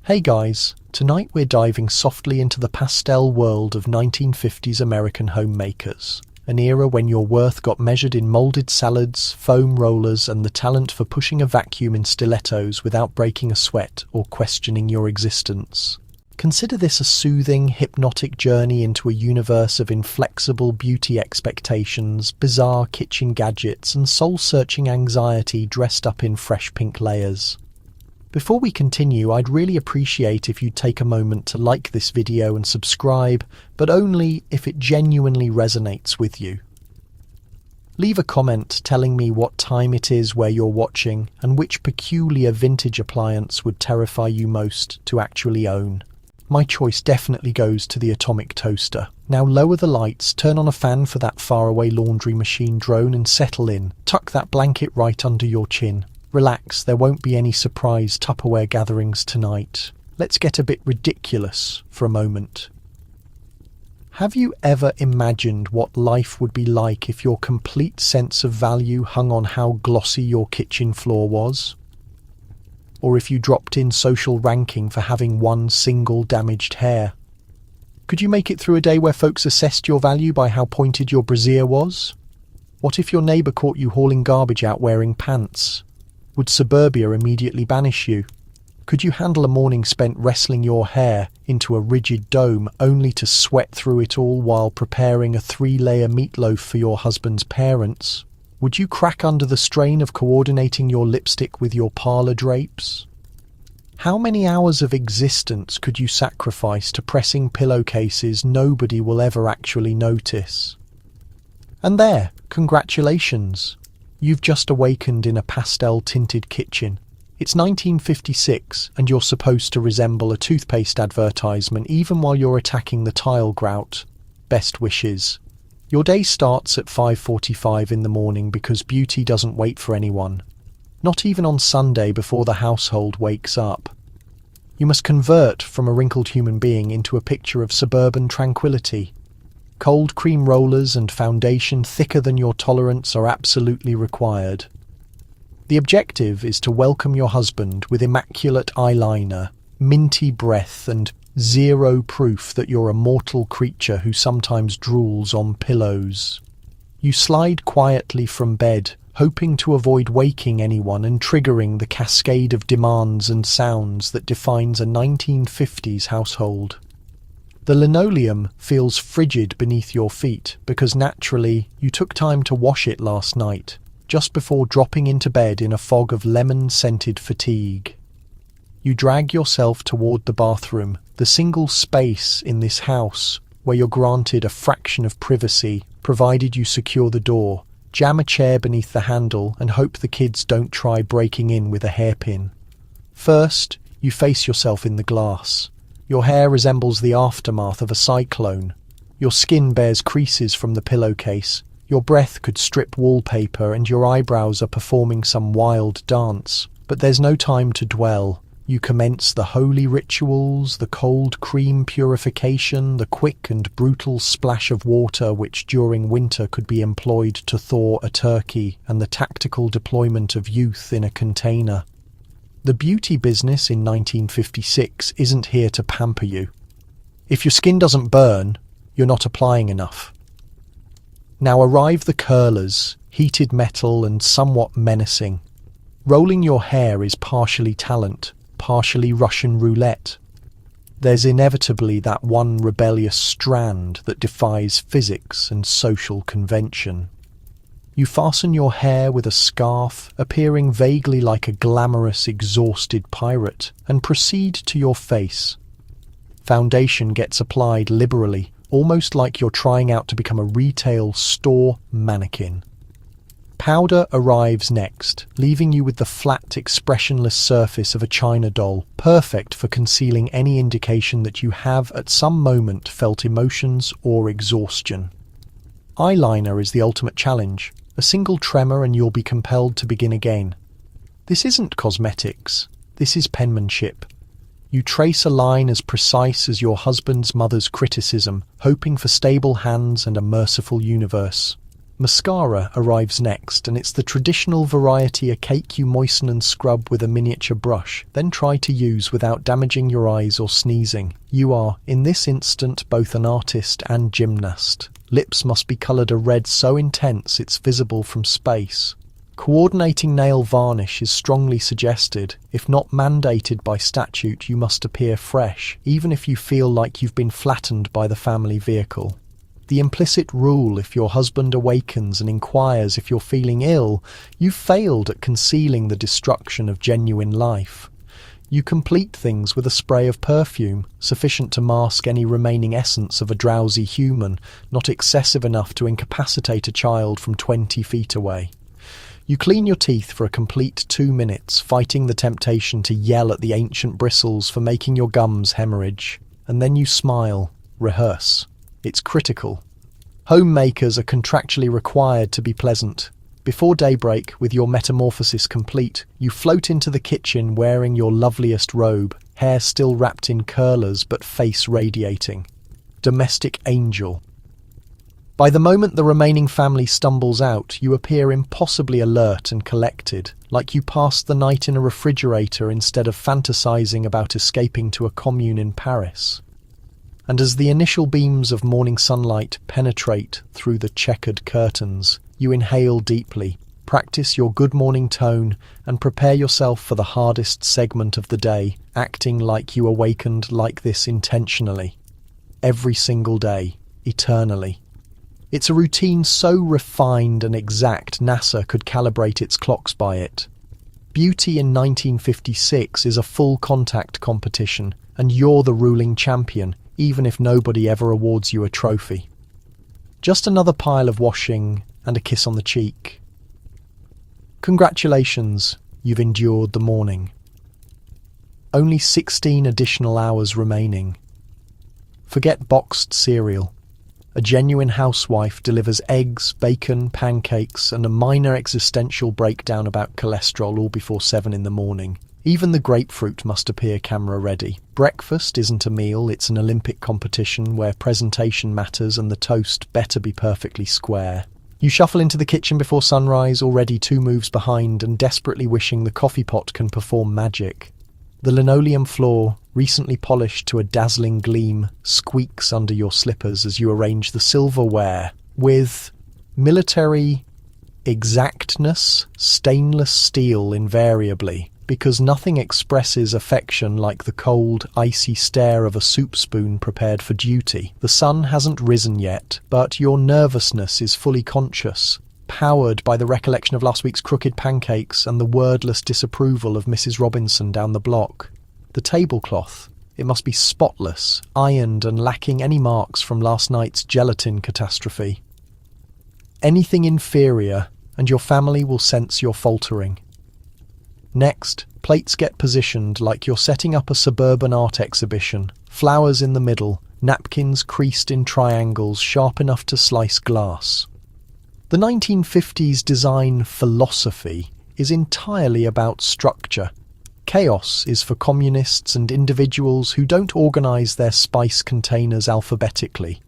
Hey guys, tonight we're diving softly into the pastel world of 1950s American homemakers, an era when your worth got measured in molded salads, foam rollers, and the talent for pushing a vacuum in stilettos without breaking a sweat or questioning your existence. Consider this a soothing, hypnotic journey into a universe of inflexible beauty expectations, bizarre kitchen gadgets, and soul-searching anxiety dressed up in fresh pink layers. Before we continue, I'd really appreciate if you'd take a moment to like this video and subscribe, but only if it genuinely resonates with you. Leave a comment telling me what time it is where you're watching and which peculiar vintage appliance would terrify you most to actually own. My choice definitely goes to the atomic toaster. Now lower the lights, turn on a fan for that faraway laundry machine drone and settle in. Tuck that blanket right under your chin. Relax, there won't be any surprise Tupperware gatherings tonight. Let's get a bit ridiculous for a moment. Have you ever imagined what life would be like if your complete sense of value hung on how glossy your kitchen floor was? Or if you dropped in social ranking for having one single damaged hair? Could you make it through a day where folks assessed your value by how pointed your brassiere was? What if your neighbour caught you hauling garbage out wearing pants? Would suburbia immediately banish you? Could you handle a morning spent wrestling your hair into a rigid dome only to sweat through it all while preparing a 3-layer meatloaf for your husband's parents? Would you crack under the strain of coordinating your lipstick with your parlour drapes? How many hours of existence could you sacrifice to pressing pillowcases nobody will ever actually notice? And there, congratulations! You've just awakened in a pastel-tinted kitchen. It's 1956 and you're supposed to resemble a toothpaste advertisement even while you're attacking the tile grout. Best wishes. Your day starts at 5:45 in the morning because beauty doesn't wait for anyone. Not even on Sunday before the household wakes up. You must convert from a wrinkled human being into a picture of suburban tranquility. Cold cream rollers and foundation thicker than your tolerance are absolutely required. The objective is to welcome your husband with immaculate eyeliner, minty breath, and zero proof that you're a mortal creature who sometimes drools on pillows. You slide quietly from bed, hoping to avoid waking anyone and triggering the cascade of demands and sounds that defines a 1950s household. The linoleum feels frigid beneath your feet because naturally you took time to wash it last night, just before dropping into bed in a fog of lemon-scented fatigue. You drag yourself toward the bathroom, the single space in this house where you're granted a fraction of privacy, provided you secure the door, jam a chair beneath the handle and hope the kids don't try breaking in with a hairpin. First, you face yourself in the glass. Your hair resembles the aftermath of a cyclone. Your skin bears creases from the pillowcase. Your breath could strip wallpaper and your eyebrows are performing some wild dance. But there's no time to dwell. You commence the holy rituals, the cold cream purification, the quick and brutal splash of water which during winter could be employed to thaw a turkey, and the tactical deployment of youth in a container. The beauty business in 1956 isn't here to pamper you. If your skin doesn't burn, you're not applying enough. Now arrive the curlers, heated metal and somewhat menacing. Rolling your hair is partially talent, partially Russian roulette. There's inevitably that one rebellious strand that defies physics and social convention. You fasten your hair with a scarf, appearing vaguely like a glamorous, exhausted pirate, and proceed to your face. Foundation gets applied liberally, almost like you're trying out to become a retail store mannequin. Powder arrives next, leaving you with the flat, expressionless surface of a china doll, perfect for concealing any indication that you have at some moment felt emotions or exhaustion. Eyeliner is the ultimate challenge. A single tremor and you'll be compelled to begin again. This isn't cosmetics. This is penmanship. You trace a line as precise as your husband's mother's criticism, hoping for stable hands and a merciful universe. Mascara arrives next, and it's the traditional variety, a cake you moisten and scrub with a miniature brush, then try to use without damaging your eyes or sneezing. You are, in this instant, both an artist and gymnast. Lips must be coloured a red so intense it's visible from space. Coordinating nail varnish is strongly suggested. If not mandated by statute, you must appear fresh, even if you feel like you've been flattened by the family vehicle. The implicit rule: if your husband awakens and inquires if you're feeling ill, you've failed at concealing the destruction of genuine life. You complete things with a spray of perfume, sufficient to mask any remaining essence of a drowsy human, not excessive enough to incapacitate a child from 20 feet away. You clean your teeth for a complete 2 minutes, fighting the temptation to yell at the ancient bristles for making your gums hemorrhage. And then you smile. Rehearse. It's critical. Homemakers are contractually required to be pleasant. Before daybreak, with your metamorphosis complete, you float into the kitchen wearing your loveliest robe, hair still wrapped in curlers but face radiating. Domestic angel. By the moment the remaining family stumbles out, you appear impossibly alert and collected, like you passed the night in a refrigerator instead of fantasizing about escaping to a commune in Paris. And as the initial beams of morning sunlight penetrate through the checkered curtains, you inhale deeply, practice your good morning tone, and prepare yourself for the hardest segment of the day, acting like you awakened like this intentionally. Every single day, eternally. It's a routine so refined and exact NASA could calibrate its clocks by it. Beauty in 1956 is a full contact competition, and you're the ruling champion, even if nobody ever awards you a trophy. Just another pile of washing and a kiss on the cheek. Congratulations, you've endured the morning. Only 16 additional hours remaining. Forget boxed cereal. A genuine housewife delivers eggs, bacon, pancakes, and a minor existential breakdown about cholesterol all before 7 in the morning. Even the grapefruit must appear camera-ready. Breakfast isn't a meal, it's an Olympic competition where presentation matters and the toast better be perfectly square. You shuffle into the kitchen before sunrise, already 2 moves behind and desperately wishing the coffee pot can perform magic. The linoleum floor, recently polished to a dazzling gleam, squeaks under your slippers as you arrange the silverware with military exactness, stainless steel invariably, because nothing expresses affection like the cold, icy stare of a soup spoon prepared for duty. The sun hasn't risen yet, but your nervousness is fully conscious, powered by the recollection of last week's crooked pancakes and the wordless disapproval of Mrs. Robinson down the block. The tablecloth, it must be spotless, ironed and lacking any marks from last night's gelatin catastrophe. Anything inferior, and your family will sense your faltering. Next, plates get positioned like you're setting up a suburban art exhibition, flowers in the middle, napkins creased in triangles sharp enough to slice glass. The 1950s design philosophy is entirely about structure. Chaos is for communists and individuals who don't organise their spice containers alphabetically.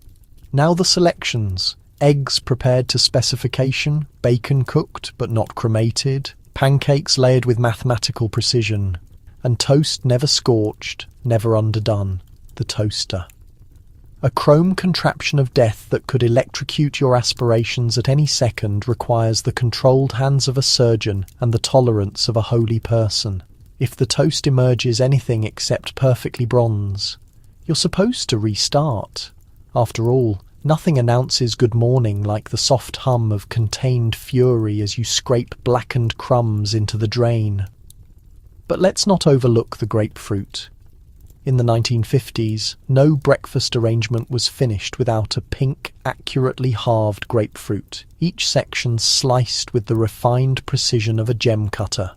Now the selections: eggs prepared to specification, bacon cooked but not cremated, pancakes layered with mathematical precision, and toast never scorched, never underdone, the toaster. A chrome contraption of death that could electrocute your aspirations at any second requires the controlled hands of a surgeon and the tolerance of a holy person. If the toast emerges anything except perfectly bronze, you're supposed to restart. After all, nothing announces good morning like the soft hum of contained fury as you scrape blackened crumbs into the drain. But let's not overlook the grapefruit. In the 1950s, no breakfast arrangement was finished without a pink, accurately halved grapefruit, each section sliced with the refined precision of a gem cutter.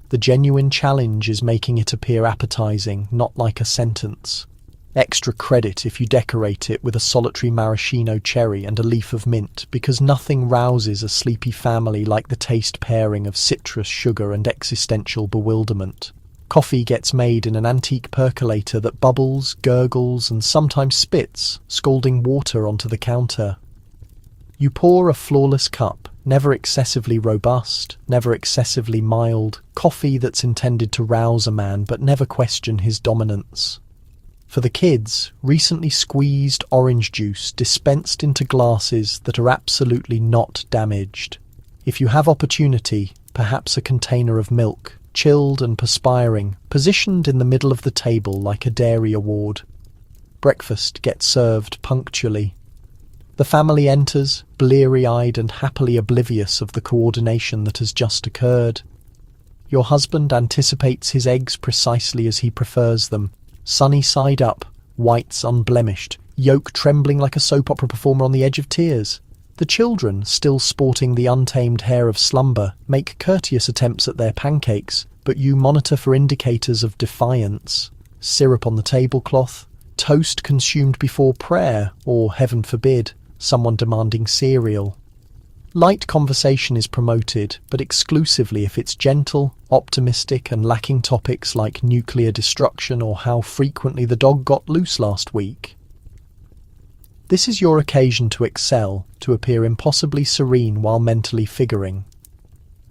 The genuine challenge is making it appear appetizing, not like a sentence. Extra credit if you decorate it with a solitary maraschino cherry and a leaf of mint, because nothing rouses a sleepy family like the taste pairing of citrus, sugar and existential bewilderment. Coffee gets made in an antique percolator that bubbles, gurgles and sometimes spits, scalding water onto the counter. You pour a flawless cup, never excessively robust, never excessively mild, coffee that's intended to rouse a man but never question his dominance. For the kids, recently squeezed orange juice dispensed into glasses that are absolutely not damaged. If you have opportunity, perhaps a container of milk, chilled and perspiring, positioned in the middle of the table like a dairy award. Breakfast gets served punctually. The family enters, bleary-eyed and happily oblivious of the coordination that has just occurred. Your husband anticipates his eggs precisely as he prefers them, sunny side up, whites unblemished, yolk trembling like a soap opera performer on the edge of tears. The children, still sporting the untamed hair of slumber, make courteous attempts at their pancakes, but you monitor for indicators of defiance. Syrup on the tablecloth, toast consumed before prayer, or, heaven forbid, someone demanding cereal. Light conversation is promoted, but exclusively if it's gentle, optimistic, and lacking topics like nuclear destruction or how frequently the dog got loose last week. This is your occasion to excel, to appear impossibly serene while mentally figuring.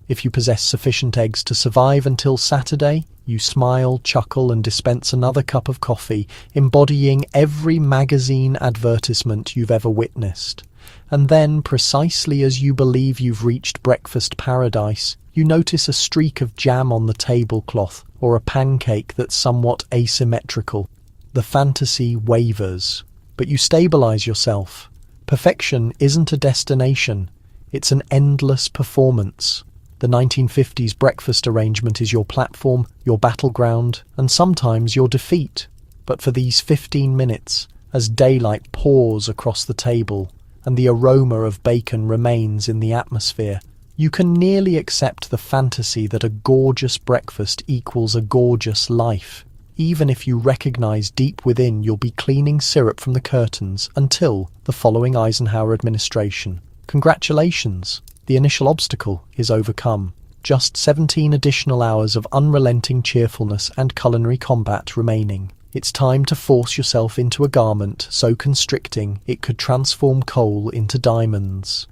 If you possess sufficient eggs to survive until Saturday, you smile, chuckle, and dispense another cup of coffee, embodying every magazine advertisement you've ever witnessed. And then, precisely as you believe you've reached breakfast paradise, you notice a streak of jam on the tablecloth or a pancake that's somewhat asymmetrical. The fantasy wavers, but you stabilize yourself. Perfection isn't a destination, it's an endless performance. The 1950s breakfast arrangement is your platform, your battleground, and sometimes your defeat. But for these 15 minutes, as daylight pours across the table, and the aroma of bacon remains in the atmosphere, you can nearly accept the fantasy that a gorgeous breakfast equals a gorgeous life, even if you recognize deep within you'll be cleaning syrup from the curtains until the following Eisenhower administration. Congratulations! The initial obstacle is overcome. Just 17 additional hours of unrelenting cheerfulness and culinary combat remaining. It's time to force yourself into a garment so constricting it could transform coal into diamonds.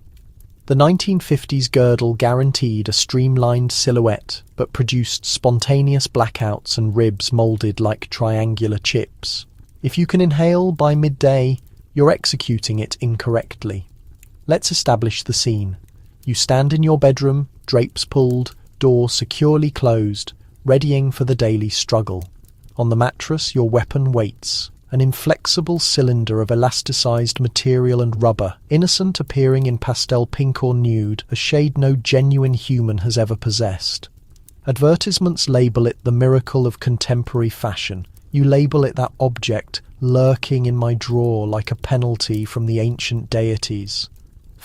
The 1950s girdle guaranteed a streamlined silhouette, but produced spontaneous blackouts and ribs moulded like triangular chips. If you can inhale by midday, you're executing it incorrectly. Let's establish the scene. You stand in your bedroom, drapes pulled, door securely closed, readying for the daily struggle. On the mattress, your weapon waits, an inflexible cylinder of elasticized material and rubber, innocent appearing in pastel pink or nude, a shade no genuine human has ever possessed. Advertisements label it the miracle of contemporary fashion. You label it that object lurking in my drawer like a penalty from the ancient deities.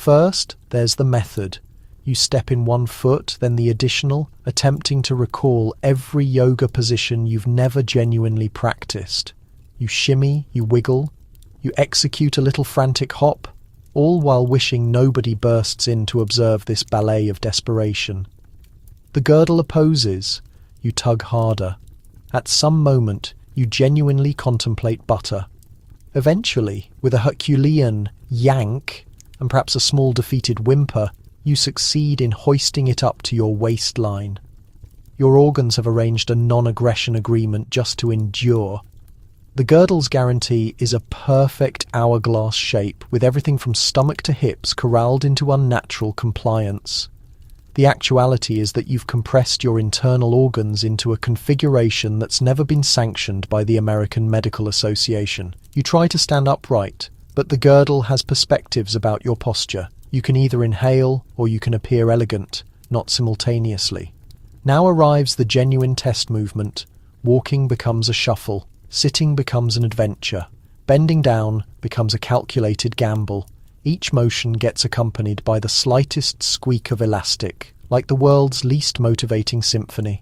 First, there's the method. You step in one foot, then the additional, attempting to recall every yoga position you've never genuinely practiced. You shimmy, you wiggle, you execute a little frantic hop, all while wishing nobody bursts in to observe this ballet of desperation. The girdle opposes, you tug harder. At some moment, you genuinely contemplate butter. Eventually, with a Herculean yank, and perhaps a small defeated whimper, you succeed in hoisting it up to your waistline. Your organs have arranged a non-aggression agreement just to endure. The girdle's guarantee is a perfect hourglass shape with everything from stomach to hips corralled into unnatural compliance. The actuality is that you've compressed your internal organs into a configuration that's never been sanctioned by the American Medical Association. You try to stand upright, but the girdle has perspectives about your posture. You can either inhale or you can appear elegant, not simultaneously. Now arrives the genuine test movement. Walking becomes a shuffle. Sitting becomes an adventure. Bending down becomes a calculated gamble. Each motion gets accompanied by the slightest squeak of elastic, like the world's least motivating symphony.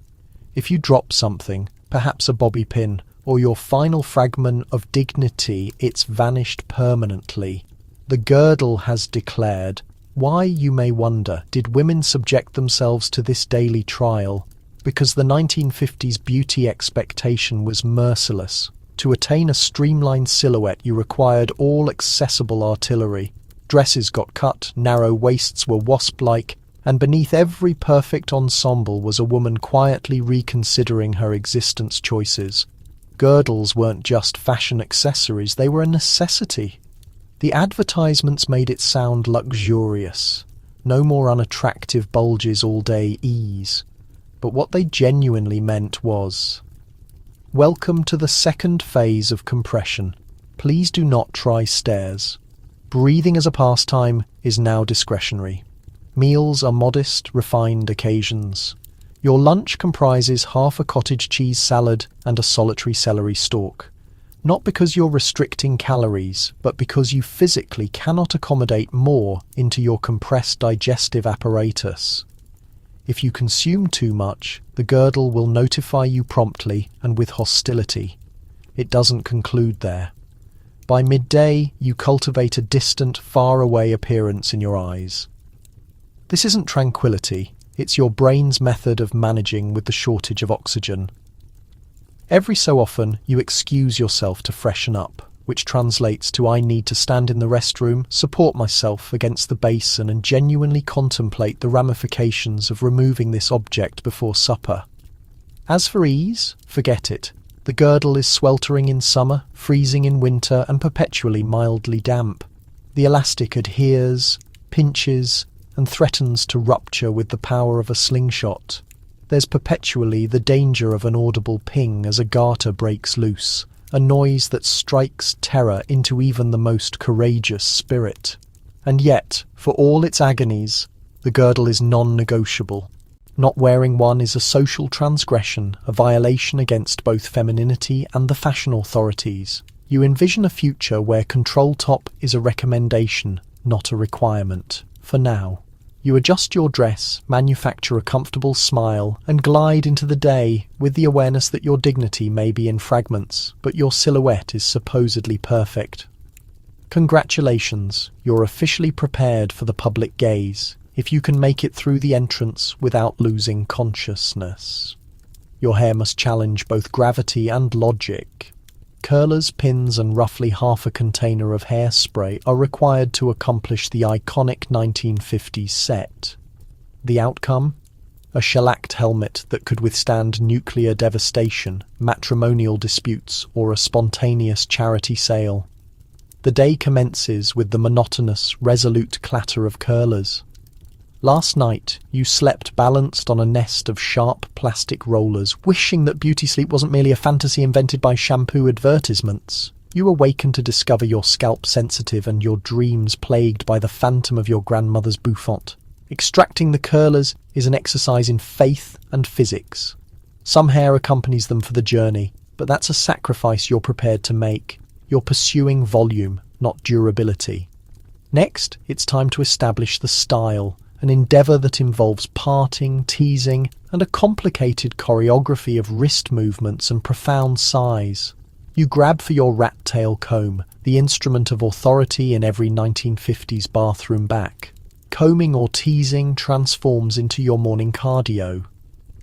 If you drop something, perhaps a bobby pin, or your final fragment of dignity, it's vanished permanently. The girdle has declared. Why, you may wonder, did women subject themselves to this daily trial? Because the 1950s beauty expectation was merciless. To attain a streamlined silhouette, you required all accessible artillery. Dresses got cut, narrow waists were wasp-like, and beneath every perfect ensemble was a woman quietly reconsidering her existence choices. Girdles weren't just fashion accessories, they were a necessity. The advertisements made it sound luxurious. No more unattractive bulges all day ease. But what they genuinely meant was, welcome to the second phase of compression. Please do not try stairs. Breathing as a pastime is now discretionary. Meals are modest, refined occasions. Your lunch comprises half a cottage cheese salad and a solitary celery stalk. Not because you're restricting calories, but because you physically cannot accommodate more into your compressed digestive apparatus. If you consume too much, the girdle will notify you promptly and with hostility. It doesn't conclude there. By midday, you cultivate a distant, far-away appearance in your eyes. This isn't tranquility, it's your brain's method of managing with the shortage of oxygen. Every so often, you excuse yourself to freshen up, which translates to I need to stand in the restroom, support myself against the basin and genuinely contemplate the ramifications of removing this object before supper. As for ease, forget it. The girdle is sweltering in summer, freezing in winter, and perpetually mildly damp. The elastic adheres, pinches, and threatens to rupture with the power of a slingshot. There's perpetually the danger of an audible ping as a garter breaks loose, a noise that strikes terror into even the most courageous spirit. And yet, for all its agonies, the girdle is non-negotiable. Not wearing one is a social transgression, a violation against both femininity and the fashion authorities. You envision a future where control top is a recommendation, not a requirement. For now. You adjust your dress, manufacture a comfortable smile, and glide into the day with the awareness that your dignity may be in fragments, but your silhouette is supposedly perfect. Congratulations, you're officially prepared for the public gaze, if you can make it through the entrance without losing consciousness. Your hair must challenge both gravity and logic. Curlers, pins, and roughly half a container of hairspray are required to accomplish the iconic 1950s set. The outcome? A shellacked helmet that could withstand nuclear devastation, matrimonial disputes, or a spontaneous charity sale. The day commences with the monotonous, resolute clatter of curlers. Last night, you slept balanced on a nest of sharp plastic rollers, wishing that beauty sleep wasn't merely a fantasy invented by shampoo advertisements. You awaken to discover your scalp sensitive and your dreams plagued by the phantom of your grandmother's bouffant. Extracting the curlers is an exercise in faith and physics. Some hair accompanies them for the journey, but that's a sacrifice you're prepared to make. You're pursuing volume, not durability. Next, it's time to establish the style, an endeavour that involves parting, teasing, and a complicated choreography of wrist movements and profound sighs. You grab for your rat tail comb, the instrument of authority in every 1950s bathroom back. Combing or teasing transforms into your morning cardio.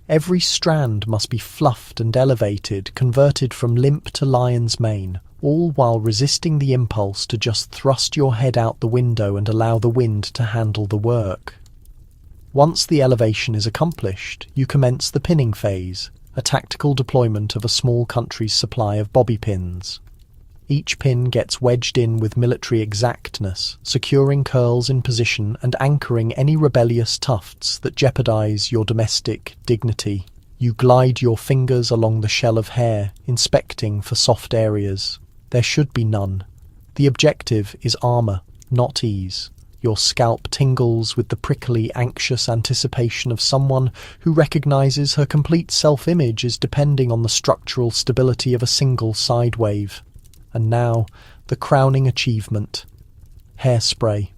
Every strand must be fluffed and elevated, converted from limp to lion's mane, all while resisting the impulse to just thrust your head out the window and allow the wind to handle the work. Once the elevation is accomplished, you commence the pinning phase, a tactical deployment of a small country's supply of bobby pins. Each pin gets wedged in with military exactness, securing curls in position and anchoring any rebellious tufts that jeopardize your domestic dignity. You glide your fingers along the shell of hair, inspecting for soft areas. There should be none. The objective is armor, not ease. Your scalp tingles with the prickly, anxious anticipation of someone who recognizes her complete self-image is depending on the structural stability of a single side wave. And now, the crowning achievement. Hairspray.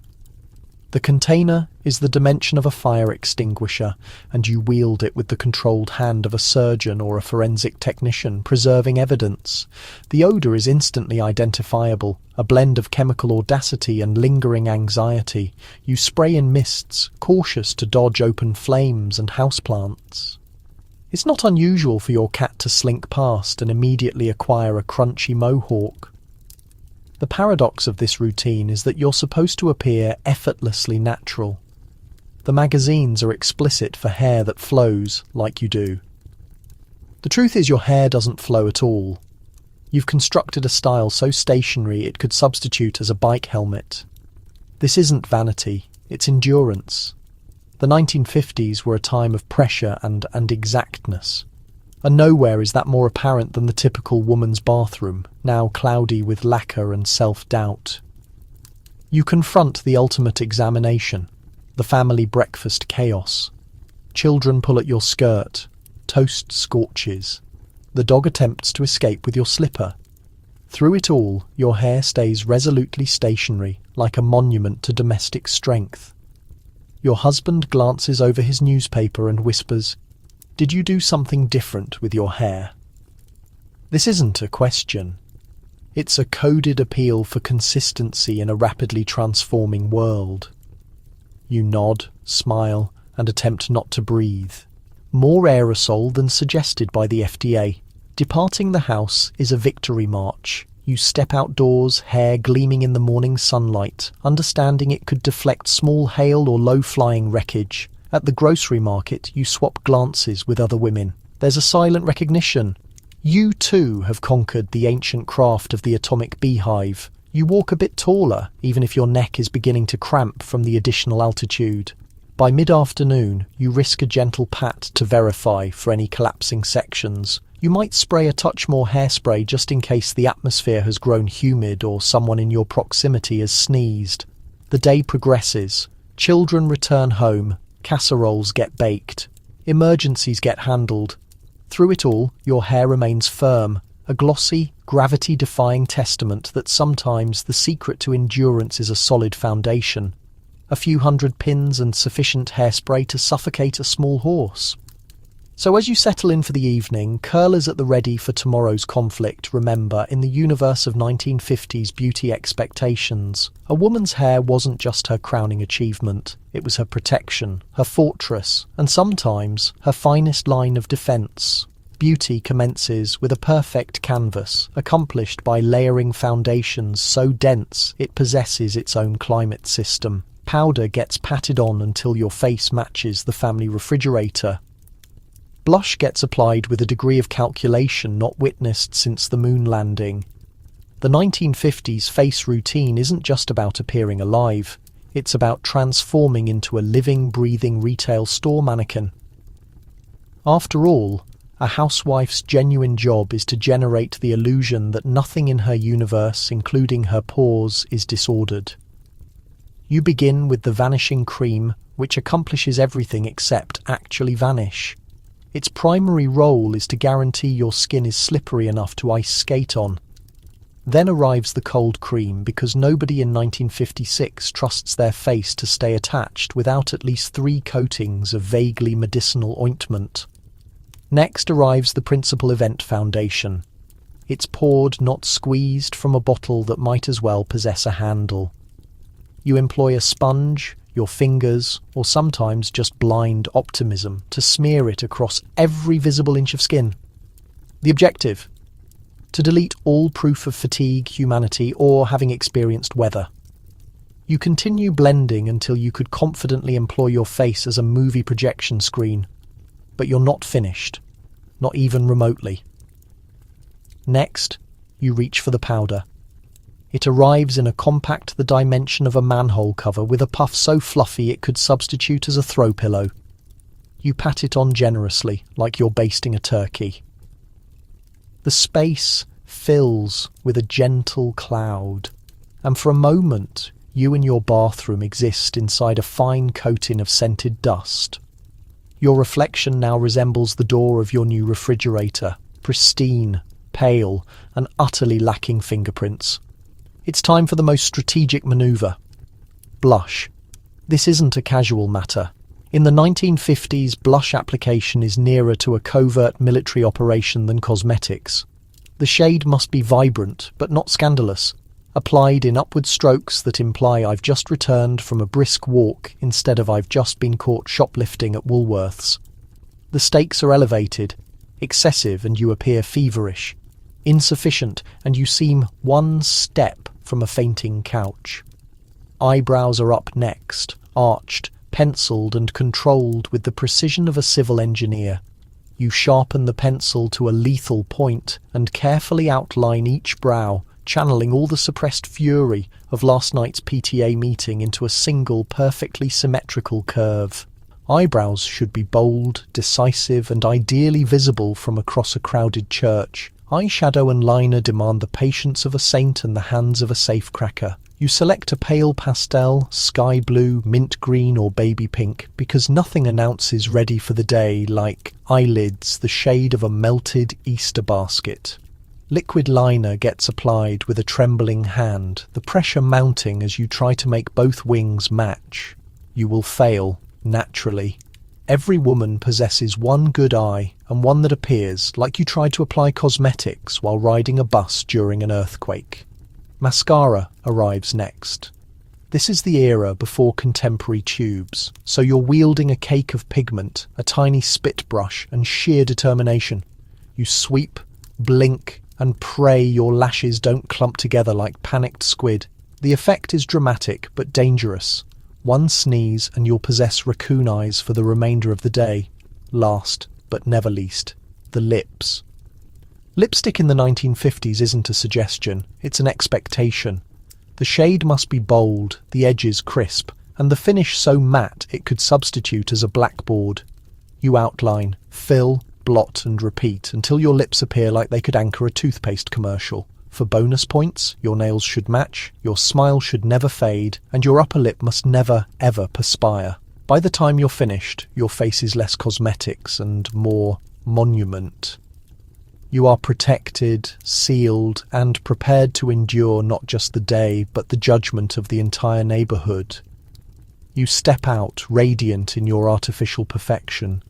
The container is the dimension of a fire extinguisher, and you wield it with the controlled hand of a surgeon or a forensic technician, preserving evidence. The odour is instantly identifiable, a blend of chemical audacity and lingering anxiety. You spray in mists, cautious to dodge open flames and houseplants. It's not unusual for your cat to slink past and immediately acquire a crunchy mohawk. The paradox of this routine is that you're supposed to appear effortlessly natural. The magazines are explicit for hair that flows like you do. The truth is your hair doesn't flow at all. You've constructed a style so stationary it could substitute as a bike helmet. This isn't vanity, it's endurance. The 1950s were a time of pressure and exactness. And nowhere is that more apparent than the typical woman's bathroom, now cloudy with lacquer and self-doubt. You confront the ultimate examination, the family breakfast chaos. Children pull at your skirt, toast scorches. The dog attempts to escape with your slipper. Through it all, your hair stays resolutely stationary, like a monument to domestic strength. Your husband glances over his newspaper and whispers, "Did you do something different with your hair?" This isn't a question. It's a coded appeal for consistency in a rapidly transforming world. You nod, smile, and attempt not to breathe. More aerosol than suggested by the FDA. Departing the house is a victory march. You step outdoors, hair gleaming in the morning sunlight, understanding it could deflect small hail or low-flying wreckage. At the grocery market, you swap glances with other women. There's a silent recognition. You too have conquered the ancient craft of the atomic beehive. You walk a bit taller, even if your neck is beginning to cramp from the additional altitude. By mid-afternoon, you risk a gentle pat to verify for any collapsing sections. You might spray a touch more hairspray just in case the atmosphere has grown humid or someone in your proximity has sneezed. The day progresses. Children return home. Casseroles get baked. Emergencies get handled. Through it all, your hair remains firm, a glossy, gravity-defying testament that sometimes the secret to endurance is a solid foundation. A few hundred pins and sufficient hairspray to suffocate a small horse. So as you settle in for the evening, curlers at the ready for tomorrow's conflict, remember, in the universe of 1950s beauty expectations, a woman's hair wasn't just her crowning achievement. It was her protection, her fortress, and sometimes her finest line of defense. Beauty commences with a perfect canvas, accomplished by layering foundations so dense it possesses its own climate system. Powder gets patted on until your face matches the family refrigerator. Blush gets applied with a degree of calculation not witnessed since the moon landing. The 1950s face routine isn't just about appearing alive. It's about transforming into a living, breathing retail store mannequin. After all, a housewife's genuine job is to generate the illusion that nothing in her universe, including her pores, is disordered. You begin with the vanishing cream, which accomplishes everything except actually vanish. Its primary role is to guarantee your skin is slippery enough to ice skate on. Then arrives the cold cream, because nobody in 1956 trusts their face to stay attached without at least 3 coatings of vaguely medicinal ointment. Next arrives the principal event foundation. It's poured, not squeezed, from a bottle that might as well possess a handle. You employ a sponge, your fingers, or sometimes just blind optimism to smear it across every visible inch of skin. The objective? To delete all proof of fatigue, humanity, or having experienced weather. You continue blending until you could confidently employ your face as a movie projection screen. But you're not finished, not even remotely. Next, you reach for the powder. It arrives in a compact the dimension of a manhole cover with a puff so fluffy it could substitute as a throw pillow. You pat it on generously, like you're basting a turkey. The space fills with a gentle cloud, and for a moment you and your bathroom exist inside a fine coating of scented dust. Your reflection now resembles the door of your new refrigerator, pristine, pale, and utterly lacking fingerprints. It's time for the most strategic maneuver. Blush. This isn't a casual matter. In the 1950s, blush application is nearer to a covert military operation than cosmetics. The shade must be vibrant, but not scandalous, applied in upward strokes that imply I've just returned from a brisk walk instead of I've just been caught shoplifting at Woolworths. The stakes are elevated, excessive, and you appear feverish. Insufficient, and you seem one step from a fainting couch. Eyebrows are up next, arched, penciled and controlled with the precision of a civil engineer. You sharpen the pencil to a lethal point and carefully outline each brow, channeling all the suppressed fury of last night's PTA meeting into a single, perfectly symmetrical curve. Eyebrows should be bold, decisive, and ideally visible from across a crowded church. Eyeshadow and liner demand the patience of a saint and the hands of a safecracker. You select a pale pastel, sky blue, mint green or baby pink because nothing announces ready for the day like eyelids the shade of a melted Easter basket. Liquid liner gets applied with a trembling hand, the pressure mounting as you try to make both wings match. You will fail, naturally. Every woman possesses one good eye and one that appears like you tried to apply cosmetics while riding a bus during an earthquake. Mascara arrives next. This is the era before contemporary tubes, so you're wielding a cake of pigment, a tiny spit brush and sheer determination. You sweep, blink and pray your lashes don't clump together like panicked squid. The effect is dramatic but dangerous. One sneeze and you'll possess raccoon eyes for the remainder of the day. Last, but never least, the lips. Lipstick in the 1950s isn't a suggestion, it's an expectation. The shade must be bold, the edges crisp, and the finish so matte it could substitute as a blackboard. You outline, fill, blot and repeat until your lips appear like they could anchor a toothpaste commercial. For bonus points, your nails should match, your smile should never fade, and your upper lip must never, ever perspire. By the time you're finished, your face is less cosmetics and more monument. You are protected, sealed, and prepared to endure not just the day, but the judgment of the entire neighbourhood. You step out, radiant in your artificial perfection.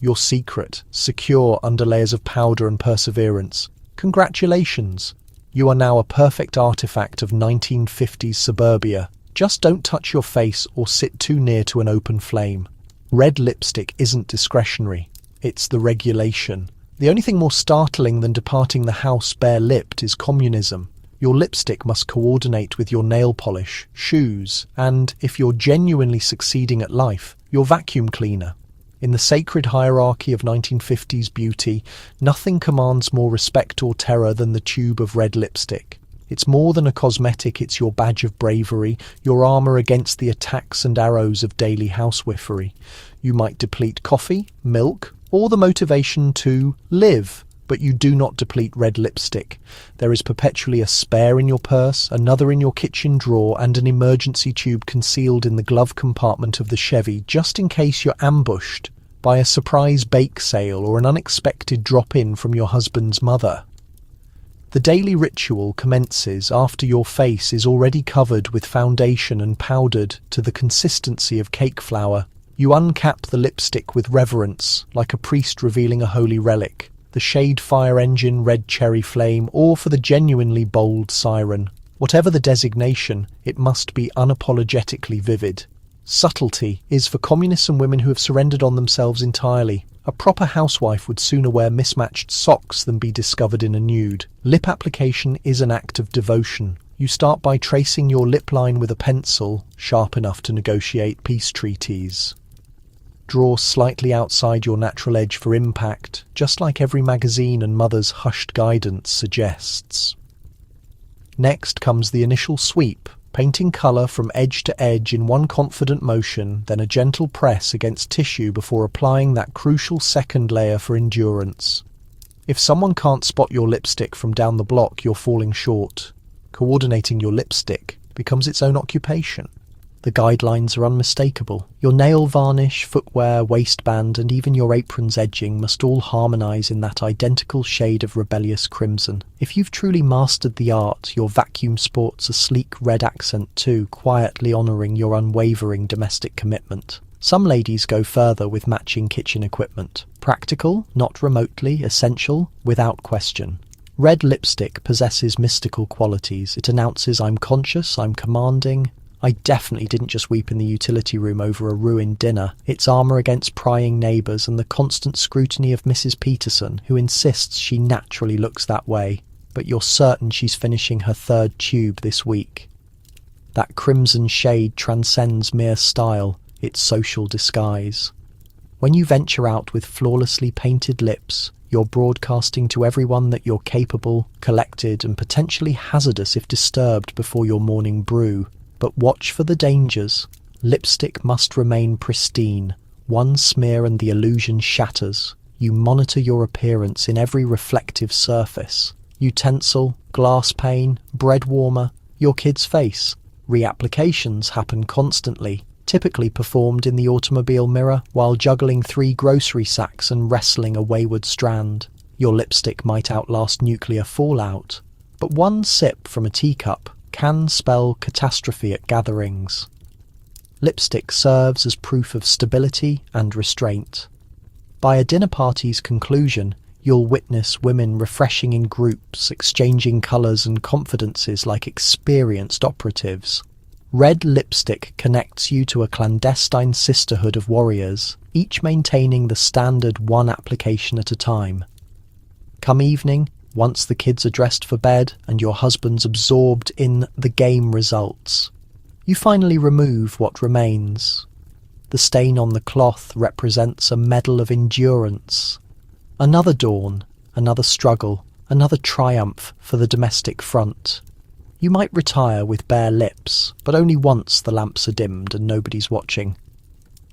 Your secret, secure under layers of powder and perseverance. Congratulations! You are now a perfect artifact of 1950s suburbia. Just don't touch your face or sit too near to an open flame. Red lipstick isn't discretionary. It's the regulation. The only thing more startling than departing the house bare-lipped is communism. Your lipstick must coordinate with your nail polish, shoes, and, if you're genuinely succeeding at life, your vacuum cleaner. In the sacred hierarchy of 1950s beauty, nothing commands more respect or terror than the tube of red lipstick. It's more than a cosmetic, it's your badge of bravery, your armour against the attacks and arrows of daily housewifery. You might deplete coffee, milk, or the motivation to live, but you do not deplete red lipstick. There is perpetually a spare in your purse, another in your kitchen drawer, and an emergency tube concealed in the glove compartment of the Chevy, just in case you're ambushed by a surprise bake sale or an unexpected drop-in from your husband's mother. The daily ritual commences after your face is already covered with foundation and powdered to the consistency of cake flour. You uncap the lipstick with reverence, like a priest revealing a holy relic. The shade fire engine, red cherry flame, or for the genuinely bold siren. Whatever the designation, it must be unapologetically vivid. Subtlety is for communists and women who have surrendered on themselves entirely. A proper housewife would sooner wear mismatched socks than be discovered in a nude. Lip application is an act of devotion. You start by tracing your lip line with a pencil, sharp enough to negotiate peace treaties. Draw slightly outside your natural edge for impact, just like every magazine and mother's hushed guidance suggests. Next comes the initial sweep, painting colour from edge to edge in one confident motion, then a gentle press against tissue before applying that crucial second layer for endurance. If someone can't spot your lipstick from down the block, you're falling short. Coordinating your lipstick becomes its own occupation. The guidelines are unmistakable. Your nail varnish, footwear, waistband, and even your apron's edging must all harmonise in that identical shade of rebellious crimson. If you've truly mastered the art, your vacuum sports a sleek red accent too, quietly honouring your unwavering domestic commitment. Some ladies go further with matching kitchen equipment. Practical, not remotely, essential, without question. Red lipstick possesses mystical qualities. It announces I'm conscious, I'm commanding. I definitely didn't just weep in the utility room over a ruined dinner. It's armour against prying neighbours and the constant scrutiny of Mrs. Peterson, who insists she naturally looks that way. but you're certain she's finishing her third tube this week. That crimson shade transcends mere style, its social disguise. When you venture out with flawlessly painted lips, you're broadcasting to everyone that you're capable, collected, and potentially hazardous if disturbed before your morning brew. But watch for the dangers. Lipstick must remain pristine. One smear and the illusion shatters. You monitor your appearance in every reflective surface. Utensil, glass pane, bread warmer, your kid's face. Reapplications happen constantly, typically performed in the automobile mirror while juggling 3 grocery sacks and wrestling a wayward strand. Your lipstick might outlast nuclear fallout, but one sip from a teacup can spell catastrophe at gatherings. Lipstick serves as proof of stability and restraint. By a dinner party's conclusion, you'll witness women refreshing in groups, exchanging colours and confidences like experienced operatives. Red lipstick connects you to a clandestine sisterhood of warriors, each maintaining the standard one application at a time. Come evening, once the kids are dressed for bed and your husband's absorbed in the game results, you finally remove what remains. The stain on the cloth represents a medal of endurance. Another dawn, another struggle, another triumph for the domestic front. You might retire with bare lips, but only once the lamps are dimmed and nobody's watching.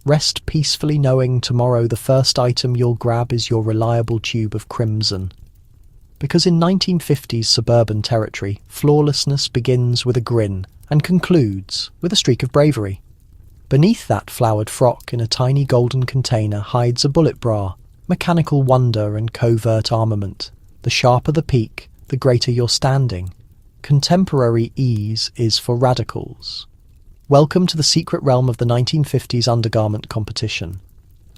Rest peacefully knowing tomorrow the first item you'll grab is your reliable tube of crimson. Because in 1950s suburban territory, flawlessness begins with a grin and concludes with a streak of bravery. Beneath that flowered frock in a tiny golden container hides a bullet bra, mechanical wonder and covert armament. The sharper the peak, the greater your standing. Contemporary ease is for radicals. Welcome to the secret realm of the 1950s undergarment competition,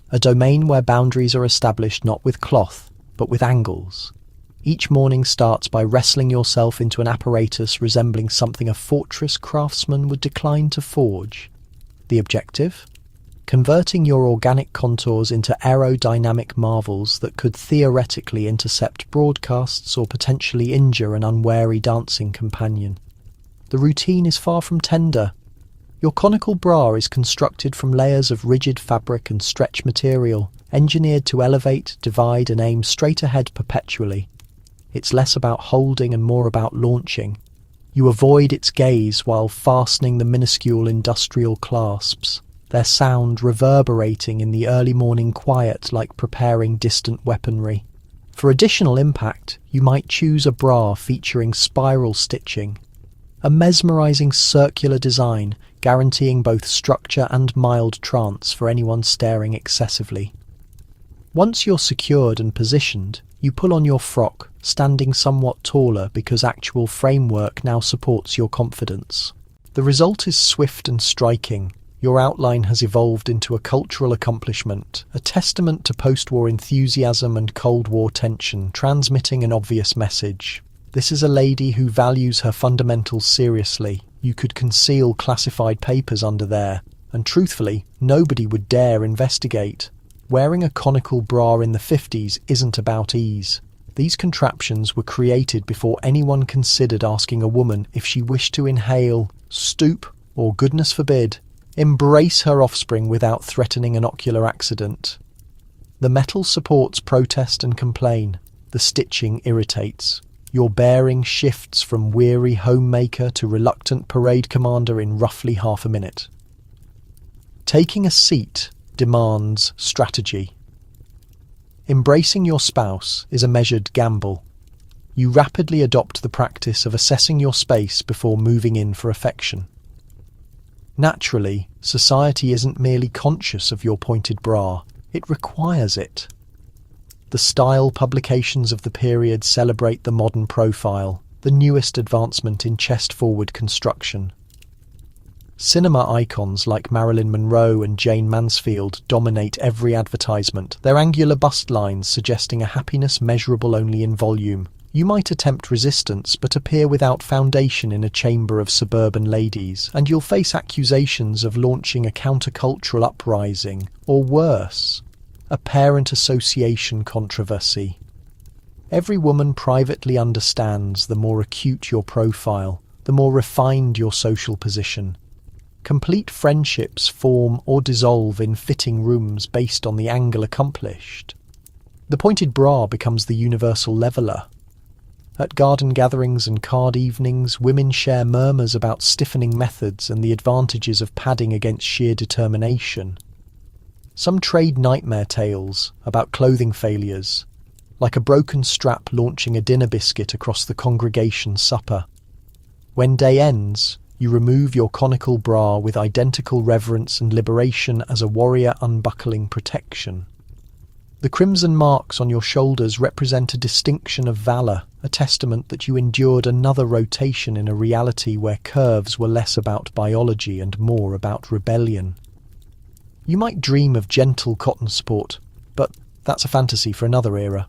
a domain where boundaries are established not with cloth, but with angles. Each morning starts by wrestling yourself into an apparatus resembling something a fortress craftsman would decline to forge. The objective? Converting your organic contours into aerodynamic marvels that could theoretically intercept broadcasts or potentially injure an unwary dancing companion. The routine is far from tender. Your conical bra is constructed from layers of rigid fabric and stretch material, engineered to elevate, divide, and aim straight ahead perpetually. It's less about holding and more about launching. You avoid its gaze while fastening the minuscule industrial clasps, their sound reverberating in the early morning quiet like preparing distant weaponry. For additional impact, you might choose a bra featuring spiral stitching, a mesmerizing circular design guaranteeing both structure and mild trance for anyone staring excessively. Once you're secured and positioned, you pull on your frock, standing somewhat taller because actual framework now supports your confidence. The result is swift and striking. Your outline has evolved into a cultural accomplishment, a testament to post-war enthusiasm and Cold War tension, transmitting an obvious message. This is a lady who values her fundamentals seriously. You could conceal classified papers under there, and truthfully, nobody would dare investigate. Wearing a conical bra in the 50s isn't about ease. These contraptions were created before anyone considered asking a woman if she wished to inhale, stoop, or goodness forbid, embrace her offspring without threatening an ocular accident. The metal supports protest and complain. The stitching irritates. Your bearing shifts from weary homemaker to reluctant parade commander in roughly half a minute. Taking a seat demands strategy. Embracing your spouse is a measured gamble. You rapidly adopt the practice of assessing your space before moving in for affection. Naturally, society isn't merely conscious of your pointed bra, it requires it. The style publications of the period celebrate the modern profile, the newest advancement in chest-forward construction. Cinema icons like Marilyn Monroe and Jane Mansfield dominate every advertisement, their angular bust lines suggesting a happiness measurable only in volume. You might attempt resistance but appear without foundation in a chamber of suburban ladies, and you'll face accusations of launching a countercultural uprising, or worse, a parent association controversy. Every woman privately understands the more acute your profile, the more refined your social position. Complete friendships form or dissolve in fitting rooms based on the angle accomplished. The pointed bra becomes the universal leveller. At garden gatherings and card evenings, women share murmurs about stiffening methods and the advantages of padding against sheer determination. Some trade nightmare tales about clothing failures, like a broken strap launching a dinner biscuit across the congregation's supper. When day ends, you remove your conical bra with identical reverence and liberation as a warrior unbuckling protection. The crimson marks on your shoulders represent a distinction of valour, a testament that you endured another rotation in a reality where curves were less about biology and more about rebellion. You might dream of gentle cotton sport, but that's a fantasy for another era.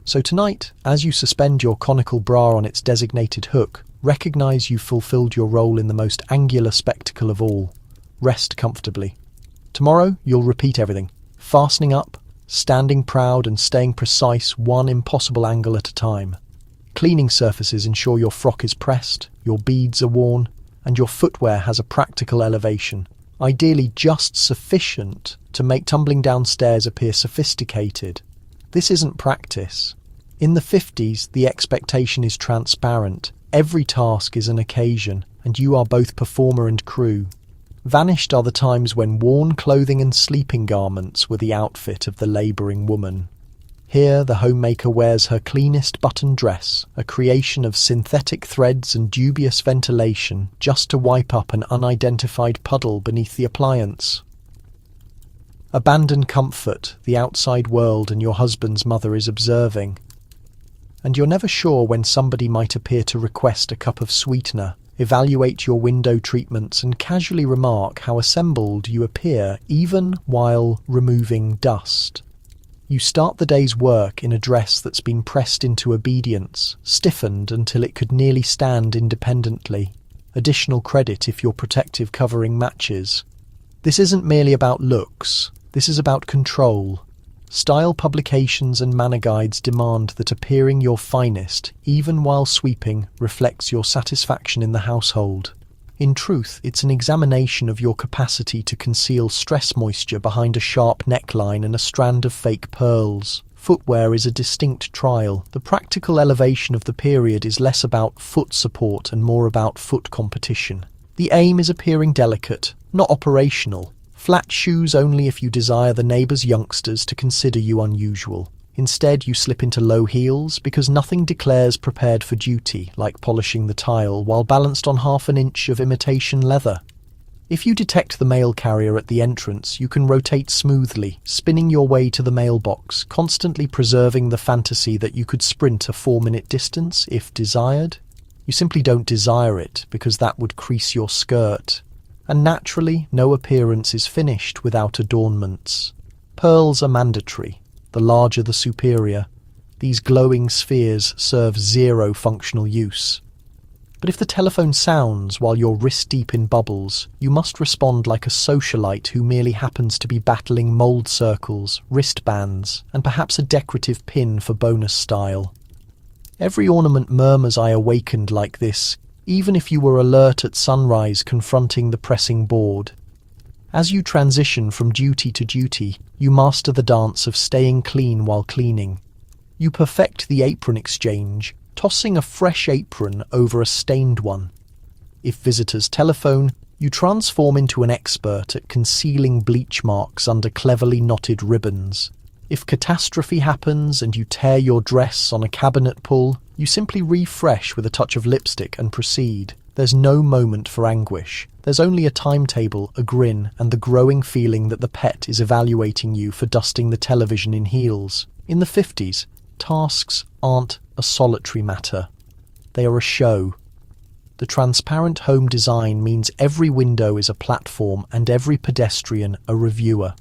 So tonight, as you suspend your conical bra on its designated hook, recognise you've fulfilled your role in the most angular spectacle of all. Rest comfortably. Tomorrow, you'll repeat everything, fastening up, standing proud and staying precise one impossible angle at a time. Cleaning surfaces ensure your frock is pressed, your beads are worn, and your footwear has a practical elevation, ideally just sufficient to make tumbling downstairs appear sophisticated. This isn't practice. In the 50s, the expectation is transparent. Every task is an occasion, and you are both performer and crew. Vanished are the times when worn clothing and sleeping garments were the outfit of the labouring woman. Here the homemaker wears her cleanest button dress, a creation of synthetic threads and dubious ventilation, just to wipe up an unidentified puddle beneath the appliance. Abandon comfort, the outside world and your husband's mother is observing. And you're never sure when somebody might appear to request a cup of sweetener, evaluate your window treatments and casually remark how assembled you appear even while removing dust. You start the day's work in a dress that's been pressed into obedience, stiffened until it could nearly stand independently. Additional credit if your protective covering matches. This isn't merely about looks, this is about control. Style publications and manner guides demand that appearing your finest, even while sweeping, reflects your satisfaction in the household. In truth, it's an examination of your capacity to conceal stress moisture behind a sharp neckline and a strand of fake pearls. Footwear is a distinct trial. The practical elevation of the period is less about foot support and more about foot competition. The aim is appearing delicate, not operational. Flat shoes only if you desire the neighbour's youngsters to consider you unusual. Instead, you slip into low heels because nothing declares prepared for duty like polishing the tile while balanced on half an inch of imitation leather. If you detect the mail carrier at the entrance, you can rotate smoothly, spinning your way to the mailbox, constantly preserving the fantasy that you could sprint a 4-minute distance if desired. You simply don't desire it because that would crease your skirt. And naturally, no appearance is finished without adornments. Pearls are mandatory. The larger the superior. These glowing spheres serve zero functional use. But if the telephone sounds while you're wrist-deep in bubbles, you must respond like a socialite who merely happens to be battling mould circles, wristbands, and perhaps a decorative pin for bonus style. Every ornament murmurs I awakened like this, even if you were alert at sunrise confronting the pressing board. As you transition from duty to duty, you master the dance of staying clean while cleaning. You perfect the apron exchange, tossing a fresh apron over a stained one. If visitors telephone, you transform into an expert at concealing bleach marks under cleverly knotted ribbons. If catastrophe happens and you tear your dress on a cabinet pull, you simply refresh with a touch of lipstick and proceed. There's no moment for anguish. There's only a timetable, a grin, and the growing feeling that the pet is evaluating you for dusting the television in heels. In the 50s, tasks aren't a solitary matter. They are a show. The transparent home design means every window is a platform and every pedestrian a reviewer.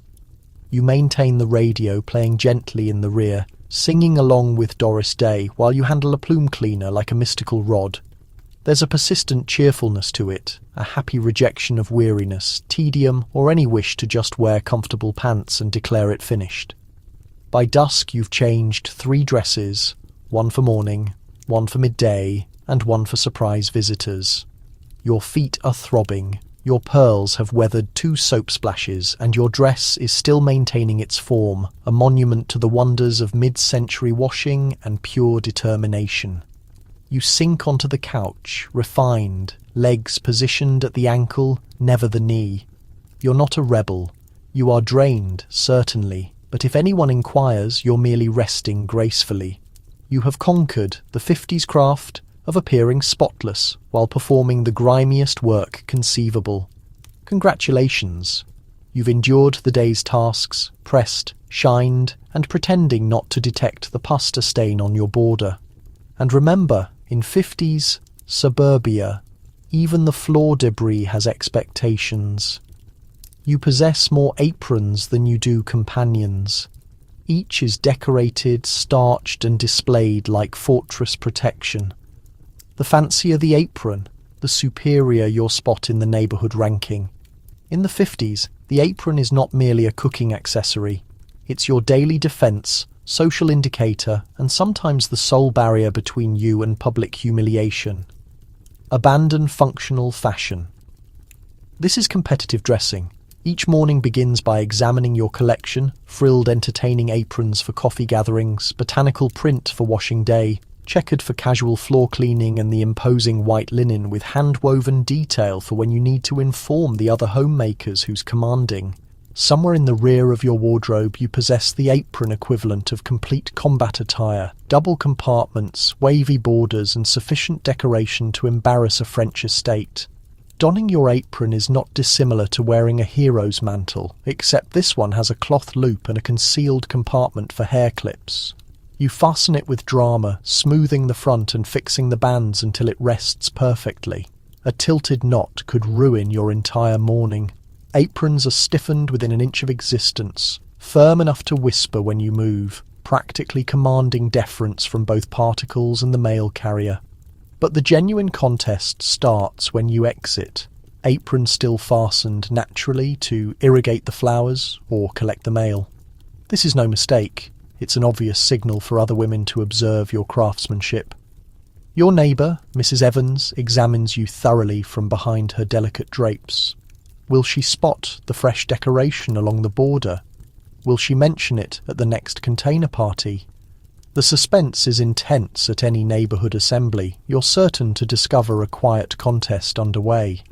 You maintain the radio playing gently in the rear, singing along with Doris Day while you handle a plume cleaner like a mystical rod. There's a persistent cheerfulness to it, a happy rejection of weariness, tedium, or any wish to just wear comfortable pants and declare it finished. By dusk you've changed 3 dresses, one for morning, one for midday, and one for surprise visitors. Your feet are throbbing, your pearls have weathered 2 soap splashes, and your dress is still maintaining its form, a monument to the wonders of mid-century washing and pure determination. You sink onto the couch, refined, legs positioned at the ankle, never the knee. You're not a rebel. You are drained, certainly, but if anyone inquires, you're merely resting gracefully. You have conquered the 50s craft of appearing spotless while performing the grimiest work conceivable. Congratulations. You've endured the day's tasks, pressed, shined, and pretending not to detect the pasta stain on your border. And remember, in 50s suburbia, even the floor debris has expectations. You possess more aprons than you do companions. Each is decorated, starched, and displayed like fortress protection. The fancier the apron, the superior your spot in the neighbourhood ranking. In the 50s, the apron is not merely a cooking accessory. It's your daily defence, social indicator, and sometimes the sole barrier between you and public humiliation. Abandon functional fashion. This is competitive dressing. Each morning begins by examining your collection, frilled entertaining aprons for coffee gatherings, botanical print for washing day, checkered for casual floor cleaning, and the imposing white linen with hand-woven detail for when you need to inform the other homemakers who's commanding. Somewhere in the rear of your wardrobe you possess the apron equivalent of complete combat attire, double compartments, wavy borders, and sufficient decoration to embarrass a French estate. Donning your apron is not dissimilar to wearing a hero's mantle, except this one has a cloth loop and a concealed compartment for hair clips. You fasten it with drama, smoothing the front and fixing the bands until it rests perfectly. A tilted knot could ruin your entire morning. Aprons are stiffened within an inch of existence, firm enough to whisper when you move, practically commanding deference from both particles and the mail carrier. But the genuine contest starts when you exit, apron still fastened naturally to irrigate the flowers or collect the mail. This is no mistake. It's an obvious signal for other women to observe your craftsmanship. Your neighbour, Mrs. Evans, examines you thoroughly from behind her delicate drapes. Will she spot the fresh decoration along the border? Will she mention it at the next container party? The suspense is intense at any neighbourhood assembly. You're certain to discover a quiet contest underway.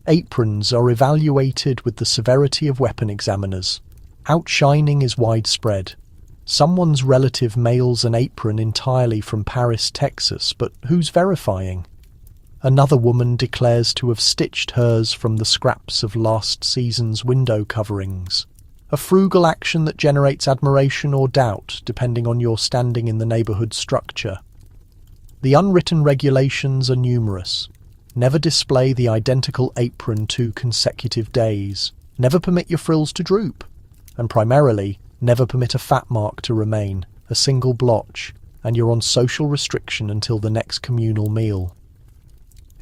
Aprons are evaluated with the severity of weapon examiners. Outshining is widespread. Someone's relative mails an apron entirely from Paris, Texas, but who's verifying? Another woman declares to have stitched hers from the scraps of last season's window coverings. A frugal action that generates admiration or doubt, depending on your standing in the neighbourhood structure. The unwritten regulations are numerous. Never display the identical apron 2 consecutive days. Never permit your frills to droop. And primarily, never permit a fat mark to remain, a single blotch, and you're on social restriction until the next communal meal.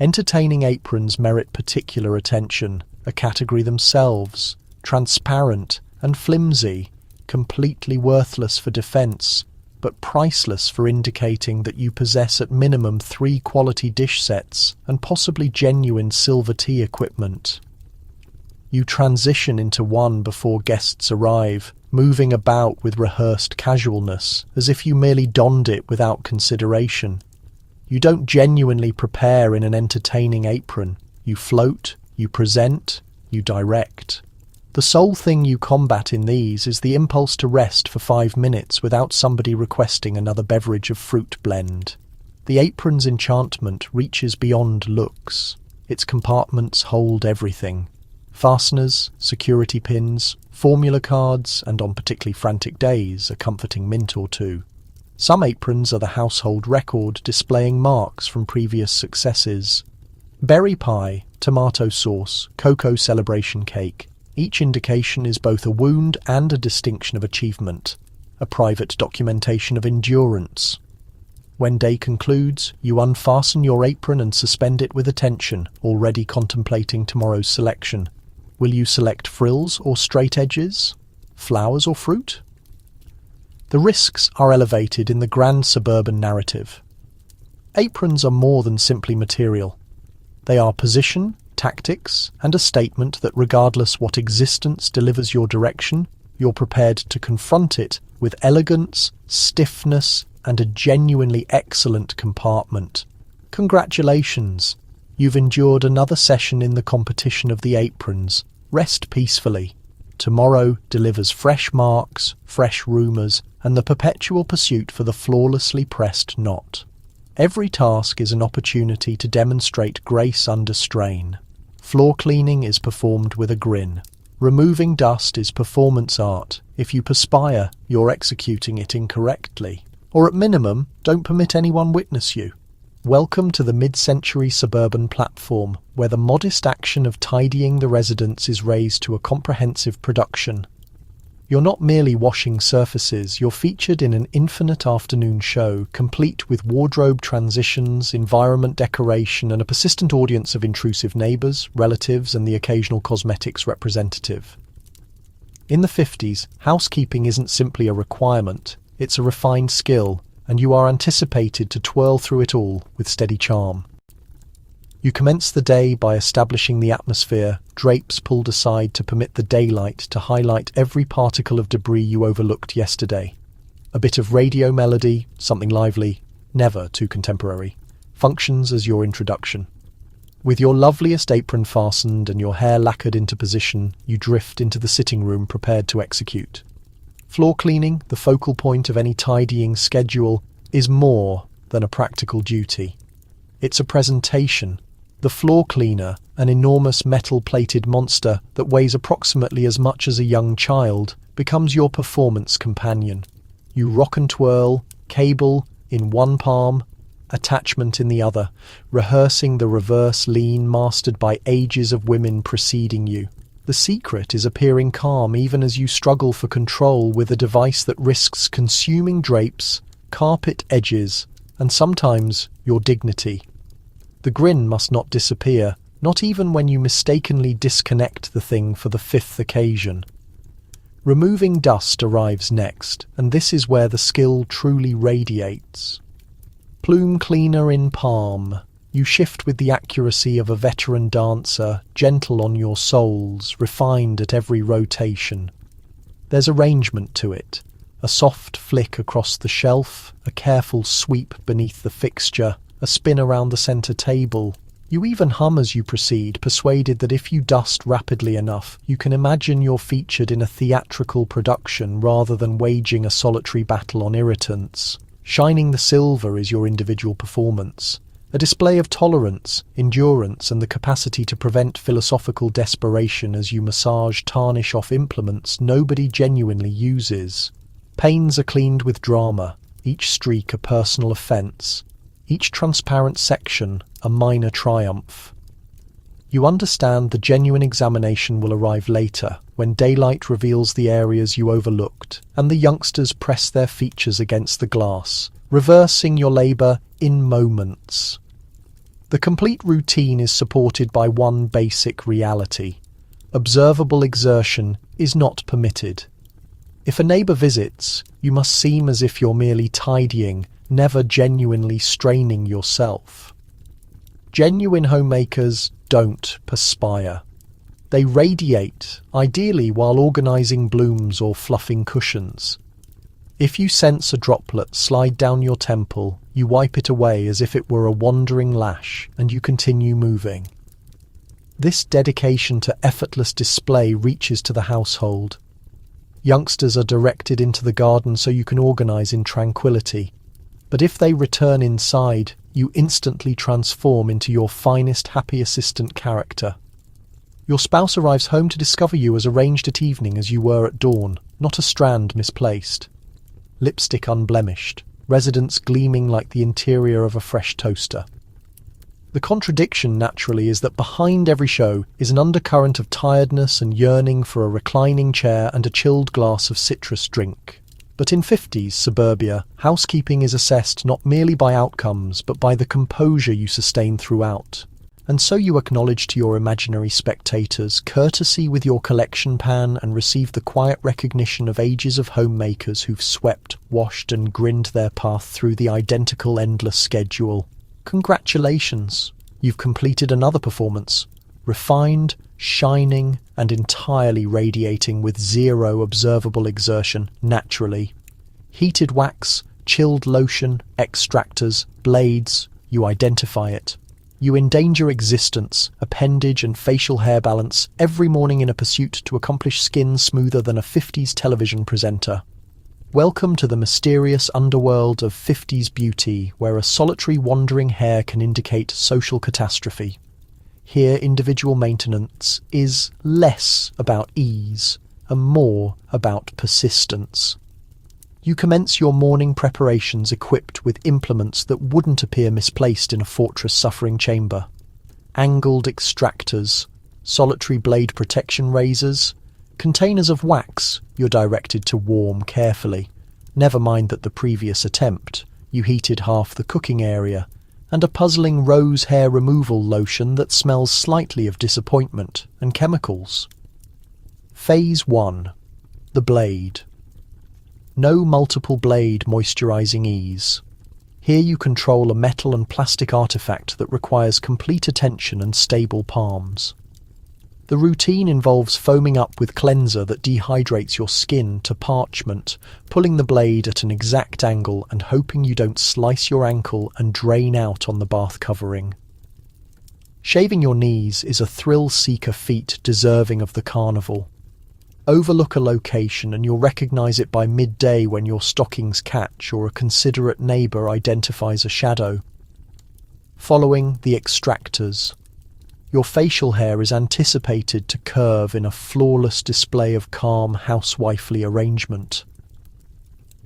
Entertaining aprons merit particular attention, a category themselves, transparent and flimsy, completely worthless for defence, but priceless for indicating that you possess at minimum 3 quality dish sets and possibly genuine silver tea equipment. You transition into one before guests arrive, moving about with rehearsed casualness, as if you merely donned it without consideration. You don't genuinely prepare in an entertaining apron. You float, you present, you direct. The sole thing you combat in these is the impulse to rest for 5 minutes without somebody requesting another beverage of fruit blend. The apron's enchantment reaches beyond looks. Its compartments hold everything. Fasteners, security pins, formula cards, and on particularly frantic days, a comforting mint or 2. Some aprons are the household record, displaying marks from previous successes. Berry pie, tomato sauce, cocoa celebration cake. Each indication is both a wound and a distinction of achievement, a private documentation of endurance. When day concludes, you unfasten your apron and suspend it with attention, already contemplating tomorrow's selection. Will you select frills or straight edges? Flowers or fruit? The risks are elevated in the grand suburban narrative. Aprons are more than simply material. They are position, tactics, and a statement that regardless what existence delivers your direction, you're prepared to confront it with elegance, stiffness, and a genuinely excellent compartment. Congratulations! You've endured another session in the competition of the aprons. Rest peacefully. Tomorrow delivers fresh marks, fresh rumours, and the perpetual pursuit for the flawlessly pressed knot. Every task is an opportunity to demonstrate grace under strain. Floor cleaning is performed with a grin. Removing dust is performance art. If you perspire, you're executing it incorrectly. Or at minimum, don't permit anyone witness you. Welcome to the mid-century suburban platform, where the modest action of tidying the residence is raised to a comprehensive production. You're not merely washing surfaces, you're featured in an infinite afternoon show, complete with wardrobe transitions, environment decoration, and a persistent audience of intrusive neighbours, relatives, and the occasional cosmetics representative. In the 50s, housekeeping isn't simply a requirement, it's a refined skill, and you are anticipated to twirl through it all with steady charm. You commence the day by establishing the atmosphere, drapes pulled aside to permit the daylight to highlight every particle of debris you overlooked yesterday. A bit of radio melody, something lively, never too contemporary, functions as your introduction. With your loveliest apron fastened and your hair lacquered into position, you drift into the sitting room prepared to execute. Floor cleaning, the focal point of any tidying schedule, is more than a practical duty. It's a presentation. The floor cleaner, an enormous metal-plated monster that weighs approximately as much as a young child, becomes your performance companion. You rock and twirl, cable in one palm, attachment in the other, rehearsing the reverse lean mastered by ages of women preceding you. The secret is appearing calm even as you struggle for control with a device that risks consuming drapes, carpet edges, and sometimes your dignity. The grin must not disappear, not even when you mistakenly disconnect the thing for the 5th occasion. Removing dust arrives next, and this is where the skill truly radiates. Plume cleaner in palm. You shift with the accuracy of a veteran dancer, gentle on your soles, refined at every rotation. There's arrangement to it. A soft flick across the shelf, a careful sweep beneath the fixture, a spin around the centre table. You even hum as you proceed, persuaded that if you dust rapidly enough, you can imagine you're featured in a theatrical production rather than waging a solitary battle on irritants. Shining the silver is your individual performance. A display of tolerance, endurance, and the capacity to prevent philosophical desperation as you massage tarnish off implements nobody genuinely uses. Panes are cleaned with drama, each streak a personal offence, each transparent section a minor triumph. You understand the genuine examination will arrive later, when daylight reveals the areas you overlooked, and the youngsters press their features against the glass, reversing your labour in moments. The complete routine is supported by one basic reality. Observable exertion is not permitted. If a neighbour visits, you must seem as if you're merely tidying, never genuinely straining yourself. Genuine homemakers don't perspire. They radiate, ideally while organising blooms or fluffing cushions. If you sense a droplet slide down your temple, you wipe it away as if it were a wandering lash, and you continue moving. This dedication to effortless display reaches to the household. Youngsters are directed into the garden so you can organise in tranquility. But if they return inside, you instantly transform into your finest happy assistant character. Your spouse arrives home to discover you as arranged at evening as you were at dawn, not a strand misplaced. Lipstick unblemished, residence gleaming like the interior of a fresh toaster. The contradiction, naturally, is that behind every show is an undercurrent of tiredness and yearning for a reclining chair and a chilled glass of citrus drink. But in 50s suburbia, housekeeping is assessed not merely by outcomes, but by the composure you sustain throughout. And so you acknowledge to your imaginary spectators courtesy with your collection pan and receive the quiet recognition of ages of homemakers who've swept, washed and grinned their path through the identical endless schedule. Congratulations! You've completed another performance, refined, shining and entirely radiating with zero observable exertion naturally. Heated wax, chilled lotion, extractors, blades, you identify it. You endanger existence, appendage and facial hair balance every morning in a pursuit to accomplish skin smoother than a 50s television presenter. Welcome to the mysterious underworld of 50s beauty, where a solitary wandering hair can indicate social catastrophe. Here individual maintenance is less about ease and more about persistence. You commence your morning preparations equipped with implements that wouldn't appear misplaced in a fortress suffering chamber. Angled extractors, solitary blade protection razors, containers of wax you're directed to warm carefully. Never mind that the previous attempt, you heated half the cooking area, and a puzzling rose hair removal lotion that smells slightly of disappointment and chemicals. Phase 1. The blade. No multiple blade moisturizing ease. Here you control a metal and plastic artifact that requires complete attention and stable palms. The routine involves foaming up with cleanser that dehydrates your skin to parchment, pulling the blade at an exact angle and hoping you don't slice your ankle and drain out on the bath covering. Shaving your knees is a thrill-seeker feat deserving of the carnival. Overlook a location and you'll recognize it by midday when your stockings catch or a considerate neighbor identifies a shadow. Following the extractors. Your facial hair is anticipated to curve in a flawless display of calm, housewifely arrangement.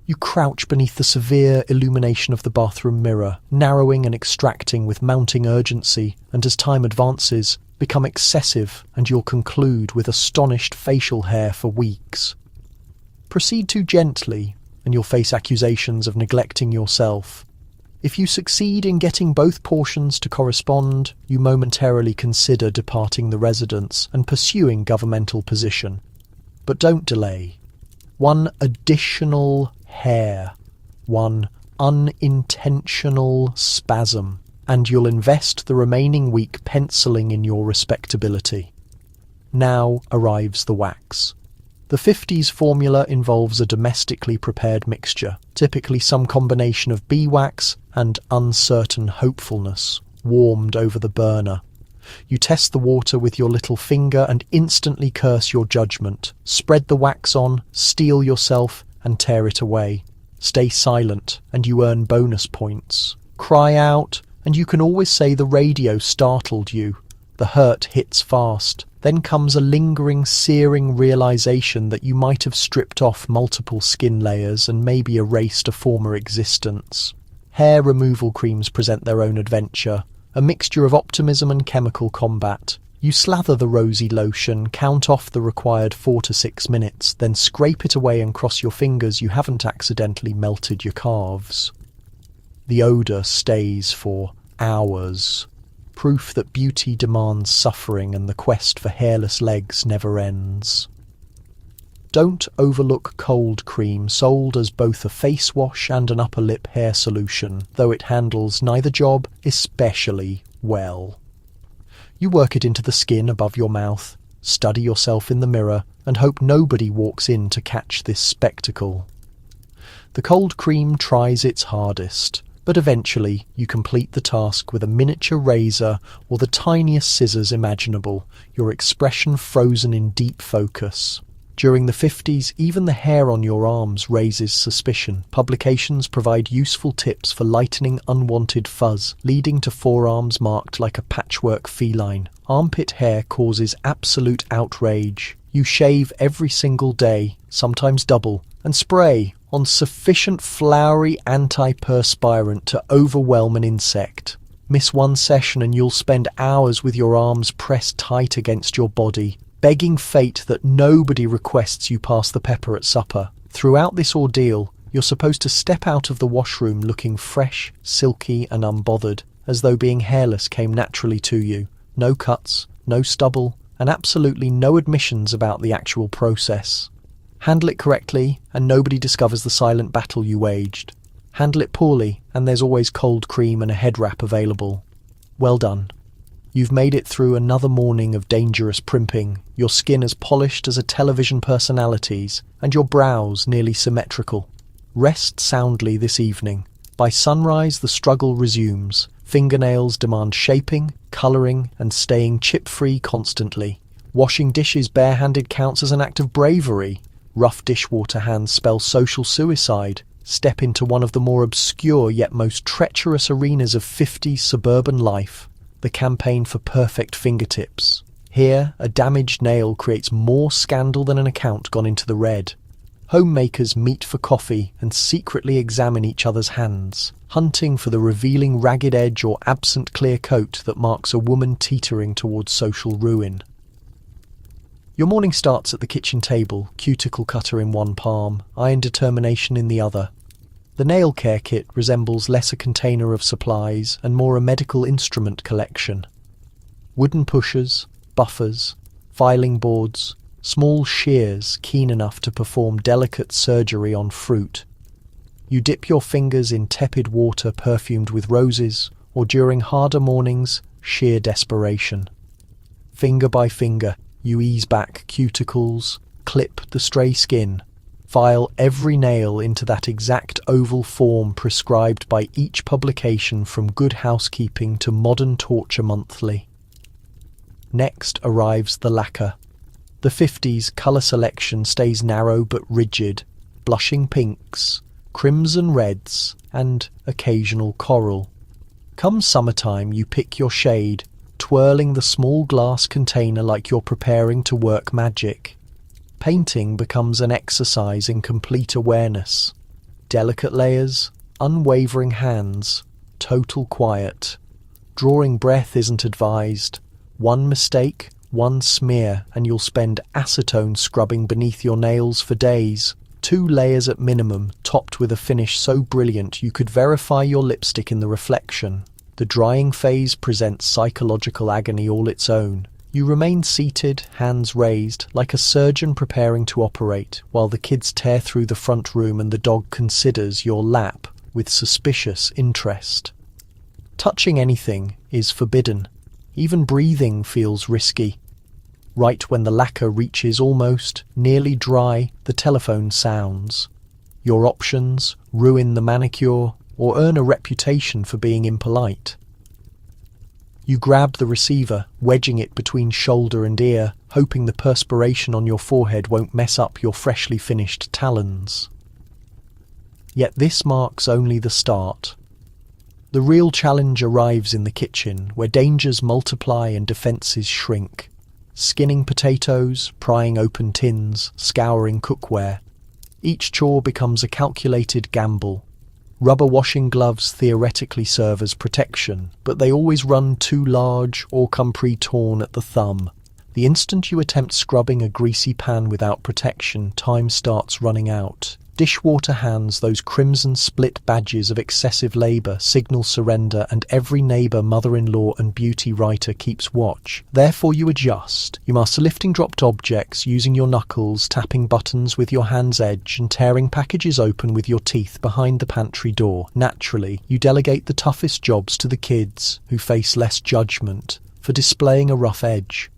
You crouch beneath the severe illumination of the bathroom mirror, narrowing and extracting with mounting urgency, and as time advances, become excessive and you'll conclude with astonished facial hair for weeks. Proceed too gently and you'll face accusations of neglecting yourself. If you succeed in getting both portions to correspond, you momentarily consider departing the residence and pursuing governmental position. But don't delay. One additional hair, one unintentional spasm, and you'll invest the remaining week penciling in your respectability. Now arrives the wax. The 50s formula involves a domestically prepared mixture, typically some combination of beeswax and uncertain hopefulness, warmed over the burner. You test the water with your little finger and instantly curse your judgment. Spread the wax on, steel yourself, and tear it away. Stay silent, and you earn bonus points. Cry out, and you can always say the radio startled you. The hurt hits fast. Then comes a lingering, searing realization that you might have stripped off multiple skin layers and maybe erased a former existence. Hair removal creams present their own adventure, a mixture of optimism and chemical combat. You slather the rosy lotion, count off the required 4 to 6 minutes, then scrape it away and cross your fingers you haven't accidentally melted your calves. The odour stays for hours. Proof that beauty demands suffering and the quest for hairless legs never ends. Don't overlook cold cream, sold as both a face wash and an upper lip hair solution, though it handles neither job especially well. You work it into the skin above your mouth, study yourself in the mirror, and hope nobody walks in to catch this spectacle. The cold cream tries its hardest, but eventually you complete the task with a miniature razor or the tiniest scissors imaginable, your expression frozen in deep focus. During the 50s, even the hair on your arms raises suspicion. Publications provide useful tips for lightening unwanted fuzz, leading to forearms marked like a patchwork feline. Armpit hair causes absolute outrage. You shave every single day, sometimes double, and spray on sufficient floury antiperspirant to overwhelm an insect. Miss one session and you'll spend hours with your arms pressed tight against your body, begging fate that nobody requests you pass the pepper at supper. Throughout this ordeal, you're supposed to step out of the washroom looking fresh, silky and unbothered, as though being hairless came naturally to you. No cuts, no stubble, and absolutely no admissions about the actual process. Handle it correctly, and nobody discovers the silent battle you waged. Handle it poorly, and there's always cold cream and a head wrap available. Well done. You've made it through another morning of dangerous primping, your skin as polished as a television personality's, and your brows nearly symmetrical. Rest soundly this evening. By sunrise, the struggle resumes. Fingernails demand shaping, colouring, and staying chip-free constantly. Washing dishes barehanded counts as an act of bravery. Rough dishwater hands spell social suicide. Step into one of the more obscure yet most treacherous arenas of 50s suburban life, the campaign for perfect fingertips. Here, a damaged nail creates more scandal than an account gone into the red. Homemakers meet for coffee and secretly examine each other's hands, hunting for the revealing ragged edge or absent clear coat that marks a woman teetering towards social ruin. Your morning starts at the kitchen table, cuticle cutter in one palm, iron determination in the other. The nail care kit resembles less a container of supplies and more a medical instrument collection. Wooden pushers, buffers, filing boards, small shears keen enough to perform delicate surgery on fruit. You dip your fingers in tepid water perfumed with roses, or during harder mornings, sheer desperation. Finger by finger, you ease back cuticles, clip the stray skin, file every nail into that exact oval form prescribed by each publication from Good Housekeeping to Modern Torture Monthly. Next arrives the lacquer. The 50s colour selection stays narrow but rigid, blushing pinks, crimson reds, and occasional coral. Come summertime, you pick your shade, twirling the small glass container like you're preparing to work magic. Painting becomes an exercise in complete awareness. Delicate layers, unwavering hands, total quiet. Drawing breath isn't advised. One mistake, one smear, and you'll spend acetone scrubbing beneath your nails for days. 2 layers at minimum, topped with a finish so brilliant you could verify your lipstick in the reflection. The drying phase presents psychological agony all its own. You remain seated, hands raised, like a surgeon preparing to operate, while the kids tear through the front room and the dog considers your lap with suspicious interest. Touching anything is forbidden. Even breathing feels risky. Right when the lacquer reaches almost, nearly dry, the telephone sounds. Your options: ruin the manicure, or earn a reputation for being impolite. You grab the receiver, wedging it between shoulder and ear, hoping the perspiration on your forehead won't mess up your freshly finished talons. Yet this marks only the start. The real challenge arrives in the kitchen, where dangers multiply and defences shrink. Skinning potatoes, prying open tins, scouring cookware. Each chore becomes a calculated gamble. Rubber washing gloves theoretically serve as protection, but they always run too large or come pre-torn at the thumb. The instant you attempt scrubbing a greasy pan without protection, time starts running out. Dishwater hands, those crimson split badges of excessive labour, signal surrender, and every neighbour, mother-in-law and beauty writer keeps watch. Therefore you adjust. You master lifting dropped objects, using your knuckles, tapping buttons with your hand's edge, and tearing packages open with your teeth behind the pantry door. Naturally, you delegate the toughest jobs to the kids, who face less judgment for displaying a rough edge.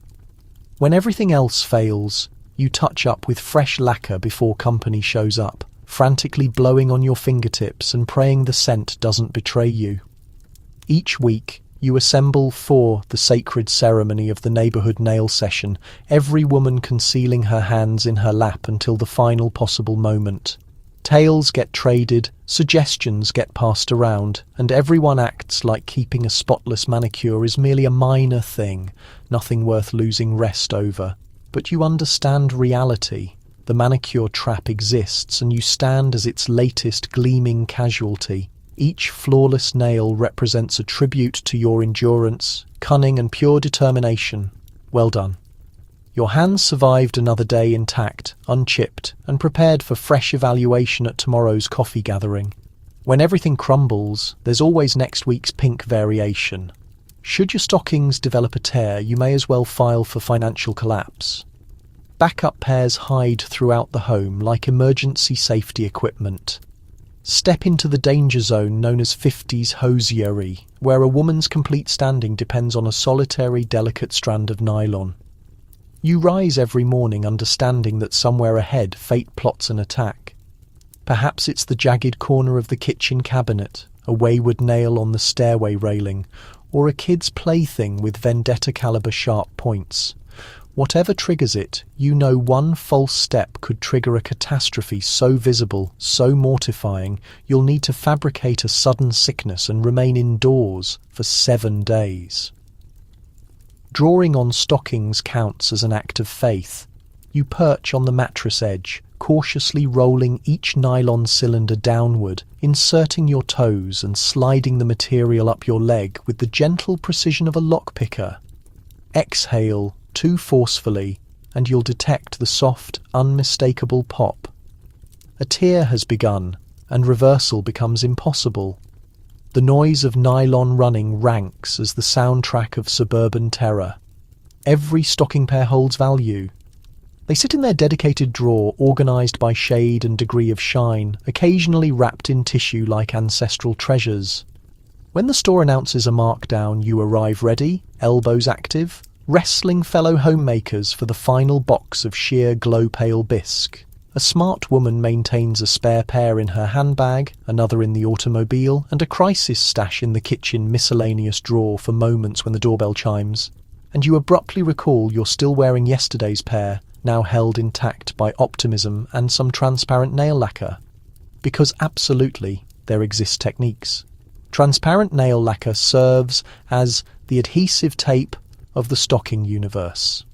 When everything else fails, you touch up with fresh lacquer before company shows up, frantically blowing on your fingertips and praying the scent doesn't betray you. Each week, you assemble for the sacred ceremony of the neighbourhood nail session, every woman concealing her hands in her lap until the final possible moment. Tales get traded, suggestions get passed around, and everyone acts like keeping a spotless manicure is merely a minor thing, nothing worth losing rest over. But you understand reality. The manicure trap exists, and you stand as its latest gleaming casualty. Each flawless nail represents a tribute to your endurance, cunning, and pure determination. Well done. Your hands survived another day intact, unchipped, and prepared for fresh evaluation at tomorrow's coffee gathering. When everything crumbles, there's always next week's pink variation. Should your stockings develop a tear, you may as well file for financial collapse. Backup pairs hide throughout the home like emergency safety equipment. Step into the danger zone known as 50's hosiery, where a woman's complete standing depends on a solitary, delicate strand of nylon. You rise every morning understanding that somewhere ahead fate plots an attack. Perhaps it's the jagged corner of the kitchen cabinet, a wayward nail on the stairway railing, or a kid's plaything with vendetta-caliber sharp points. Whatever triggers it, you know one false step could trigger a catastrophe so visible, so mortifying, you'll need to fabricate a sudden sickness and remain indoors for 7 days. Drawing on stockings counts as an act of faith. You perch on the mattress edge, cautiously rolling each nylon cylinder downward, inserting your toes and sliding the material up your leg with the gentle precision of a lockpicker. Exhale too forcefully, and you'll detect the soft, unmistakable pop. A tear has begun, and reversal becomes impossible. The noise of nylon running ranks as the soundtrack of suburban terror. Every stocking pair holds value. They sit in their dedicated drawer, organised by shade and degree of shine, occasionally wrapped in tissue like ancestral treasures. When the store announces a markdown, you arrive ready, elbows active, wrestling fellow homemakers for the final box of sheer glow-pale bisque. A smart woman maintains a spare pair in her handbag, another in the automobile, and a crisis stash in the kitchen miscellaneous drawer for moments when the doorbell chimes. And you abruptly recall you're still wearing yesterday's pair, now held intact by optimism and some transparent nail lacquer. Because absolutely, there exist techniques. Transparent nail lacquer serves as the adhesive tape of the stocking universe.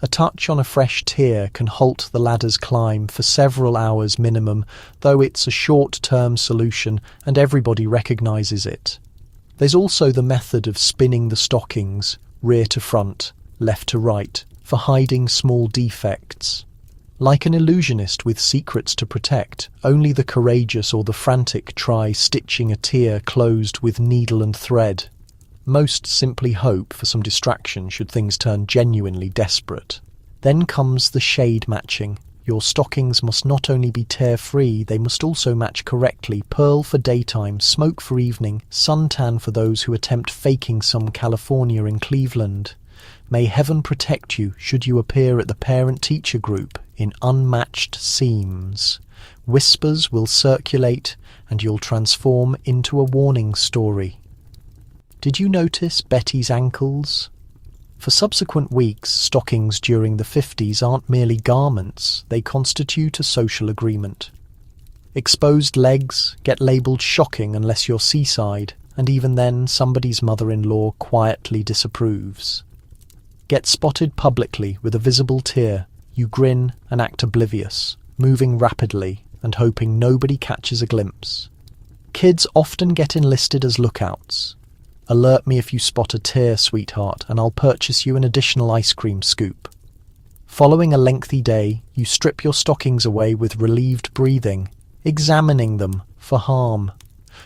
A touch on a fresh tear can halt the ladder's climb for several hours minimum, though it's a short-term solution and everybody recognises it. There's also the method of spinning the stockings, rear to front, left to right, for hiding small defects. Like an illusionist with secrets to protect, only the courageous or the frantic try stitching a tear closed with needle and thread. Most simply hope for some distraction should things turn genuinely desperate. Then comes the shade matching. Your stockings must not only be tear-free, they must also match correctly. Pearl for daytime, smoke for evening, suntan for those who attempt faking some California in Cleveland. May heaven protect you should you appear at the parent-teacher group in unmatched seams. Whispers will circulate and you'll transform into a warning story. Did you notice Betty's ankles? For subsequent weeks, stockings during the 50s aren't merely garments, they constitute a social agreement. Exposed legs get labelled shocking unless you're seaside, and even then somebody's mother-in-law quietly disapproves. Get spotted publicly with a visible tear, you grin and act oblivious, moving rapidly and hoping nobody catches a glimpse. Kids often get enlisted as lookouts. Alert me if you spot a tear, sweetheart, and I'll purchase you an additional ice cream scoop. Following a lengthy day, you strip your stockings away with relieved breathing, examining them for harm.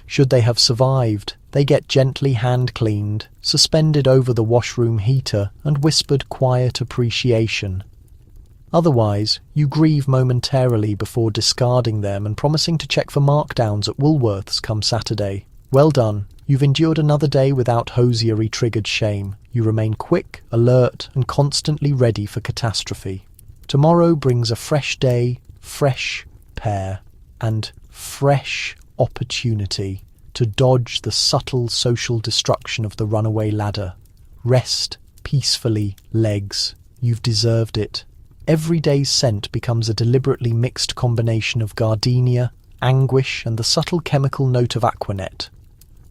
Should they have survived, they get gently hand-cleaned, suspended over the washroom heater, and whispered quiet appreciation. Otherwise, you grieve momentarily before discarding them and promising to check for markdowns at Woolworths come Saturday. Well done. You've endured another day without hosiery-triggered shame. You remain quick, alert, and constantly ready for catastrophe. Tomorrow brings a fresh day, fresh pair, and fresh opportunity to dodge the subtle social destruction of the runaway ladder. Rest peacefully, legs. You've deserved it. Every day's scent becomes a deliberately mixed combination of gardenia, anguish, and the subtle chemical note of Aquanet.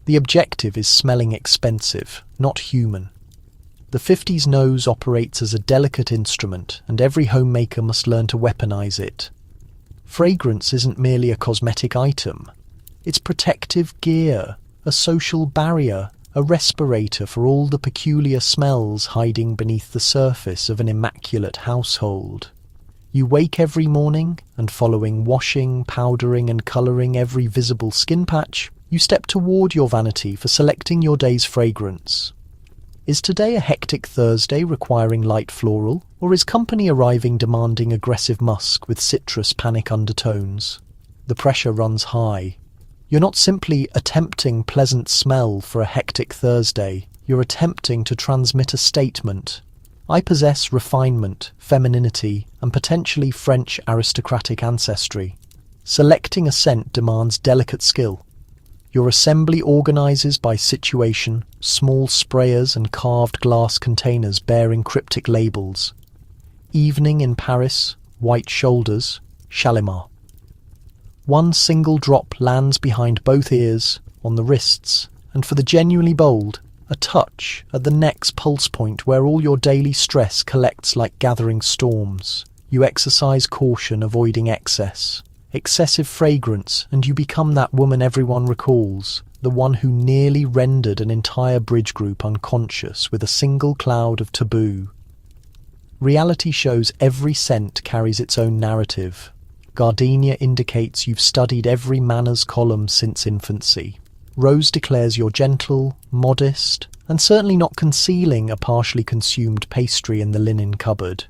The objective is smelling expensive, not human. The 50s nose operates as a delicate instrument, and every homemaker must learn to weaponize it. Fragrance isn't merely a cosmetic item. It's protective gear, a social barrier, a respirator for all the peculiar smells hiding beneath the surface of an immaculate household. You wake every morning, and following washing, powdering and colouring every visible skin patch, you step toward your vanity for selecting your day's fragrance. Is today a hectic Thursday requiring light floral, or is company arriving demanding aggressive musk with citrus panic undertones? The pressure runs high. You're not simply attempting pleasant smell for a hectic Thursday, you're attempting to transmit a statement. I possess refinement, femininity, and potentially French aristocratic ancestry. Selecting a scent demands delicate skill. Your assembly organises by situation, small sprayers and carved glass containers bearing cryptic labels. Evening in Paris, white shoulders, Shalimar. One single drop lands behind both ears, on the wrists, and for the genuinely bold, a touch at the neck's pulse point where all your daily stress collects like gathering storms. You exercise caution, avoiding excess. Excessive fragrance, and you become that woman everyone recalls, the one who nearly rendered an entire bridge group unconscious with a single cloud of taboo. Reality shows every scent carries its own narrative. Gardenia indicates you've studied every manners column since infancy. Rose declares you're gentle, modest, and certainly not concealing a partially consumed pastry in the linen cupboard.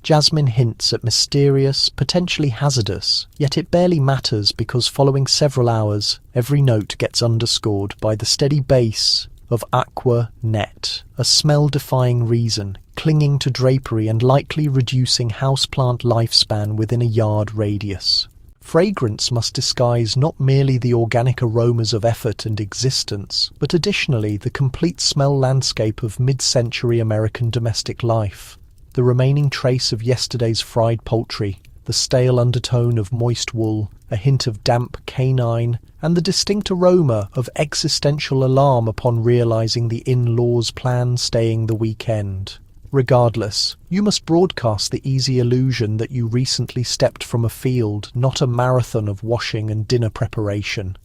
Jasmine hints at mysterious, potentially hazardous, yet it barely matters because following several hours, every note gets underscored by the steady bass of aqua net, a smell-defying reason, clinging to drapery and likely reducing houseplant lifespan within a yard radius. Fragrance must disguise not merely the organic aromas of effort and existence, but additionally the complete smell landscape of mid-century American domestic life. The remaining trace of yesterday's fried poultry, the stale undertone of moist wool, a hint of damp canine, and the distinct aroma of existential alarm upon realizing the in-laws plan staying the weekend. Regardless, you must broadcast the easy illusion that you recently stepped from a field, not a marathon of washing and dinner preparation.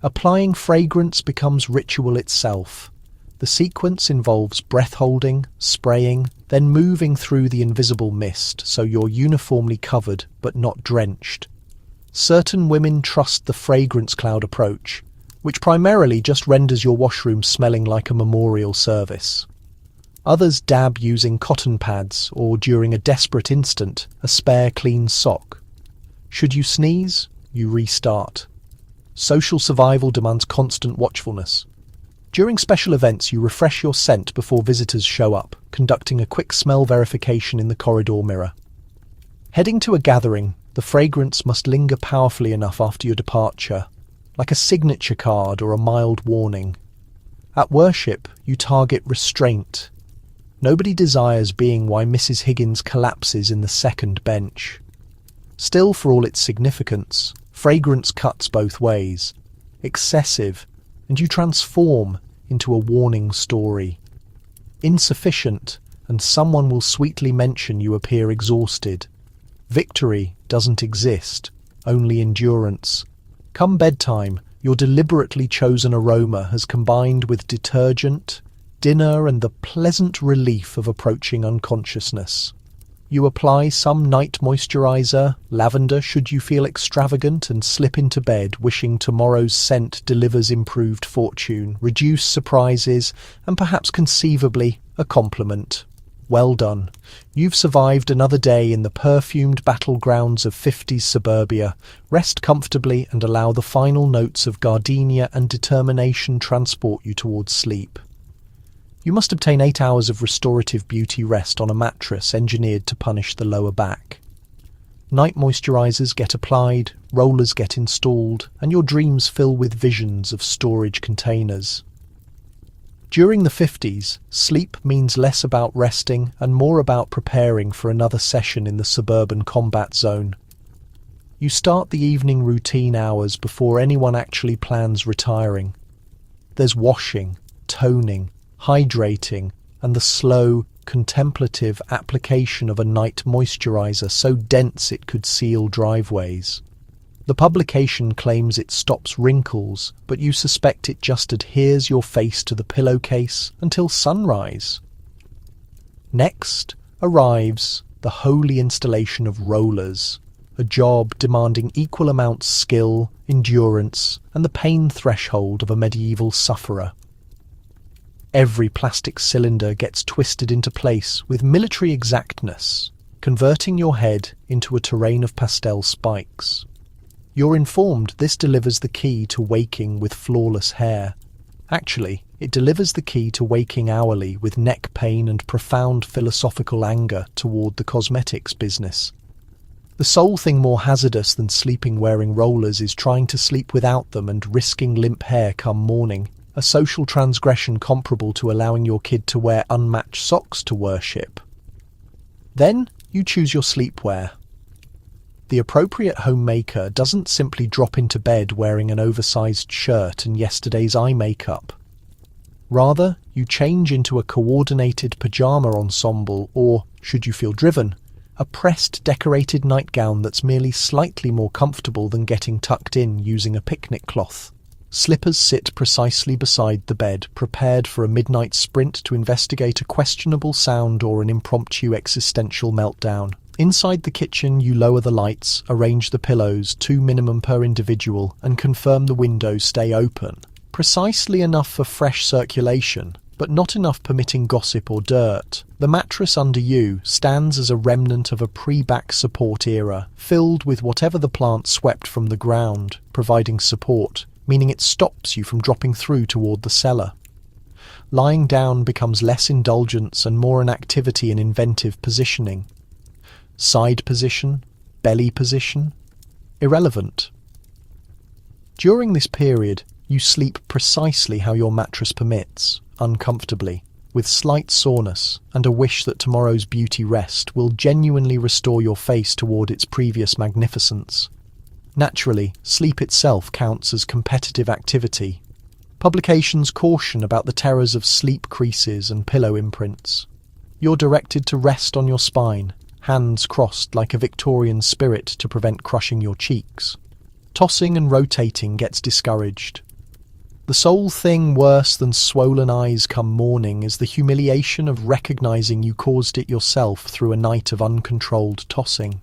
Applying fragrance becomes ritual itself. The sequence involves breath-holding, spraying, then moving through the invisible mist so you're uniformly covered but not drenched. Certain women trust the fragrance cloud approach, which primarily just renders your washroom smelling like a memorial service. Others dab using cotton pads or, during a desperate instant, a spare clean sock. Should you sneeze, you restart. Social survival demands constant watchfulness. During special events, you refresh your scent before visitors show up, conducting a quick smell verification in the corridor mirror. Heading to a gathering, the fragrance must linger powerfully enough after your departure, like a signature card or a mild warning. At worship, you target restraint. Nobody desires being why Mrs. Higgins collapses in the second bench. Still, for all its significance, fragrance cuts both ways. Excessive, and you transform into a warning story. Insufficient, and someone will sweetly mention you appear exhausted. Victory doesn't exist, only endurance. Come bedtime, your deliberately chosen aroma has combined with detergent, dinner, and the pleasant relief of approaching unconsciousness. You apply some night moisturizer, lavender should you feel extravagant, and slip into bed wishing tomorrow's scent delivers improved fortune, reduced surprises, and perhaps conceivably a compliment. Well done. You've survived another day in the perfumed battlegrounds of 50s suburbia. Rest comfortably and allow the final notes of gardenia and determination transport you towards sleep. You must obtain 8 hours of restorative beauty rest on a mattress engineered to punish the lower back. Night moisturizers get applied, rollers get installed, and your dreams fill with visions of storage containers. During the 50s, sleep means less about resting and more about preparing for another session in the suburban combat zone. You start the evening routine hours before anyone actually plans retiring. There's washing, toning, hydrating, and the slow, contemplative application of a night moisturizer so dense it could seal driveways. The publication claims it stops wrinkles, but you suspect it just adheres your face to the pillowcase until sunrise. Next arrives the holy installation of rollers, a job demanding equal amounts skill, endurance, and the pain threshold of a medieval sufferer. Every plastic cylinder gets twisted into place with military exactness, converting your head into a terrain of pastel spikes. You're informed this delivers the key to waking with flawless hair. Actually, it delivers the key to waking hourly with neck pain and profound philosophical anger toward the cosmetics business. The sole thing more hazardous than sleeping wearing rollers is trying to sleep without them and risking limp hair come morning, a social transgression comparable to allowing your kid to wear unmatched socks to worship. Then you choose your sleepwear. The appropriate homemaker doesn't simply drop into bed wearing an oversized shirt and yesterday's eye makeup. Rather, you change into a coordinated pajama ensemble or, should you feel driven, a pressed decorated nightgown that's merely slightly more comfortable than getting tucked in using a picnic cloth. Slippers sit precisely beside the bed, prepared for a midnight sprint to investigate a questionable sound or an impromptu existential meltdown. Inside the kitchen, you lower the lights, arrange the pillows, 2 minimum per individual, and confirm the windows stay open. Precisely enough for fresh circulation, but not enough permitting gossip or dirt. The mattress under you stands as a remnant of a pre-back support era, filled with whatever the plant swept from the ground, providing support, meaning it stops you from dropping through toward the cellar. Lying down becomes less indulgence and more an activity in inventive positioning. Side position, belly position, irrelevant. During this period, you sleep precisely how your mattress permits, uncomfortably, with slight soreness and a wish that tomorrow's beauty rest will genuinely restore your face toward its previous magnificence. Naturally, sleep itself counts as competitive activity. Publications caution about the terrors of sleep creases and pillow imprints. You're directed to rest on your spine, hands crossed like a Victorian spirit to prevent crushing your cheeks. Tossing and rotating gets discouraged. The sole thing worse than swollen eyes come morning is the humiliation of recognizing you caused it yourself through a night of uncontrolled tossing.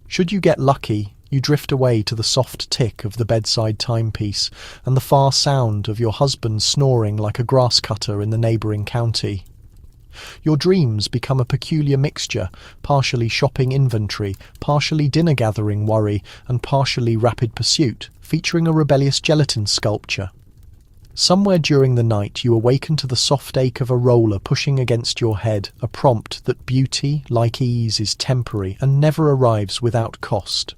Should you get lucky, you drift away to the soft tick of the bedside timepiece and the far sound of your husband snoring like a grass cutter in the neighbouring county. Your dreams become a peculiar mixture, partially shopping inventory, partially dinner gathering worry, and partially rapid pursuit, featuring a rebellious gelatin sculpture. Somewhere during the night you awaken to the soft ache of a roller pushing against your head, a prompt that beauty, like ease, is temporary and never arrives without cost.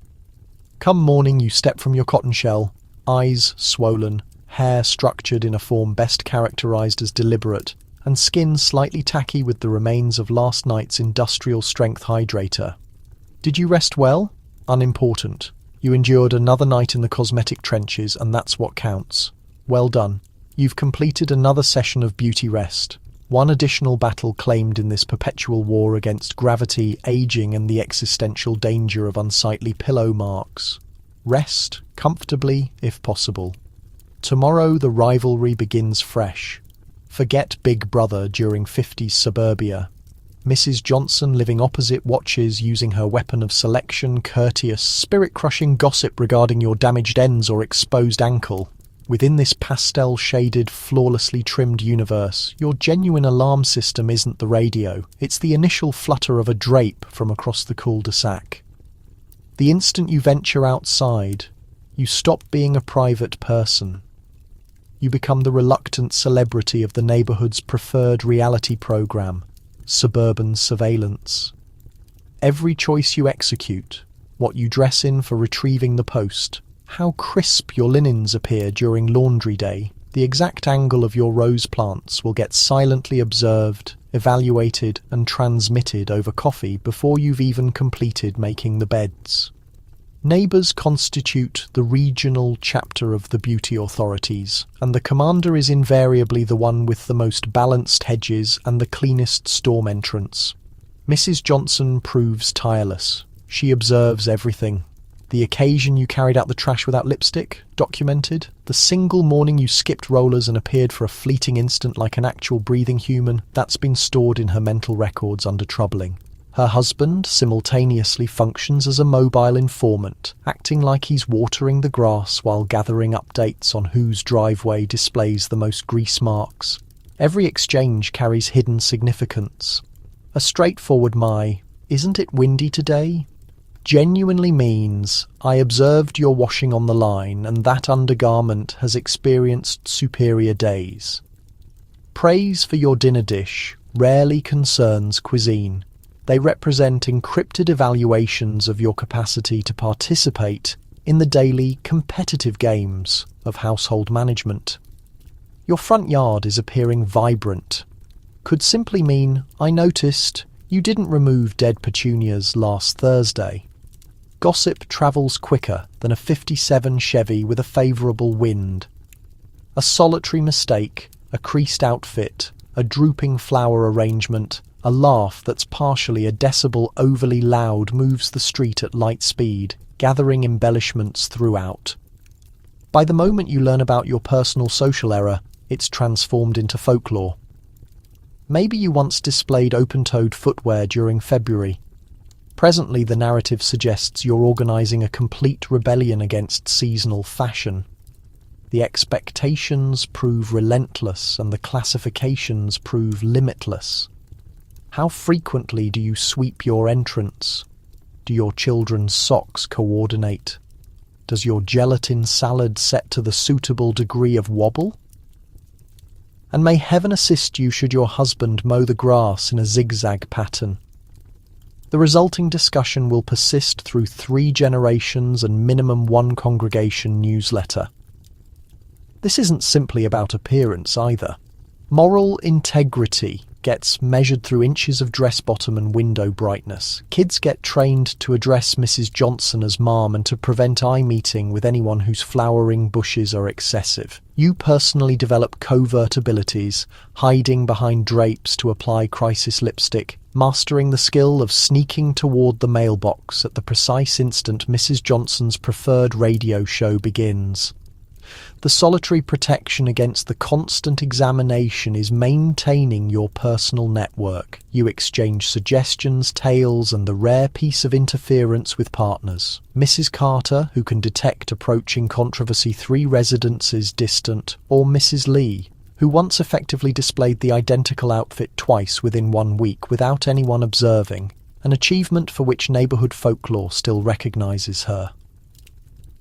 Come morning you step from your cotton shell, eyes swollen, hair structured in a form best characterized as deliberate, and skin slightly tacky with the remains of last night's industrial strength hydrator. Did you rest well? Unimportant. You endured another night in the cosmetic trenches, and that's what counts. Well done. You've completed another session of beauty rest. One additional battle claimed in this perpetual war against gravity, aging, and the existential danger of unsightly pillow marks. Rest comfortably, if possible. Tomorrow the rivalry begins fresh. Forget Big Brother during 50s suburbia. Mrs. Johnson living opposite watches using her weapon of selection, courteous, spirit-crushing gossip regarding your damaged ends or exposed ankle. Within this pastel-shaded, flawlessly trimmed universe, your genuine alarm system isn't the radio, it's the initial flutter of a drape from across the cul-de-sac. The instant you venture outside, you stop being a private person. You become the reluctant celebrity of the neighbourhood's preferred reality programme, suburban surveillance. Every choice you execute, what you dress in for retrieving the post, how crisp your linens appear during laundry day, the exact angle of your rose plants will get silently observed, evaluated and transmitted over coffee before you've even completed making the beds. Neighbours constitute the regional chapter of the beauty authorities, and the commander is invariably the one with the most balanced hedges and the cleanest storm entrance. Mrs. Johnson proves tireless. She observes everything. The occasion you carried out the trash without lipstick, documented. The single morning you skipped rollers and appeared for a fleeting instant like an actual breathing human, that's been stored in her mental records under troubling. Her husband simultaneously functions as a mobile informant, acting like he's watering the grass while gathering updates on whose driveway displays the most grease marks. Every exchange carries hidden significance. A straightforward "Isn't it windy today?" genuinely means, "I observed your washing on the line and that undergarment has experienced superior days." Praise for your dinner dish rarely concerns cuisine. They represent encrypted evaluations of your capacity to participate in the daily competitive games of household management. Your front yard is appearing vibrant could simply mean, "I noticed you didn't remove dead petunias last Thursday." Gossip travels quicker than a '57 Chevy with a favourable wind. A solitary mistake, a creased outfit, a drooping flower arrangement, a laugh that's partially a decibel overly loud moves the street at light speed, gathering embellishments throughout. By the moment you learn about your personal social error, it's transformed into folklore. Maybe you once displayed open-toed footwear during February. Presently, the narrative suggests you're organising a complete rebellion against seasonal fashion. The expectations prove relentless and the classifications prove limitless. How frequently do you sweep your entrance? Do your children's socks coordinate? Does your gelatin salad set to the suitable degree of wobble? And may heaven assist you should your husband mow the grass in a zigzag pattern. The resulting discussion will persist through 3 generations and minimum 1 congregation newsletter. This isn't simply about appearance either. Moral integrity gets measured through inches of dress bottom and window brightness. Kids get trained to address Mrs. Johnson as Mom and to prevent eye meeting with anyone whose flowering bushes are excessive. You personally develop covert abilities, hiding behind drapes to apply crisis lipstick, mastering the skill of sneaking toward the mailbox at the precise instant Mrs. Johnson's preferred radio show begins. The solitary protection against the constant examination is maintaining your personal network. You exchange suggestions, tales, and the rare piece of interference with partners. Mrs. Carter, who can detect approaching controversy 3 residences distant, or Mrs. Lee, who once effectively displayed the identical outfit twice within 1 week without anyone observing, an achievement for which neighbourhood folklore still recognises her.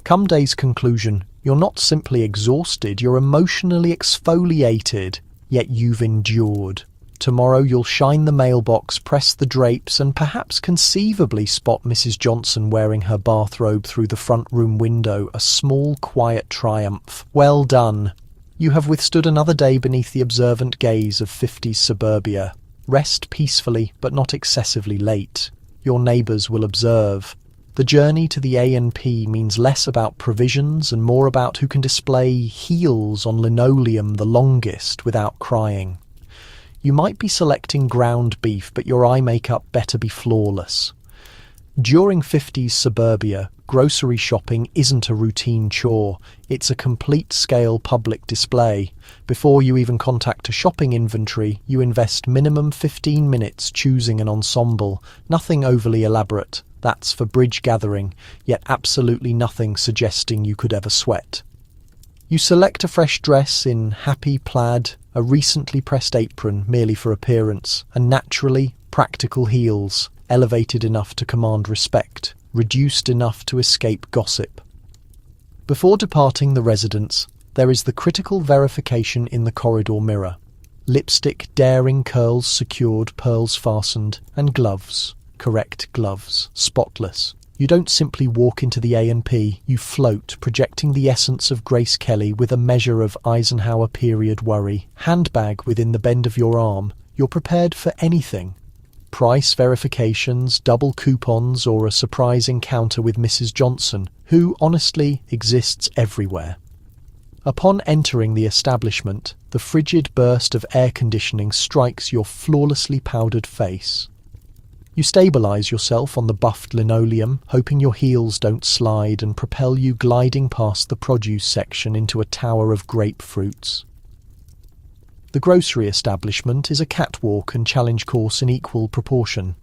Come day's conclusion, you're not simply exhausted, you're emotionally exfoliated, yet you've endured. Tomorrow you'll shine the mailbox, press the drapes, and perhaps conceivably spot Mrs. Johnson wearing her bathrobe through the front room window, a small, quiet triumph. Well done. You have withstood another day beneath the observant gaze of 50s suburbia. Rest peacefully, but not excessively late. Your neighbours will observe. The journey to the A&P means less about provisions and more about who can display heels on linoleum the longest without crying. You might be selecting ground beef, but your eye makeup better be flawless. During 50s suburbia, grocery shopping isn't a routine chore, it's a complete-scale public display. Before you even contact a shopping inventory, you invest minimum 15 minutes choosing an ensemble, nothing overly elaborate. That's for bridge gathering, yet absolutely nothing suggesting you could ever sweat. You select a fresh dress in happy plaid, a recently pressed apron merely for appearance, and naturally practical heels, elevated enough to command respect, reduced enough to escape gossip. Before departing the residence, there is the critical verification in the corridor mirror. Lipstick, daring curls secured, pearls fastened, and gloves. Correct gloves, spotless. You don't simply walk into the A&P, you float, projecting the essence of Grace Kelly with a measure of Eisenhower period worry. Handbag within the bend of your arm, you're prepared for anything. Price verifications, double coupons, or a surprise encounter with Mrs. Johnson, who, honestly, exists everywhere. Upon entering the establishment, the frigid burst of air conditioning strikes your flawlessly powdered face. You stabilise yourself on the buffed linoleum, hoping your heels don't slide and propel you gliding past the produce section into a tower of grapefruits. The grocery establishment is a catwalk and challenge course in equal proportion.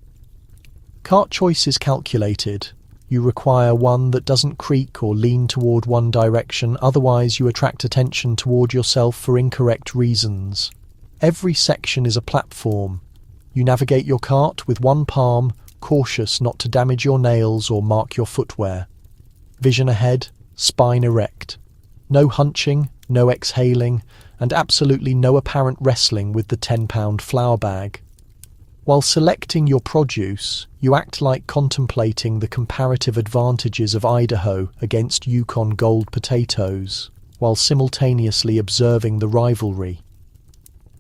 Cart choice is calculated. You require one that doesn't creak or lean toward one direction, otherwise you attract attention toward yourself for incorrect reasons. Every section is a platform. You navigate your cart with one palm, cautious not to damage your nails or mark your footwear. Vision ahead, spine erect. No hunching, no exhaling, and absolutely no apparent wrestling with the 10-pound flour bag. While selecting your produce, you act like contemplating the comparative advantages of Idaho against Yukon Gold potatoes, while simultaneously observing the rivalry.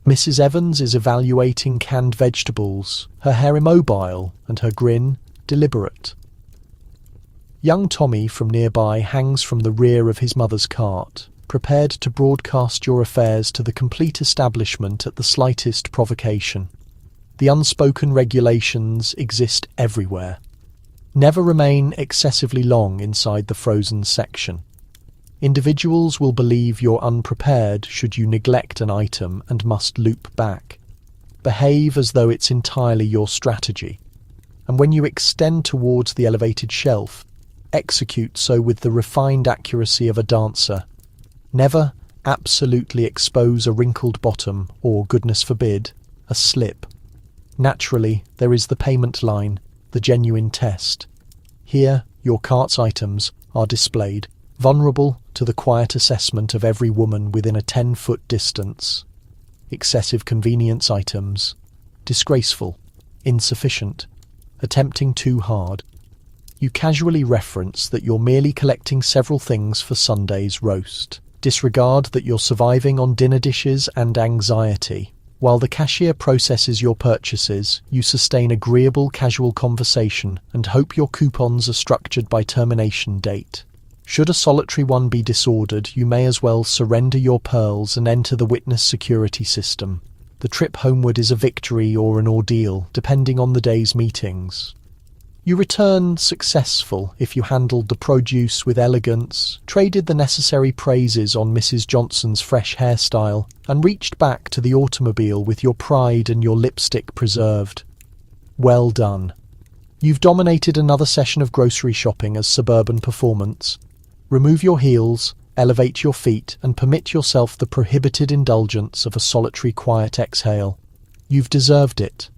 Mrs. Evans is evaluating canned vegetables, her hair immobile and her grin deliberate. Young Tommy from nearby hangs from the rear of his mother's cart, prepared to broadcast your affairs to the complete establishment at the slightest provocation. The unspoken regulations exist everywhere. Never remain excessively long inside the frozen section. Individuals will believe you're unprepared should you neglect an item and must loop back. Behave as though it's entirely your strategy. And when you extend towards the elevated shelf, execute so with the refined accuracy of a dancer. Never absolutely expose a wrinkled bottom or, goodness forbid, a slip. Naturally, there is the payment line, the genuine test. Here, your cart's items are displayed, vulnerable to the quiet assessment of every woman within a 10-foot distance. Excessive convenience items. Disgraceful. Insufficient. Attempting too hard. You casually reference that you're merely collecting several things for Sunday's roast. Disregard that you're surviving on dinner dishes and anxiety. While the cashier processes your purchases, you sustain agreeable casual conversation and hope your coupons are structured by termination date. Should a solitary one be disordered, you may as well surrender your pearls and enter the witness security system. The trip homeward is a victory or an ordeal, depending on the day's meetings. You return successful if you handled the produce with elegance, traded the necessary praises on Mrs. Johnson's fresh hairstyle, and reached back to the automobile with your pride and your lipstick preserved. Well done. You've dominated another session of grocery shopping as suburban performance. Remove your heels, elevate your feet, and permit yourself the prohibited indulgence of a solitary quiet exhale. You've deserved it.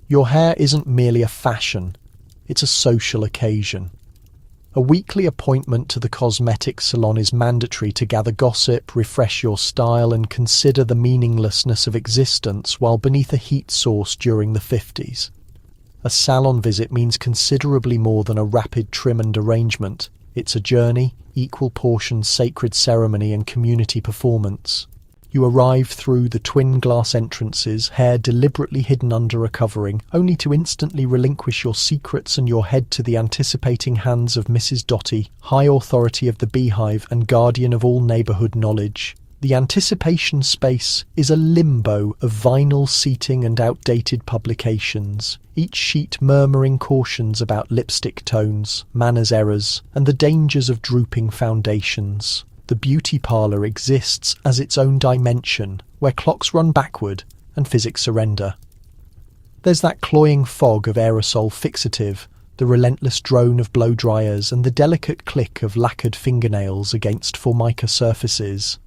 Your hair isn't merely a fashion. It's a social occasion. A weekly appointment to the cosmetic salon is mandatory to gather gossip, refresh your style, and consider the meaninglessness of existence while beneath a heat source during the 50s. A salon visit means considerably more than a rapid trim and arrangement. It's a journey, equal portions sacred ceremony and community performance. You arrive through the twin glass entrances, hair deliberately hidden under a covering, only to instantly relinquish your secrets and your head to the anticipating hands of Mrs. Dotty, high authority of the beehive and guardian of all neighbourhood knowledge. The anticipation space is a limbo of vinyl seating and outdated publications, each sheet murmuring cautions about lipstick tones, manners errors, and the dangers of drooping foundations. The beauty parlour exists as its own dimension, where clocks run backward and physics surrender. There's that cloying fog of aerosol fixative, the relentless drone of blow dryers, and the delicate click of lacquered fingernails against formica surfaces.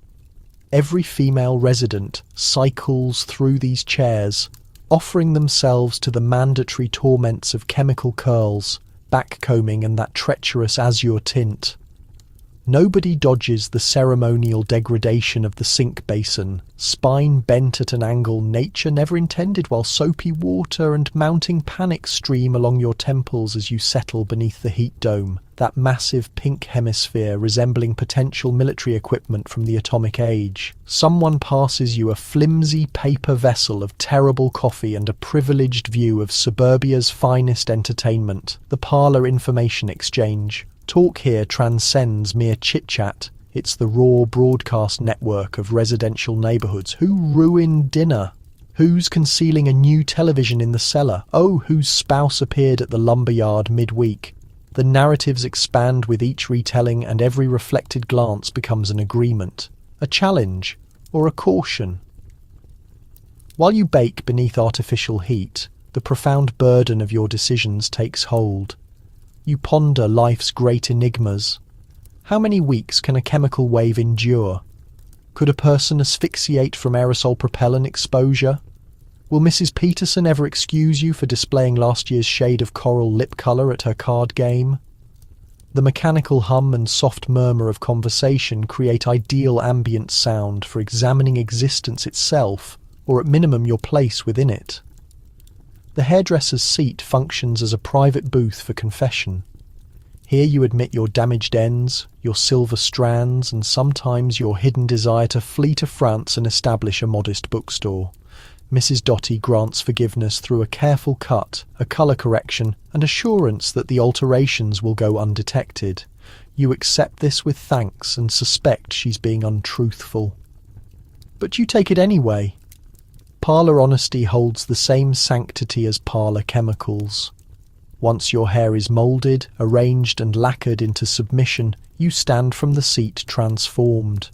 Every female resident cycles through these chairs, offering themselves to the mandatory torments of chemical curls, backcombing, and that treacherous azure tint. Nobody dodges the ceremonial degradation of the sink basin, spine bent at an angle nature never intended, while soapy water and mounting panic stream along your temples as you settle beneath the heat dome, that massive pink hemisphere resembling potential military equipment from the atomic age. Someone passes you a flimsy paper vessel of terrible coffee and a privileged view of suburbia's finest entertainment, the parlour information exchange. Talk here transcends mere chit-chat. It's the raw broadcast network of residential neighbourhoods. Who ruined dinner? Who's concealing a new television in the cellar? Oh, whose spouse appeared at the lumberyard midweek? The narratives expand with each retelling, and every reflected glance becomes an agreement, a challenge, or a caution. While you bake beneath artificial heat, the profound burden of your decisions takes hold. You ponder life's great enigmas. How many weeks can a chemical wave endure? Could a person asphyxiate from aerosol propellant exposure? Will Mrs. Peterson ever excuse you for displaying last year's shade of coral lip colour at her card game? The mechanical hum and soft murmur of conversation create ideal ambient sound for examining existence itself, or at minimum your place within it. The hairdresser's seat functions as a private booth for confession. Here you admit your damaged ends, your silver strands, and sometimes your hidden desire to flee to France and establish a modest bookstore. Mrs. Dotty grants forgiveness through a careful cut, a colour correction, and assurance that the alterations will go undetected. You accept this with thanks and suspect she's being untruthful. But you take it anyway. Parlour honesty holds the same sanctity as parlour chemicals. Once your hair is moulded, arranged and lacquered into submission, you stand from the seat transformed.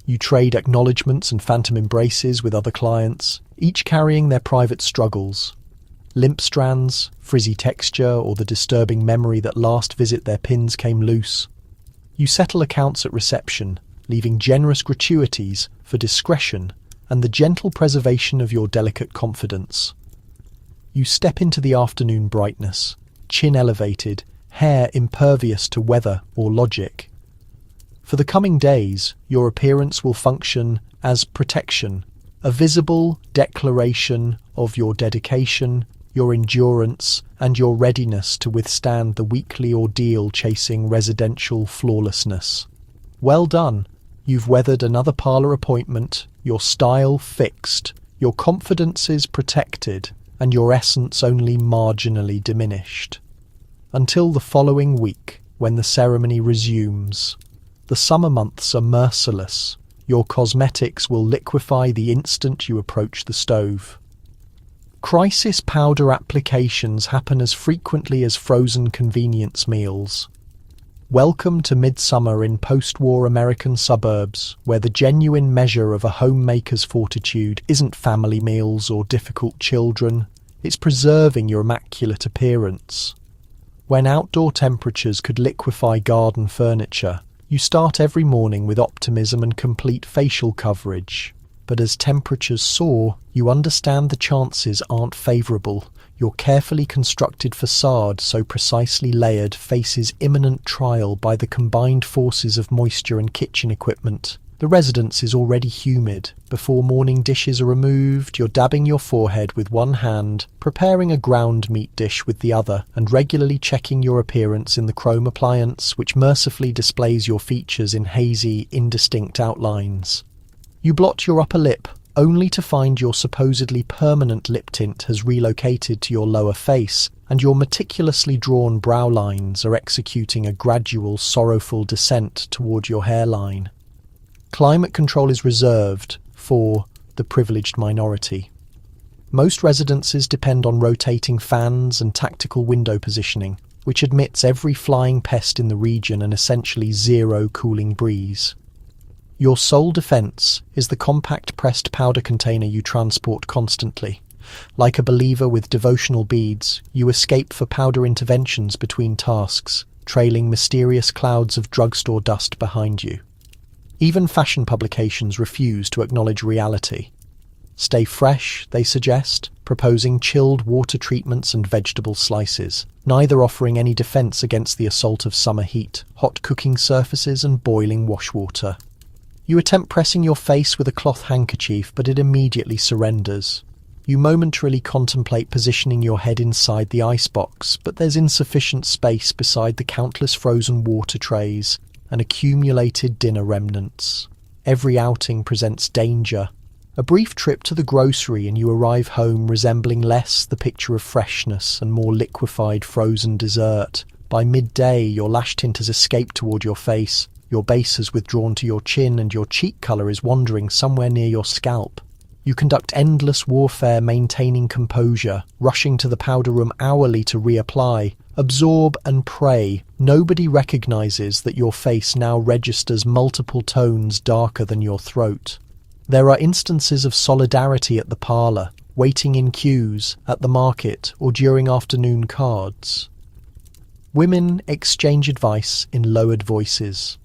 You trade acknowledgements and phantom embraces with other clients, each carrying their private struggles. Limp strands, frizzy texture, or the disturbing memory that last visit their pins came loose. You settle accounts at reception, leaving generous gratuities for discretion and the gentle preservation of your delicate confidence. You step into the afternoon brightness, chin elevated, hair impervious to weather or logic. For the coming days, your appearance will function as protection, a visible declaration of your dedication, your endurance, and your readiness to withstand the weekly ordeal chasing residential flawlessness. Well done! You've weathered another parlour appointment, your style fixed, your confidences protected, and your essence only marginally diminished. Until the following week, when the ceremony resumes. The summer months are merciless. Your cosmetics will liquefy the instant you approach the stove. Crisis powder applications happen as frequently as frozen convenience meals. Welcome to midsummer in post-war American suburbs, where the genuine measure of a homemaker's fortitude isn't family meals or difficult children, it's preserving your immaculate appearance. When outdoor temperatures could liquefy garden furniture, you start every morning with optimism and complete facial coverage. But as temperatures soar, you understand the chances aren't favourable. Your carefully constructed facade, so precisely layered, faces imminent trial by the combined forces of moisture and kitchen equipment. The residence is already humid. Before morning dishes are removed, you're dabbing your forehead with one hand, preparing a ground meat dish with the other, and regularly checking your appearance in the chrome appliance, which mercifully displays your features in hazy, indistinct outlines. You blot your upper lip, only to find your supposedly permanent lip tint has relocated to your lower face, and your meticulously drawn brow lines are executing a gradual, sorrowful descent toward your hairline. Climate control is reserved for the privileged minority. Most residences depend on rotating fans and tactical window positioning, which admits every flying pest in the region and essentially zero cooling breeze. Your sole defence is the compact pressed powder container you transport constantly. Like a believer with devotional beads, you escape for powder interventions between tasks, trailing mysterious clouds of drugstore dust behind you. Even fashion publications refuse to acknowledge reality. Stay fresh, they suggest, proposing chilled water treatments and vegetable slices, neither offering any defence against the assault of summer heat, hot cooking surfaces and boiling wash water. You attempt pressing your face with a cloth handkerchief, but it immediately surrenders. You momentarily contemplate positioning your head inside the icebox, but there's insufficient space beside the countless frozen water trays and accumulated dinner remnants. Every outing presents danger. A brief trip to the grocery and you arrive home resembling less the picture of freshness and more liquefied frozen dessert. By midday, your lash tint has escaped toward your face, your base has withdrawn to your chin, and your cheek colour is wandering somewhere near your scalp. You conduct endless warfare maintaining composure, rushing to the powder room hourly to reapply. Absorb and pray. Nobody recognises that your face now registers multiple tones darker than your throat. There are instances of solidarity at the parlour, waiting in queues, at the market, or during afternoon cards. Women exchange advice in lowered voices.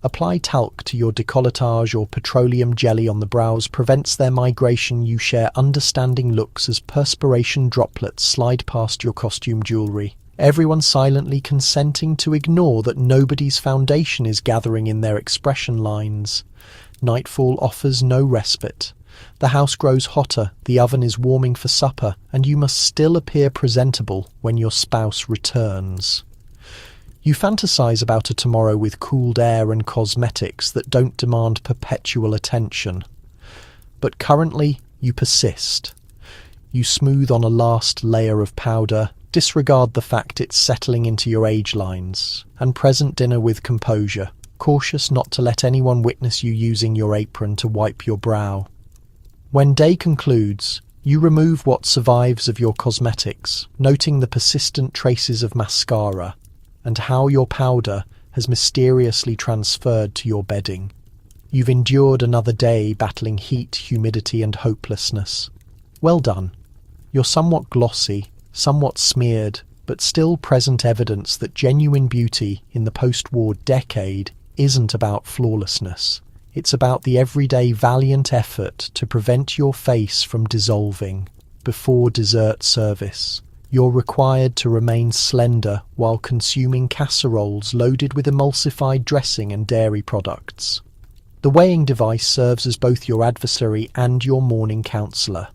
Apply talc to your décolletage or petroleum jelly on the brows prevents their migration. You share understanding looks as perspiration droplets slide past your costume jewellery. Everyone silently consenting to ignore that nobody's foundation is gathering in their expression lines. Nightfall offers no respite. The house grows hotter, the oven is warming for supper, and you must still appear presentable when your spouse returns. You fantasize about a tomorrow with cooled air and cosmetics that don't demand perpetual attention. But currently, you persist. You smooth on a last layer of powder, disregard the fact it's settling into your age lines, and present dinner with composure, cautious not to let anyone witness you using your apron to wipe your brow. When day concludes, you remove what survives of your cosmetics, noting the persistent traces of mascara, and how your powder has mysteriously transferred to your bedding. You've endured another day battling heat, humidity, and hopelessness. Well done. You're somewhat glossy, somewhat smeared, but still present evidence that genuine beauty in the post-war decade isn't about flawlessness. It's about the everyday valiant effort to prevent your face from dissolving. Before dessert service, you're required to remain slender while consuming casseroles loaded with emulsified dressing and dairy products. The weighing device serves as both your adversary and your morning counsellor.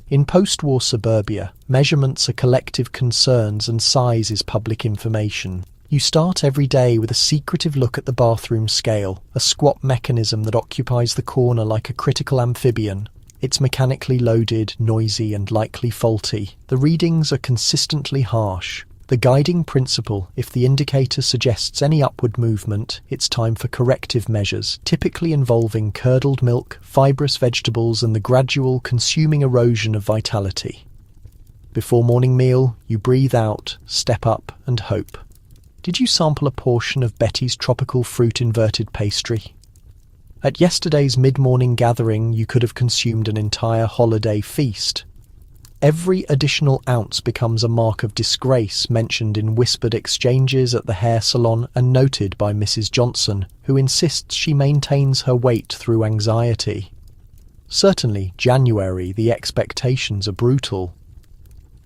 In post-war suburbia, measurements are collective concerns and size is public information. You start every day with a secretive look at the bathroom scale, a squat mechanism that occupies the corner like a critical amphibian. It's mechanically loaded, noisy, and likely faulty. The readings are consistently harsh. The guiding principle, if the indicator suggests any upward movement, it's time for corrective measures, typically involving curdled milk, fibrous vegetables, and the gradual consuming erosion of vitality. Before morning meal, you breathe out, step up, and hope. Did you sample a portion of Betty's tropical fruit inverted pastry? At yesterday's mid-morning gathering, you could have consumed an entire holiday feast. Every additional ounce becomes a mark of disgrace mentioned in whispered exchanges at the hair salon and noted by Mrs. Johnson, who insists she maintains her weight through anxiety. Certainly, January, the expectations are brutal.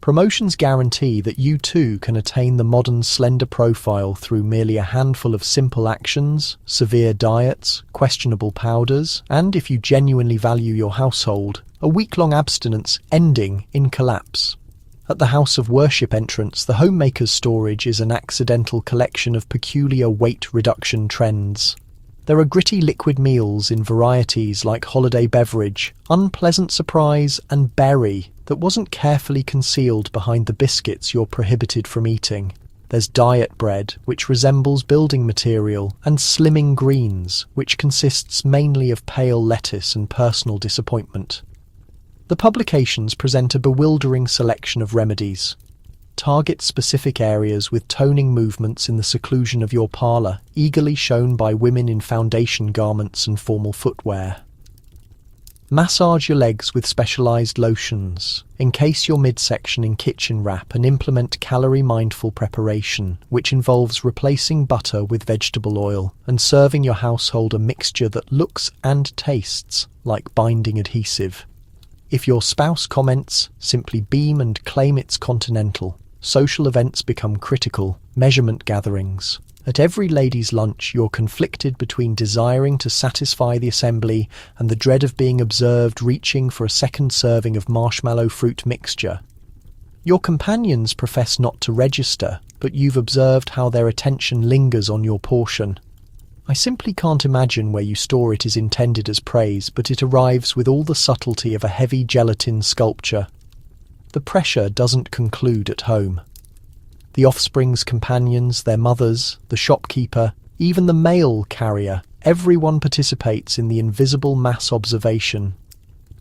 Promotions guarantee that you too can attain the modern slender profile through merely a handful of simple actions, severe diets, questionable powders, and, if you genuinely value your household, a week-long abstinence ending in collapse. At the house of worship entrance, the homemaker's storage is an accidental collection of peculiar weight reduction trends. There are gritty liquid meals in varieties like holiday beverage, unpleasant surprise, and berry that wasn't carefully concealed behind the biscuits you're prohibited from eating. There's diet bread, which resembles building material, and slimming greens, which consists mainly of pale lettuce and personal disappointment. The publications present a bewildering selection of remedies. Target specific areas with toning movements in the seclusion of your parlour, eagerly shown by women in foundation garments and formal footwear. Massage your legs with specialised lotions. Encase your midsection in kitchen wrap and implement calorie-mindful preparation, which involves replacing butter with vegetable oil and serving your household a mixture that looks and tastes like binding adhesive. If your spouse comments, simply beam and claim it's continental. Social events become critical, measurement gatherings. At every ladies' lunch, you're conflicted between desiring to satisfy the assembly and the dread of being observed reaching for a second serving of marshmallow fruit mixture. Your companions profess not to register, but you've observed how their attention lingers on your portion. I simply can't imagine where you store it is intended as praise, but it arrives with all the subtlety of a heavy gelatin sculpture. The pressure doesn't conclude at home. The offspring's companions, their mothers, the shopkeeper, even the mail carrier, everyone participates in the invisible mass observation.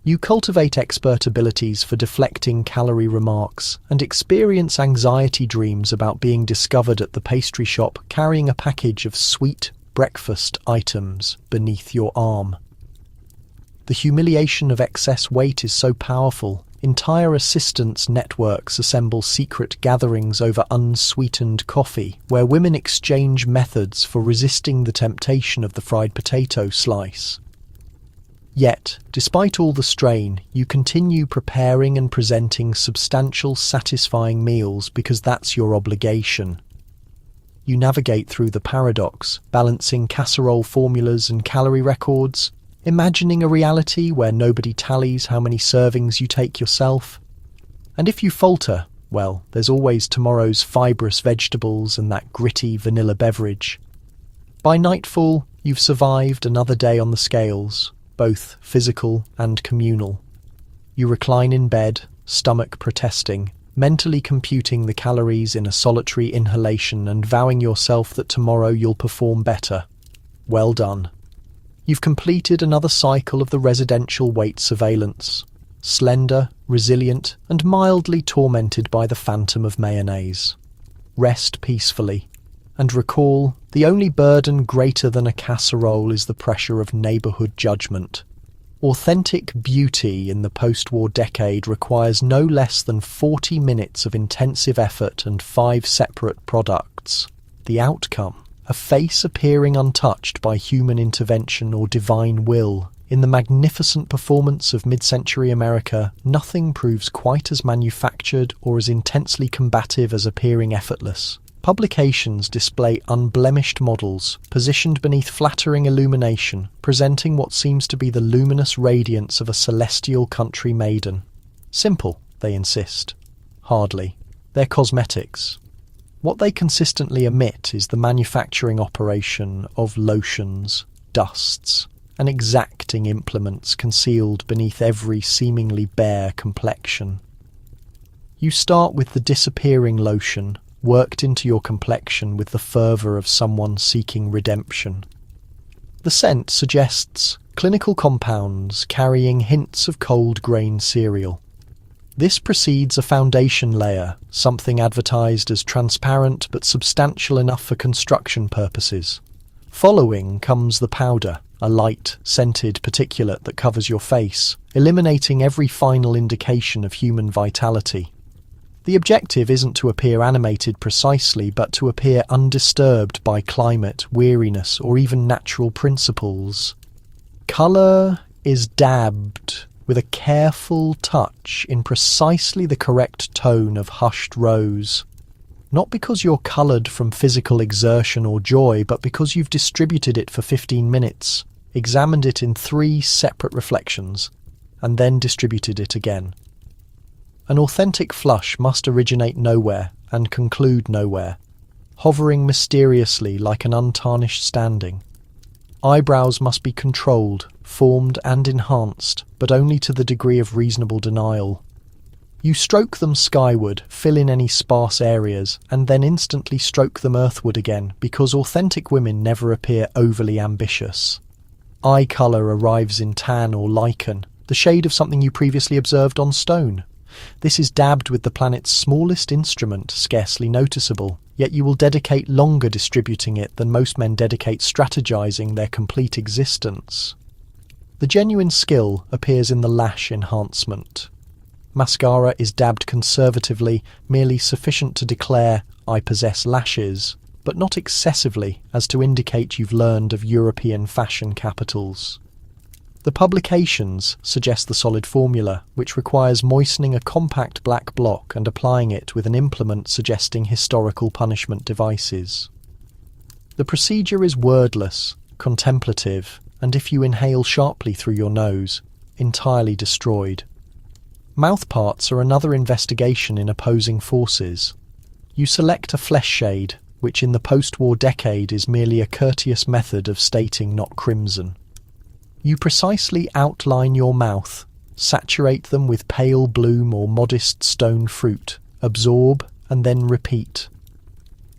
You cultivate expert abilities for deflecting calorie remarks and experience anxiety dreams about being discovered at the pastry shop carrying a package of sweet breakfast items beneath your arm. The The humiliation of excess weight is so powerful. Entire assistance networks assemble secret gatherings over unsweetened coffee, where women exchange methods for resisting the temptation of the fried potato slice. Yet, despite all the strain, you continue preparing and presenting substantial, satisfying meals because that's your obligation. You navigate through the paradox, balancing casserole formulas and calorie records, imagining a reality where nobody tallies how many servings you take yourself. And if you falter, well, there's always tomorrow's fibrous vegetables and that gritty vanilla beverage. By nightfall, you've survived another day on the scales, both physical and communal. You recline in bed, stomach protesting, mentally computing the calories in a solitary inhalation and vowing yourself that tomorrow you'll perform better. Well done. You've completed another cycle of the residential weight surveillance, slender, resilient, and mildly tormented by the phantom of mayonnaise. Rest peacefully, and recall, the only burden greater than a casserole is the pressure of neighbourhood judgment. Authentic beauty in the post-war decade requires no less than 40 minutes of intensive effort and 5 separate products. The outcome? A face appearing untouched by human intervention or divine will. In the magnificent performance of mid-century America, nothing proves quite as manufactured or as intensely combative as appearing effortless. Publications display unblemished models, positioned beneath flattering illumination, presenting what seems to be the luminous radiance of a celestial country maiden. Simple, they insist. Hardly. They're cosmetics. What they consistently omit is the manufacturing operation of lotions, dusts, and exacting implements concealed beneath every seemingly bare complexion. You start with the disappearing lotion, worked into your complexion with the fervour of someone seeking redemption. The scent suggests clinical compounds carrying hints of cold grain cereal. This precedes a foundation layer, something advertised as transparent but substantial enough for construction purposes. Following comes the powder, a light, scented particulate that covers your face, eliminating every final indication of human vitality. The objective isn't to appear animated precisely, but to appear undisturbed by climate, weariness, or even natural principles. Colour is dabbed with a careful touch in precisely the correct tone of hushed rose. Not because you're coloured from physical exertion or joy, but because you've distributed it for 15 minutes, examined it in 3 separate reflections, and then distributed it again. An authentic flush must originate nowhere and conclude nowhere, hovering mysteriously like an untarnished standing. Eyebrows must be controlled, formed and enhanced, but only to the degree of reasonable denial. You stroke them skyward, fill in any sparse areas, and then instantly stroke them earthward again, because authentic women never appear overly ambitious. Eye colour arrives in tan or lichen, the shade of something you previously observed on stone. This is dabbed with the planet's smallest instrument, scarcely noticeable, yet you will dedicate longer distributing it than most men dedicate strategizing their complete existence. The genuine skill appears in the lash enhancement. Mascara is dabbed conservatively, merely sufficient to declare, "I possess lashes," but not excessively as to indicate you've learned of European fashion capitals. The publications suggest the solid formula, which requires moistening a compact black block and applying it with an implement suggesting historical punishment devices. The procedure is wordless, contemplative, and if you inhale sharply through your nose, entirely destroyed. Mouthparts are another investigation in opposing forces. You select a flesh shade, which in the post-war decade is merely a courteous method of stating not crimson. You precisely outline your mouth, saturate them with pale bloom or modest stone fruit, absorb, and then repeat.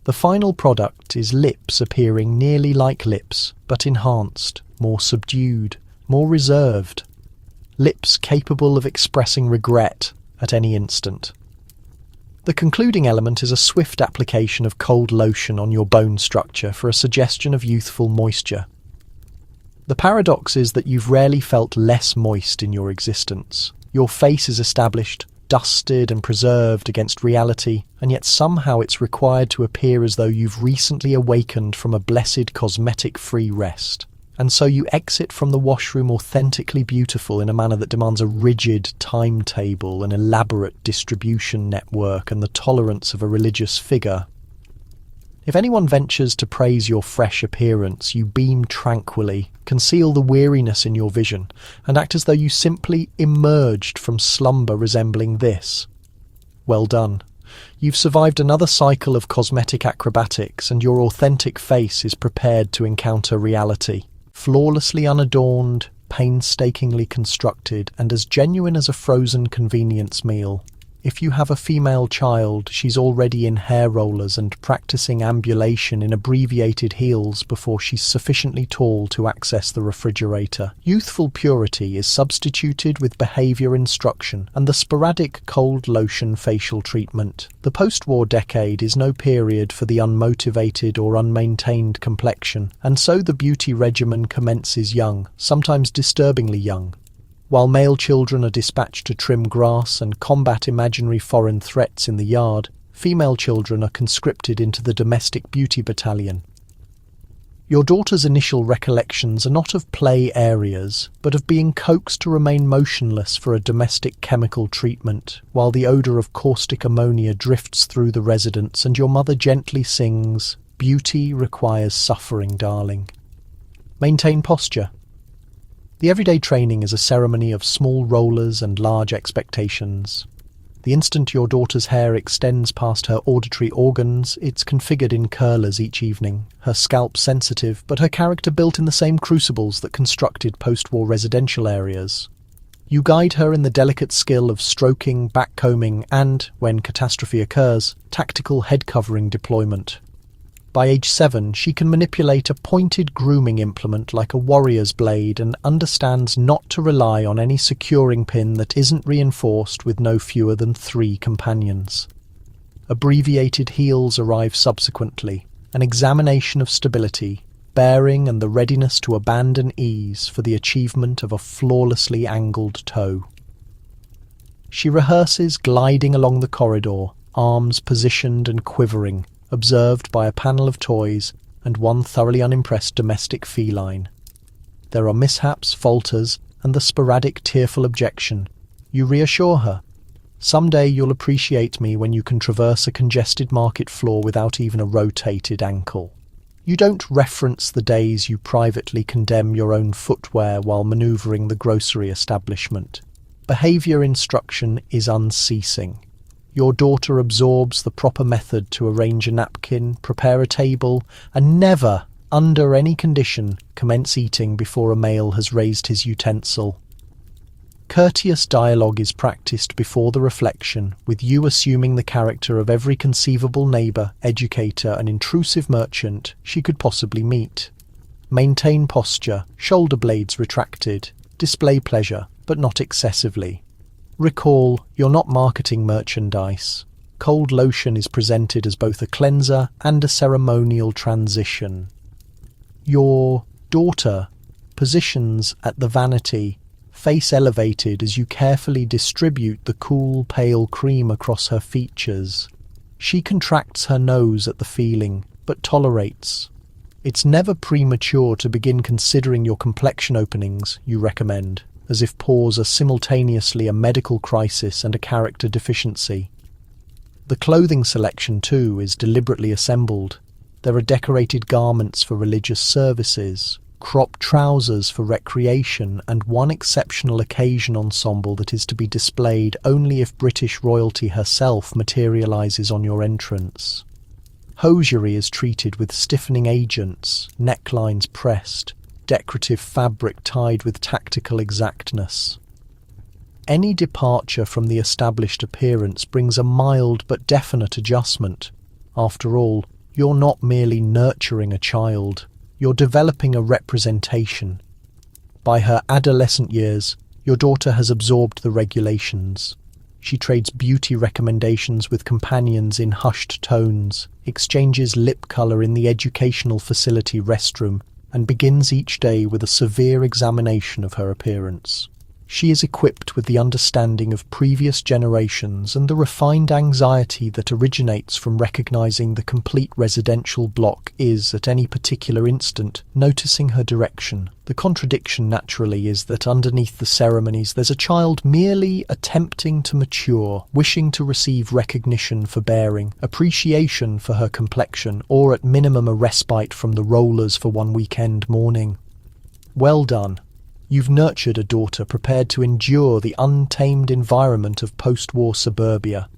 The final product is lips appearing nearly like lips, but enhanced, more subdued, more reserved. Lips capable of expressing regret at any instant. The concluding element is a swift application of cold lotion on your bone structure for a suggestion of youthful moisture. The paradox is that you've rarely felt less moist in your existence. Your face is established, dusted and preserved against reality, and yet somehow it's required to appear as though you've recently awakened from a blessed cosmetic-free rest. And so you exit from the washroom authentically beautiful in a manner that demands a rigid timetable, an elaborate distribution network, and the tolerance of a religious figure. If anyone ventures to praise your fresh appearance, you beam tranquilly, conceal the weariness in your vision, and act as though you simply emerged from slumber resembling this. Well done. You've survived another cycle of cosmetic acrobatics, and your authentic face is prepared to encounter reality. Flawlessly unadorned, painstakingly constructed, and as genuine as a frozen convenience meal. If you have a female child, she's already in hair rollers and practicing ambulation in abbreviated heels before she's sufficiently tall to access the refrigerator. Youthful purity is substituted with behavior instruction and the sporadic cold lotion facial treatment. The post-war decade is no period for the unmotivated or unmaintained complexion, and so the beauty regimen commences young, sometimes disturbingly young. While male children are dispatched to trim grass and combat imaginary foreign threats in the yard, female children are conscripted into the domestic beauty battalion. Your daughter's initial recollections are not of play areas, but of being coaxed to remain motionless for a domestic chemical treatment, while the odour of caustic ammonia drifts through the residence and your mother gently sings, "Beauty requires suffering, darling." Maintain posture. The everyday training is a ceremony of small rollers and large expectations. The instant your daughter's hair extends past her auditory organs, it's configured in curlers each evening, her scalp sensitive, but her character built in the same crucibles that constructed post-war residential areas. You guide her in the delicate skill of stroking, backcombing, and, when catastrophe occurs, tactical head covering deployment. By age 7, she can manipulate a pointed grooming implement like a warrior's blade and understands not to rely on any securing pin that isn't reinforced with no fewer than 3 companions. Abbreviated heels arrive subsequently, an examination of stability, bearing and the readiness to abandon ease for the achievement of a flawlessly angled toe. She rehearses gliding along the corridor, arms positioned and quivering, observed by a panel of toys and one thoroughly unimpressed domestic feline. There are mishaps, falters, and the sporadic tearful objection. You reassure her. Someday you'll appreciate me when you can traverse a congested market floor without even a rotated ankle. You don't reference the days you privately condemn your own footwear while manoeuvring the grocery establishment. Behaviour instruction is unceasing. Your daughter absorbs the proper method to arrange a napkin, prepare a table, and never, under any condition, commence eating before a male has raised his utensil. Courteous dialogue is practiced before the reflection, with you assuming the character of every conceivable neighbour, educator, and intrusive merchant she could possibly meet. Maintain posture, shoulder blades retracted. Display pleasure, but not excessively. Recall, you're not marketing merchandise. Cold lotion is presented as both a cleanser and a ceremonial transition. Your daughter positions at the vanity, face elevated as you carefully distribute the cool, pale cream across her features. She contracts her nose at the feeling, but tolerates. It's never premature to begin considering your complexion openings, you recommend, as if pores are simultaneously a medical crisis and a character deficiency. The clothing selection, too, is deliberately assembled. There are decorated garments for religious services, cropped trousers for recreation, and one exceptional occasion ensemble that is to be displayed only if British royalty herself materialises on your entrance. Hosiery is treated with stiffening agents, necklines pressed, decorative fabric tied with tactical exactness. Any departure from the established appearance brings a mild but definite adjustment. After all, you're not merely nurturing a child, you're developing a representation. By her adolescent years, your daughter has absorbed the regulations. She trades beauty recommendations with companions in hushed tones, exchanges lip colour in the educational facility restroom, and begins each day with a severe examination of her appearance. She is equipped with the understanding of previous generations and the refined anxiety that originates from recognizing the complete residential block is, at any particular instant, noticing her direction. The contradiction, naturally, is that underneath the ceremonies there's a child merely attempting to mature, wishing to receive recognition for bearing, appreciation for her complexion, or at minimum a respite from the rollers for one weekend morning. Well done. You've nurtured a daughter prepared to endure the untamed environment of post-war suburbia.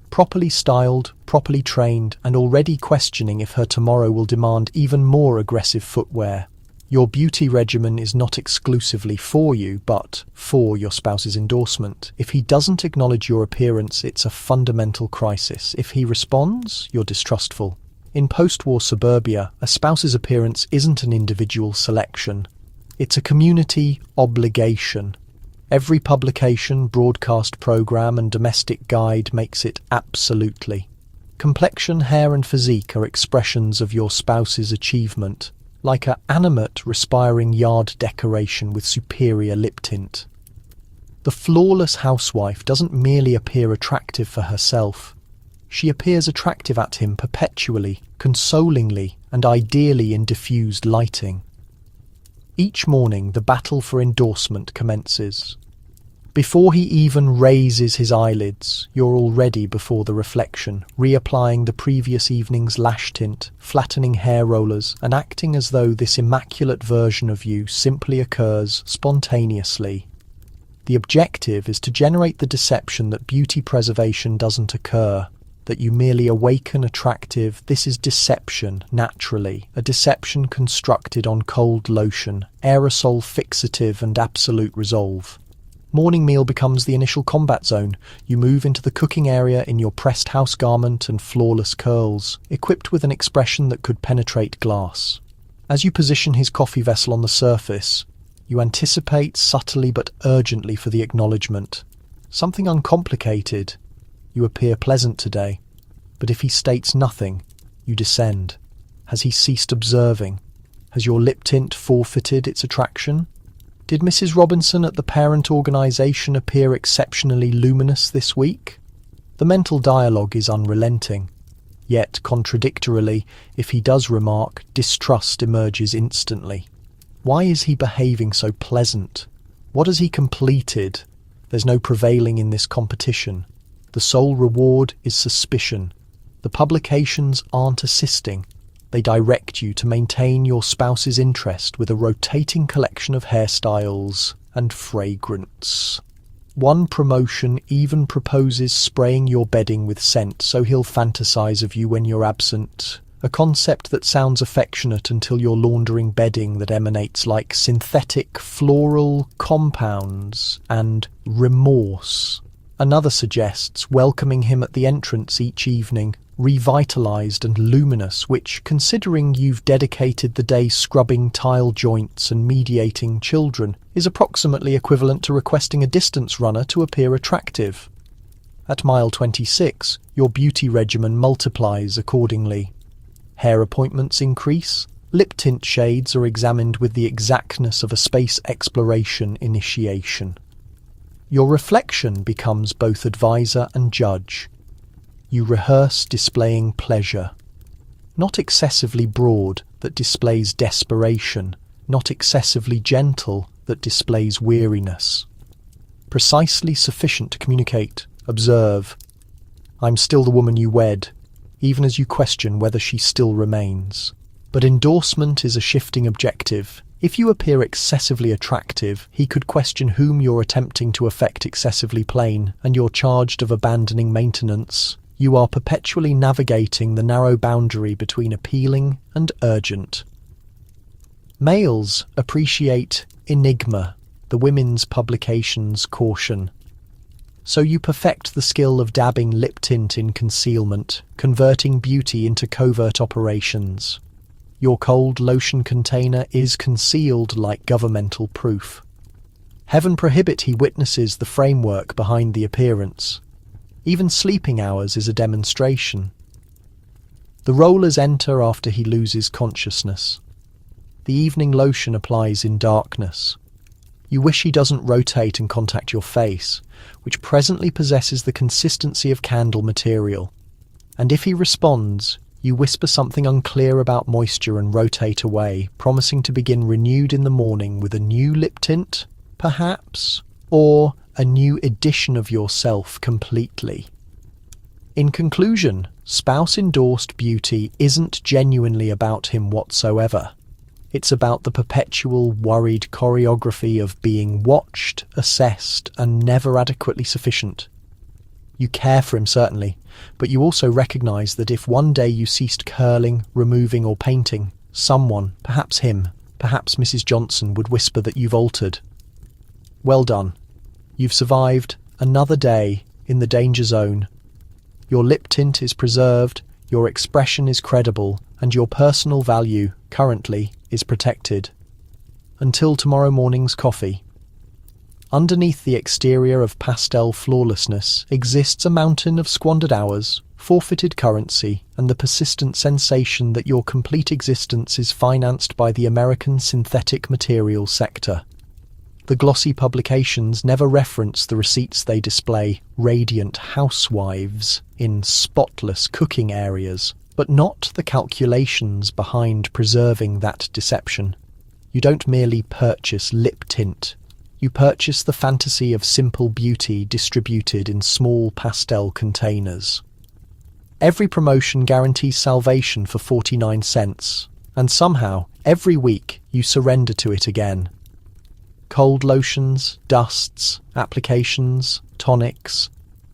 Properly styled, properly trained, and already questioning if her tomorrow will demand even more aggressive footwear. Your beauty regimen is not exclusively for you, but for your spouse's endorsement. If he doesn't acknowledge your appearance, it's a fundamental crisis. If he responds, you're distrustful. In post-war suburbia, a spouse's appearance isn't an individual selection. It's a community obligation. Every publication, broadcast program, and domestic guide makes it absolutely. Complexion, hair, and physique are expressions of your spouse's achievement, like an animate, respiring yard decoration with superior lip tint. The flawless housewife doesn't merely appear attractive for herself. She appears attractive at him perpetually, consolingly, and ideally in diffused lighting. Each morning the battle for endorsement commences. Before he even raises his eyelids, you're already before the reflection, reapplying the previous evening's lash tint, flattening hair rollers, and acting as though this immaculate version of you simply occurs spontaneously. The objective is to generate the deception that beauty preservation doesn't occur, that you merely awaken attractive. This is deception, naturally, a deception constructed on cold lotion, aerosol fixative and absolute resolve. Morning meal becomes the initial combat zone. You move into the cooking area in your pressed house garment and flawless curls, equipped with an expression that could penetrate glass. As you position his coffee vessel on the surface, you anticipate subtly but urgently for the acknowledgement. Something uncomplicated. You appear pleasant today, but if he states nothing, you descend. Has he ceased observing? Has your lip tint forfeited its attraction? Did Mrs. Robinson at the parent organisation appear exceptionally luminous this week? The mental dialogue is unrelenting. Yet, contradictorily, if he does remark, distrust emerges instantly. Why is he behaving so pleasant? What has he completed? There's no prevailing in this competition. The sole reward is suspicion. The publications aren't assisting. They direct you to maintain your spouse's interest with a rotating collection of hairstyles and fragrance. One promotion even proposes spraying your bedding with scent so he'll fantasize of you when you're absent. A concept that sounds affectionate until you're laundering bedding that emanates like synthetic floral compounds and remorse. Another suggests welcoming him at the entrance each evening, revitalized and luminous, which, considering you've dedicated the day scrubbing tile joints and mediating children, is approximately equivalent to requesting a distance runner to appear attractive. At mile 26, your beauty regimen multiplies accordingly. Hair appointments increase, lip tint shades are examined with the exactness of a space exploration initiation. Your reflection becomes both advisor and judge. You rehearse displaying pleasure. Not excessively broad, that displays desperation. Not excessively gentle, that displays weariness. Precisely sufficient to communicate, observe. I'm still the woman you wed, even as you question whether she still remains. But endorsement is a shifting objective. If you appear excessively attractive, he could question whom you're attempting to affect excessively plain, and you're charged of abandoning maintenance. You are perpetually navigating the narrow boundary between appealing and urgent. Males appreciate enigma, the women's publication's caution. So you perfect the skill of dabbing lip tint in concealment, converting beauty into covert operations. Your cold lotion container is concealed like governmental proof. Heaven prohibit he witnesses the framework behind the appearance. Even sleeping hours is a demonstration. The rollers enter after he loses consciousness. The evening lotion applies in darkness. You wish he doesn't rotate and contact your face, which presently possesses the consistency of candle material. And if he responds, you whisper something unclear about moisture and rotate away, promising to begin renewed in the morning with a new lip tint, perhaps, or a new edition of yourself completely. In conclusion, spouse-endorsed beauty isn't genuinely about him whatsoever. It's about the perpetual, worried choreography of being watched, assessed, and never adequately sufficient. You care for him, certainly, but you also recognise that if one day you ceased curling, removing, or painting, someone, perhaps him, perhaps Mrs. Johnson, would whisper that you've altered. Well done. You've survived another day in the danger zone. Your lip tint is preserved, your expression is credible, and your personal value, currently, is protected. Until tomorrow morning's coffee. Underneath the exterior of pastel flawlessness exists a mountain of squandered hours, forfeited currency, and the persistent sensation that your complete existence is financed by the American synthetic materials sector. The glossy publications never reference the receipts they display, radiant housewives in spotless cooking areas, but not the calculations behind preserving that deception. You don't merely purchase lip tint. You purchase the fantasy of simple beauty distributed in small pastel containers. Every promotion guarantees salvation for 49 cents, and somehow, every week, you surrender to it again. Cold lotions, dusts, applications, tonics,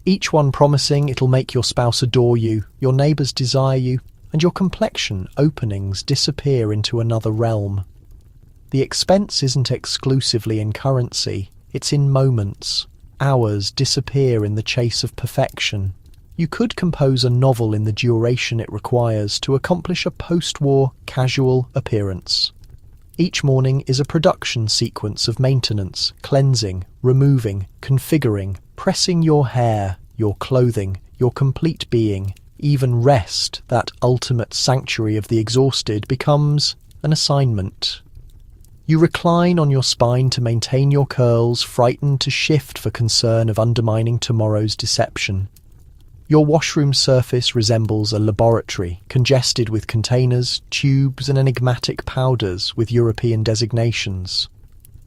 each one promising it'll make your spouse adore you, your neighbours desire you, and your complexion openings disappear into another realm. The expense isn't exclusively in currency, it's in moments. Hours disappear in the chase of perfection. You could compose a novel in the duration it requires to accomplish a post-war casual appearance. Each morning is a production sequence of maintenance, cleansing, removing, configuring, pressing your hair, your clothing, your complete being. Even rest, that ultimate sanctuary of the exhausted, becomes an assignment. You recline on your spine to maintain your curls, frightened to shift for concern of undermining tomorrow's deception. Your washroom surface resembles a laboratory, congested with containers, tubes, and enigmatic powders with European designations.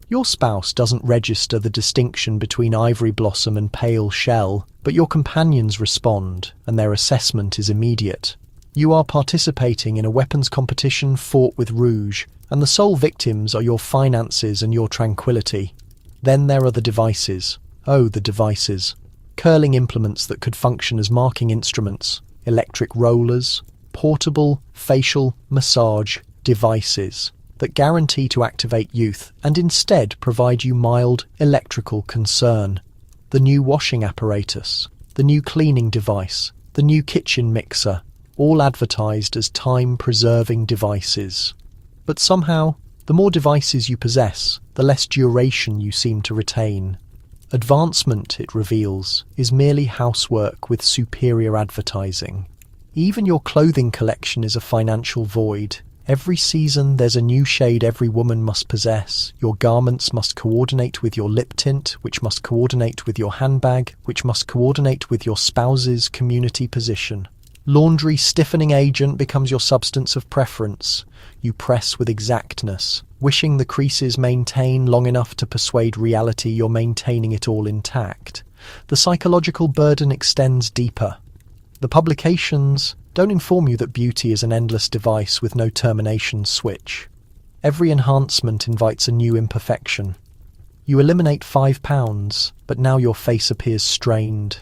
Your spouse doesn't register the distinction between ivory blossom and pale shell, but your companions respond, and their assessment is immediate. You are participating in a weapons competition fought with rouge, and the sole victims are your finances and your tranquility. Then there are the devices. Oh, the devices. Curling implements that could function as marking instruments, electric rollers, portable facial massage devices that guarantee to activate youth and instead provide you mild electrical concern. The new washing apparatus, the new cleaning device, the new kitchen mixer, all advertised as time-preserving devices. But somehow, the more devices you possess, the less duration you seem to retain. Advancement, it reveals, is merely housework with superior advertising. Even your clothing collection is a financial void. Every season there's a new shade every woman must possess. Your garments must coordinate with your lip tint, which must coordinate with your handbag, which must coordinate with your spouse's community position. Laundry stiffening agent becomes your substance of preference. You press with exactness, wishing the creases maintain long enough to persuade reality you're maintaining it all intact. The psychological burden extends deeper. The publications don't inform you that beauty is an endless device with no termination switch. Every enhancement invites a new imperfection. You eliminate 5 pounds, but now your face appears strained.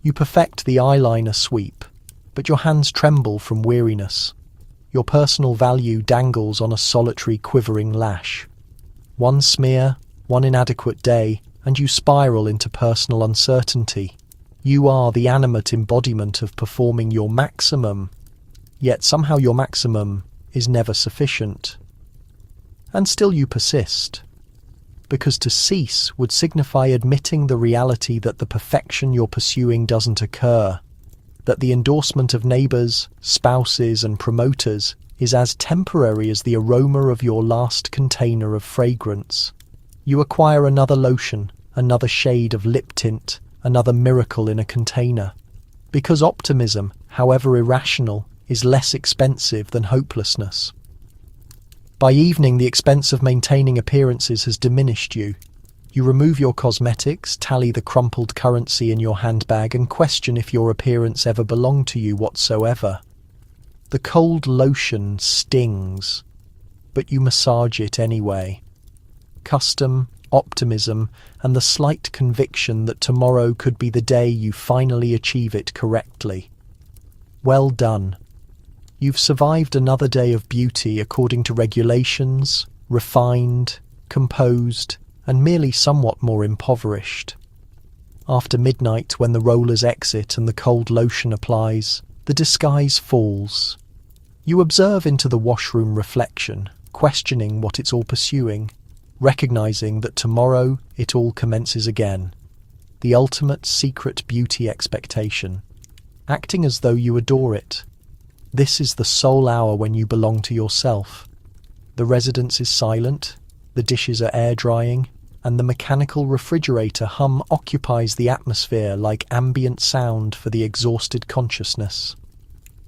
You perfect the eyeliner sweep, but your hands tremble from weariness. Your personal value dangles on a solitary quivering lash. One smear, one inadequate day, and you spiral into personal uncertainty. You are the animate embodiment of performing your maximum, yet somehow your maximum is never sufficient. And still you persist, because to cease would signify admitting the reality that the perfection you're pursuing doesn't occur, that the endorsement of neighbours, spouses and promoters is as temporary as the aroma of your last container of fragrance. You acquire another lotion, another shade of lip tint, another miracle in a container. Because optimism, however irrational, is less expensive than hopelessness. By evening, the expense of maintaining appearances has diminished you. You remove your cosmetics, tally the crumpled currency in your handbag, and question if your appearance ever belonged to you whatsoever. The cold lotion stings, but you massage it anyway. Custom, optimism, and the slight conviction that tomorrow could be the day you finally achieve it correctly. Well done. You've survived another day of beauty according to regulations, refined, composed, and merely somewhat more impoverished. After midnight, when the rollers exit and the cold lotion applies, the disguise falls. You observe into the washroom reflection, questioning what it's all pursuing, recognizing that tomorrow it all commences again. The ultimate secret beauty expectation, acting as though you adore it. This is the sole hour when you belong to yourself. The residence is silent, the dishes are air-drying, and the mechanical refrigerator hum occupies the atmosphere like ambient sound for the exhausted consciousness.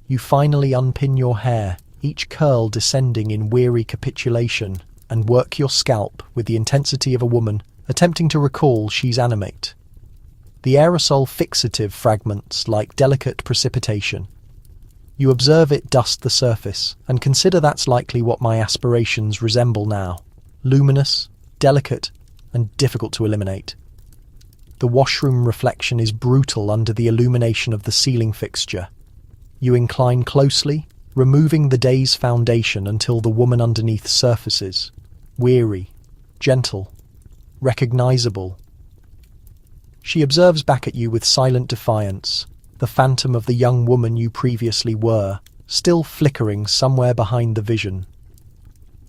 You finally unpin your hair, each curl descending in weary capitulation, and work your scalp with the intensity of a woman attempting to recall she's animate. The aerosol fixative fragments like delicate precipitation. You observe it dust the surface, and consider that's likely what my aspirations resemble now. Luminous, delicate, and difficult to eliminate. The washroom reflection is brutal under the illumination of the ceiling fixture. You incline closely, removing the day's foundation until the woman underneath surfaces. Weary, gentle, recognizable. She observes back at you with silent defiance, the phantom of the young woman you previously were, still flickering somewhere behind the vision.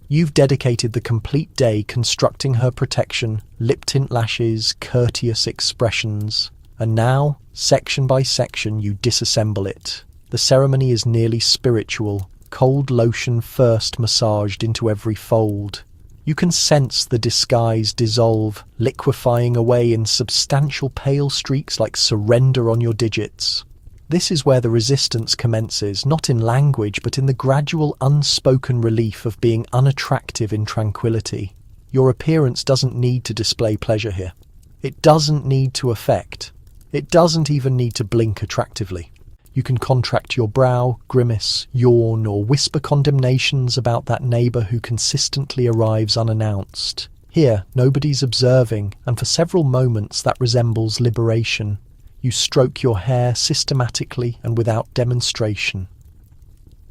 You've dedicated the complete day constructing her protection, lip tint lashes, courteous expressions, and now, section by section, you disassemble it. The ceremony is nearly spiritual, cold lotion first massaged into every fold. You can sense the disguise dissolve, liquefying away in substantial pale streaks like surrender on your digits. This is where the resistance commences, not in language, but in the gradual unspoken relief of being unattractive in tranquility. Your appearance doesn't need to display pleasure here. It doesn't need to affect. It doesn't even need to blink attractively. You can contract your brow, grimace, yawn, or whisper condemnations about that neighbour who consistently arrives unannounced. Here, nobody's observing, and for several moments that resembles liberation. You stroke your hair systematically and without demonstration.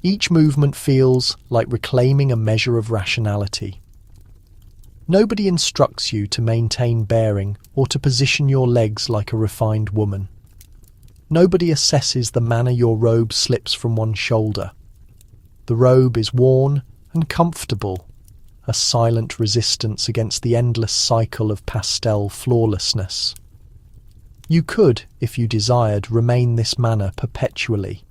Each movement feels like reclaiming a measure of rationality. Nobody instructs you to maintain bearing or to position your legs like a refined woman. Nobody assesses the manner your robe slips from one shoulder. The robe is worn and comfortable, a silent resistance against the endless cycle of pastel flawlessness. You could, if you desired, remain this manner perpetually.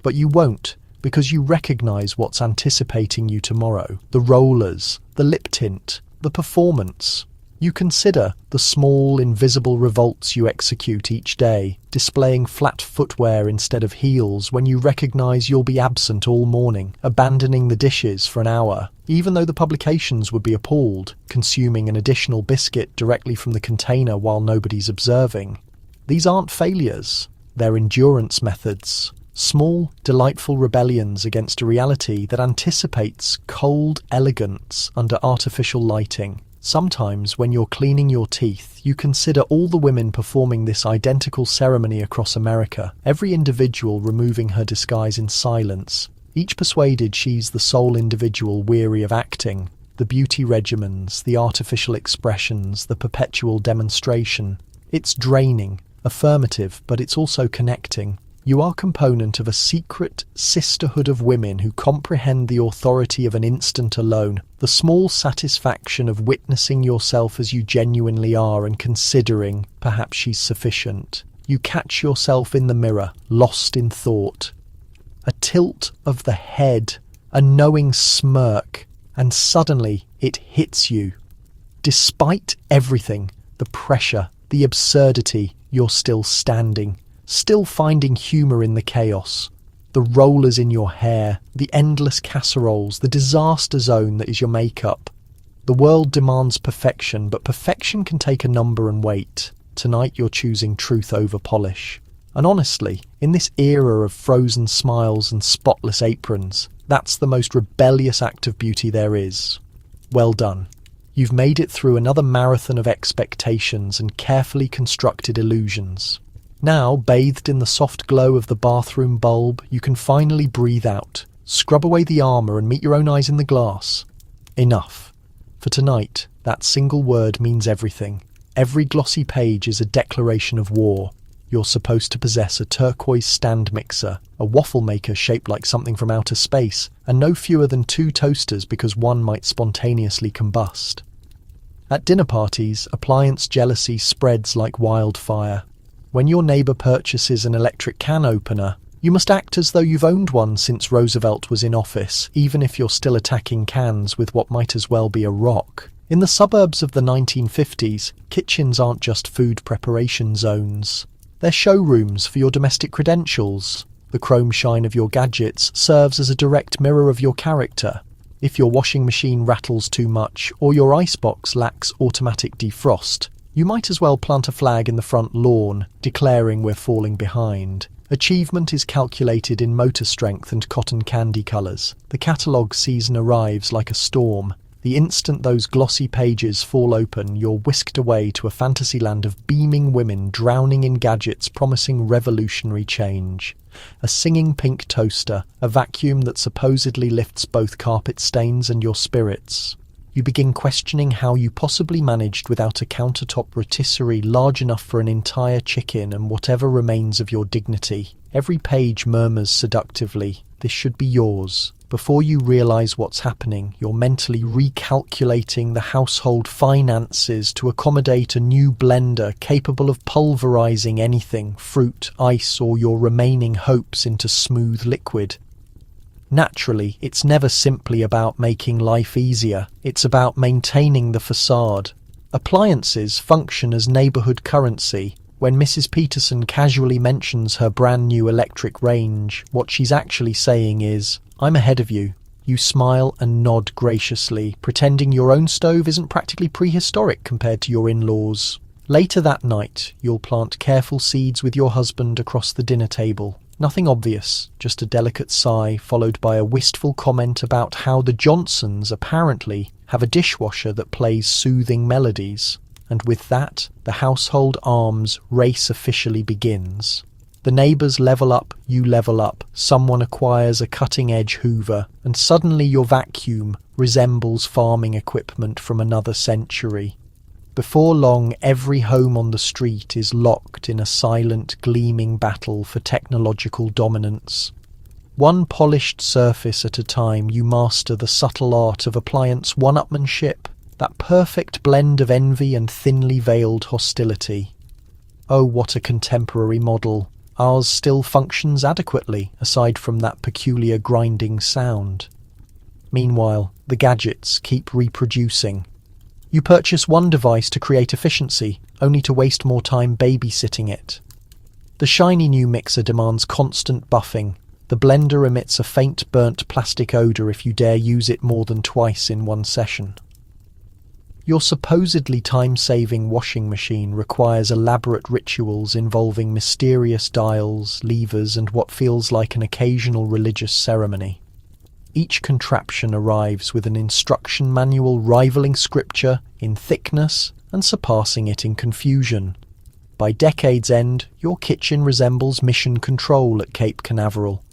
But you won't, because you recognize what's anticipating you tomorrow. The rollers, the lip tint, the performance. You consider the small, invisible revolts you execute each day, displaying flat footwear instead of heels when you recognize you'll be absent all morning, abandoning the dishes for an hour, even though the publications would be appalled, consuming an additional biscuit directly from the container while nobody's observing. These aren't failures, they're endurance methods. Small, delightful rebellions against a reality that anticipates cold elegance under artificial lighting. Sometimes, when you're cleaning your teeth, you consider all the women performing this identical ceremony across America, every individual removing her disguise in silence, each persuaded she's the sole individual weary of acting. The beauty regimens, the artificial expressions, the perpetual demonstration. It's draining, affirmative, but it's also connecting. You are component of a secret sisterhood of women who comprehend the authority of an instant alone, the small satisfaction of witnessing yourself as you genuinely are and considering, perhaps she's sufficient. You catch yourself in the mirror, lost in thought. A tilt of the head, a knowing smirk, and suddenly it hits you. Despite everything, the pressure, the absurdity, you're still standing, still finding humour in the chaos. The rollers in your hair, the endless casseroles, the disaster zone that is your makeup. The world demands perfection, but perfection can take a number and weight. Tonight you're choosing truth over polish. And honestly, in this era of frozen smiles and spotless aprons, that's the most rebellious act of beauty there is. Well done. You've made it through another marathon of expectations and carefully constructed illusions. Now, bathed in the soft glow of the bathroom bulb, you can finally breathe out, scrub away the armour and meet your own eyes in the glass. Enough. For tonight, that single word means everything. Every glossy page is a declaration of war. You're supposed to possess a turquoise stand mixer, a waffle maker shaped like something from outer space, and no fewer than 2 toasters because one might spontaneously combust. At dinner parties, appliance jealousy spreads like wildfire. When your neighbour purchases an electric can opener, you must act as though you've owned one since Roosevelt was in office, even if you're still attacking cans with what might as well be a rock. In the suburbs of the 1950s, kitchens aren't just food preparation zones. They're showrooms for your domestic credentials. The chrome shine of your gadgets serves as a direct mirror of your character. If your washing machine rattles too much or your icebox lacks automatic defrost, you might as well plant a flag in the front lawn, declaring we're falling behind. Achievement is calculated in motor strength and cotton candy colours. The catalogue season arrives like a storm. The instant those glossy pages fall open, you're whisked away to a fantasy land of beaming women drowning in gadgets promising revolutionary change. A singing pink toaster, a vacuum that supposedly lifts both carpet stains and your spirits. You begin questioning how you possibly managed without a countertop rotisserie large enough for an entire chicken and whatever remains of your dignity. Every page murmurs seductively, "This should be yours." Before you realise what's happening, you're mentally recalculating the household finances to accommodate a new blender capable of pulverising anything, fruit, ice, or your remaining hopes into smooth liquid. Naturally, it's never simply about making life easier. It's about maintaining the facade. Appliances function as neighbourhood currency. When Mrs. Peterson casually mentions her brand new electric range, what she's actually saying is, "I'm ahead of you." You smile and nod graciously, pretending your own stove isn't practically prehistoric compared to your in-laws. Later that night, you'll plant careful seeds with your husband across the dinner table. Nothing obvious, just a delicate sigh followed by a wistful comment about how the Johnsons apparently have a dishwasher that plays soothing melodies. And with that, the household arms race officially begins. The neighbours level up, you level up, someone acquires a cutting-edge Hoover, and suddenly your vacuum resembles farming equipment from another century. Before long, every home on the street is locked in a silent, gleaming battle for technological dominance. One polished surface at a time, you master the subtle art of appliance one-upmanship, that perfect blend of envy and thinly veiled hostility. Oh, what a contemporary model. Ours still functions adequately, aside from that peculiar grinding sound. Meanwhile, the gadgets keep reproducing. You purchase one device to create efficiency, only to waste more time babysitting it. The shiny new mixer demands constant buffing. The blender emits a faint burnt plastic odour if you dare use it more than twice in one session. Your supposedly time-saving washing machine requires elaborate rituals involving mysterious dials, levers, and what feels like an occasional religious ceremony. Each contraption arrives with an instruction manual rivaling scripture in thickness and surpassing it in confusion. By decade's end, your kitchen resembles mission control at Cape Canaveral.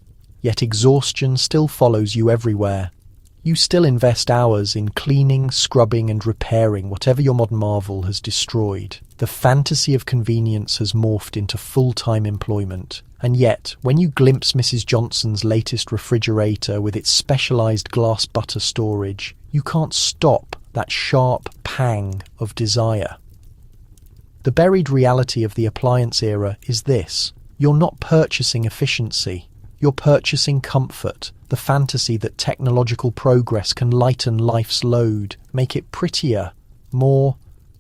Yet exhaustion still follows you everywhere. You still invest hours in cleaning, scrubbing and repairing whatever your modern marvel has destroyed. The fantasy of convenience has morphed into full-time employment. And yet, when you glimpse Mrs. Johnson's latest refrigerator with its specialised glass butter storage, you can't stop that sharp pang of desire. The buried reality of the appliance era is this: you're not purchasing efficiency, You're purchasing comfort, the fantasy that technological progress can lighten life's load, make it prettier, more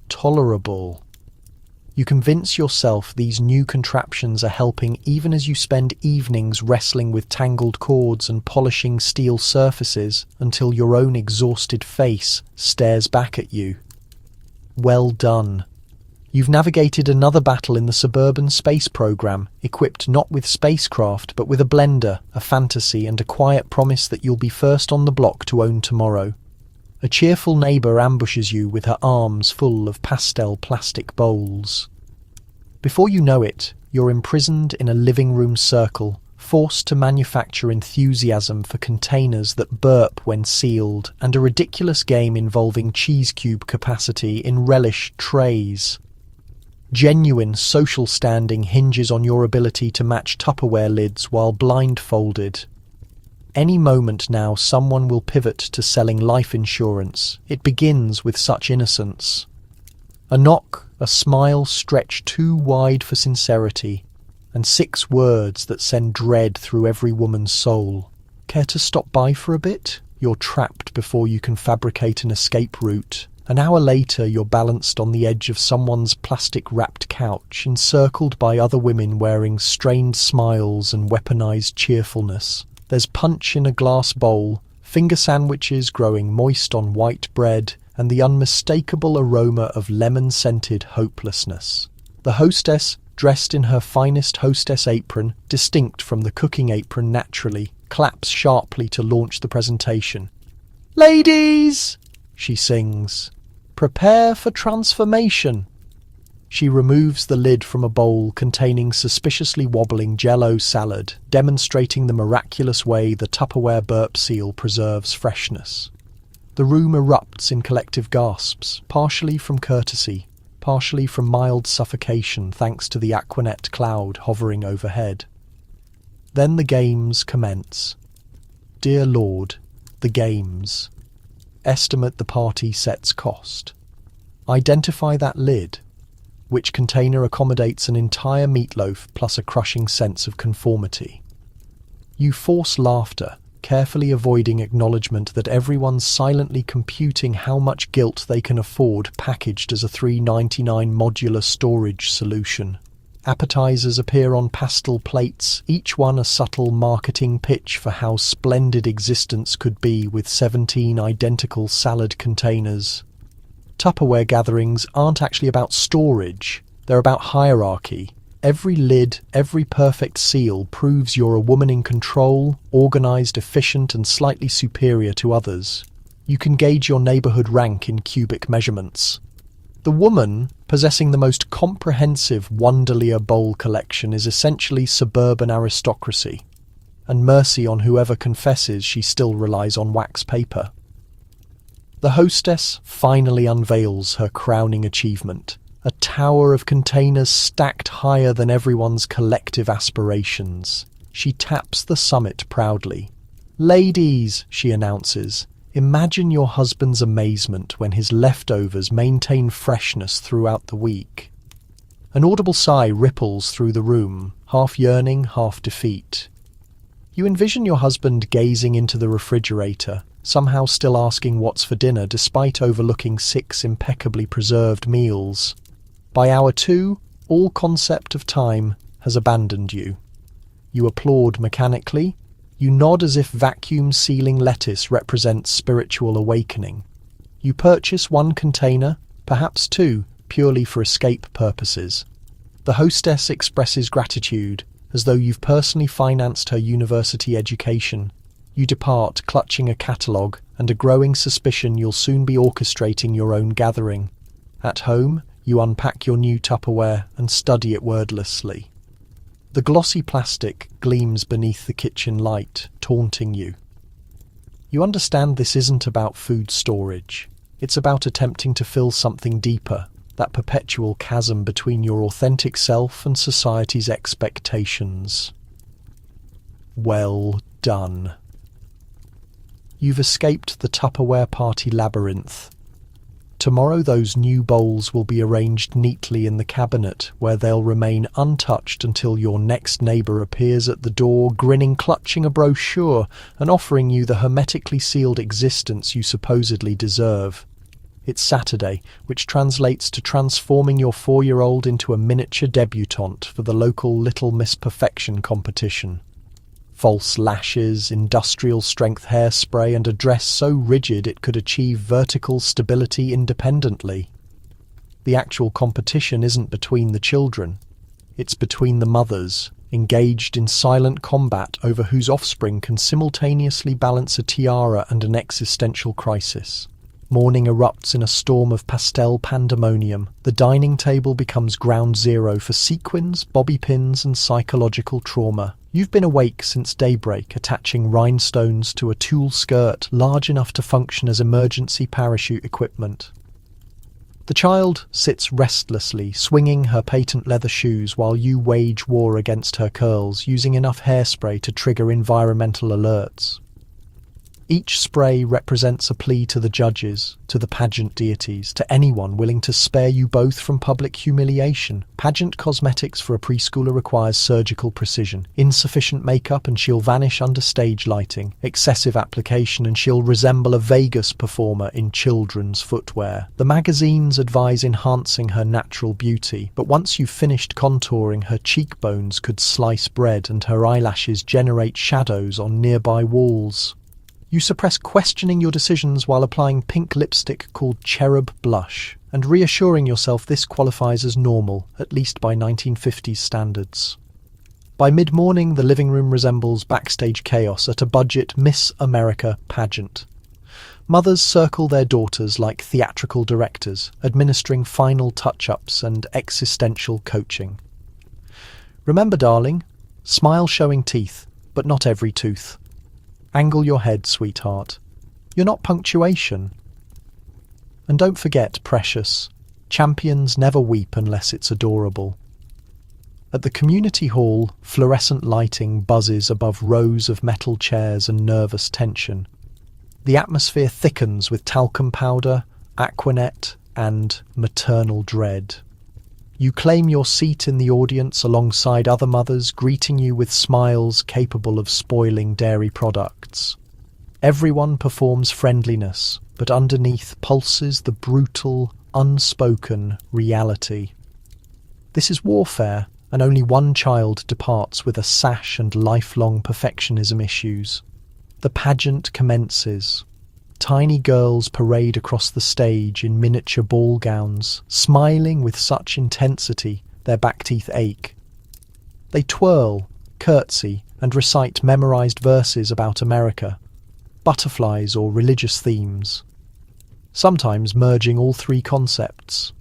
tolerable. You convince yourself these new contraptions are helping even as you spend evenings wrestling with tangled cords and polishing steel surfaces until your own exhausted face stares back at you. Well done. You've navigated another battle in the suburban space program, equipped not with spacecraft but with a blender, a fantasy and a quiet promise that you'll be first on the block to own tomorrow. A cheerful neighbour ambushes you with her arms full of pastel plastic bowls. Before you know it, you're imprisoned in a living room circle, forced to manufacture enthusiasm for containers that burp when sealed, and a ridiculous game involving cheese cube capacity in relish trays. Genuine social standing hinges on your ability to match Tupperware lids while blindfolded. Any moment now someone will pivot to selling life insurance. It begins with such innocence. A knock, a smile stretched too wide for sincerity, and 6 words that send dread through every woman's soul. Care to stop by for a bit? You're trapped before you can fabricate an escape route. An hour later, you're balanced on the edge of someone's plastic-wrapped couch, encircled by other women wearing strained smiles and weaponized cheerfulness. There's punch in a glass bowl, finger sandwiches growing moist on white bread, and the unmistakable aroma of lemon-scented hopelessness. The hostess, dressed in her finest hostess apron, distinct from the cooking apron naturally, claps sharply to launch the presentation. "Ladies!" she sings. "Prepare for transformation." She removes the lid from a bowl containing suspiciously wobbling Jell-O salad, demonstrating the miraculous way the Tupperware burp seal preserves freshness. The room erupts in collective gasps, partially from courtesy, partially from mild suffocation thanks to the Aquanet cloud hovering overhead. Then the games commence. Dear Lord, the games. Estimate the party set's cost. Identify that lid. Which container accommodates an entire meatloaf plus a crushing sense of conformity? You force laughter, carefully avoiding acknowledgement that everyone's silently computing how much guilt they can afford packaged as a $3.99 modular storage solution. Appetizers appear on pastel plates, each one a subtle marketing pitch for how splendid existence could be with 17 identical salad containers. Tupperware gatherings aren't actually about storage, they're about hierarchy. Every lid, every perfect seal proves you're a woman in control, organized, efficient, and slightly superior to others. You can gauge your neighborhood rank in cubic measurements. The woman, possessing the most comprehensive Wonderlier bowl collection, is essentially suburban aristocracy. And mercy on whoever confesses she still relies on wax paper. The hostess finally unveils her crowning achievement, a tower of containers stacked higher than everyone's collective aspirations. She taps the summit proudly. "Ladies," she announces, "imagine your husband's amazement when his leftovers maintain freshness throughout the week." An audible sigh ripples through the room, half yearning, half defeat. You envision your husband gazing into the refrigerator, somehow still asking what's for dinner despite overlooking 6 impeccably preserved meals. By hour 2, all concept of time has abandoned you. You applaud mechanically. You nod as if vacuum sealing lettuce represents spiritual awakening. You purchase 1 container, perhaps 2, purely for escape purposes. The hostess expresses gratitude, as though you've personally financed her university education. You depart, clutching a catalogue, and a growing suspicion you'll soon be orchestrating your own gathering. At home, you unpack your new Tupperware and study it wordlessly. The glossy plastic gleams beneath the kitchen light, taunting you. You understand this isn't about food storage. It's about attempting to fill something deeper, that perpetual chasm between your authentic self and society's expectations. Well done. You've escaped the Tupperware party labyrinth. Tomorrow those new bowls will be arranged neatly in the cabinet, where they'll remain untouched until your next neighbour appears at the door, grinning, clutching a brochure, and offering you the hermetically sealed existence you supposedly deserve. It's Saturday, which translates to transforming your 4-year-old into a miniature debutante for the local Little Miss Perfection competition. False lashes, industrial-strength hairspray, and a dress so rigid it could achieve vertical stability independently. The actual competition isn't between the children. It's between the mothers, engaged in silent combat over whose offspring can simultaneously balance a tiara and an existential crisis. Morning erupts in a storm of pastel pandemonium. The dining table becomes ground zero for sequins, bobby pins, and psychological trauma. You've been awake since daybreak, attaching rhinestones to a tulle skirt large enough to function as emergency parachute equipment. The child sits restlessly, swinging her patent leather shoes while you wage war against her curls, using enough hairspray to trigger environmental alerts. Each spray represents a plea to the judges, to the pageant deities, to anyone willing to spare you both from public humiliation. Pageant cosmetics for a preschooler requires surgical precision. Insufficient makeup and she'll vanish under stage lighting. Excessive application and she'll resemble a Vegas performer in children's footwear. The magazines advise enhancing her natural beauty, but once you've finished contouring, her cheekbones could slice bread and her eyelashes generate shadows on nearby walls. You suppress questioning your decisions while applying pink lipstick called cherub blush, and reassuring yourself this qualifies as normal, at least by 1950s standards. By mid-morning, the living room resembles backstage chaos at a budget Miss America pageant. Mothers circle their daughters like theatrical directors, administering final touch-ups and existential coaching. Remember, darling, smile showing teeth, but not every tooth. Angle your head, sweetheart. You're not punctuation. And don't forget, precious, champions never weep unless it's adorable. At the community hall, fluorescent lighting buzzes above rows of metal chairs and nervous tension. The atmosphere thickens with talcum powder, aquanet, and maternal dread. You claim your seat in the audience alongside other mothers, greeting you with smiles capable of spoiling dairy products. Everyone performs friendliness, but underneath pulses the brutal, unspoken reality. This is warfare, and only one child departs with a sash and lifelong perfectionism issues. The pageant commences. Tiny girls parade across the stage in miniature ball gowns, smiling with such intensity their back teeth ache. They twirl, curtsy, and recite memorized verses about America, butterflies or religious themes, sometimes merging all three concepts.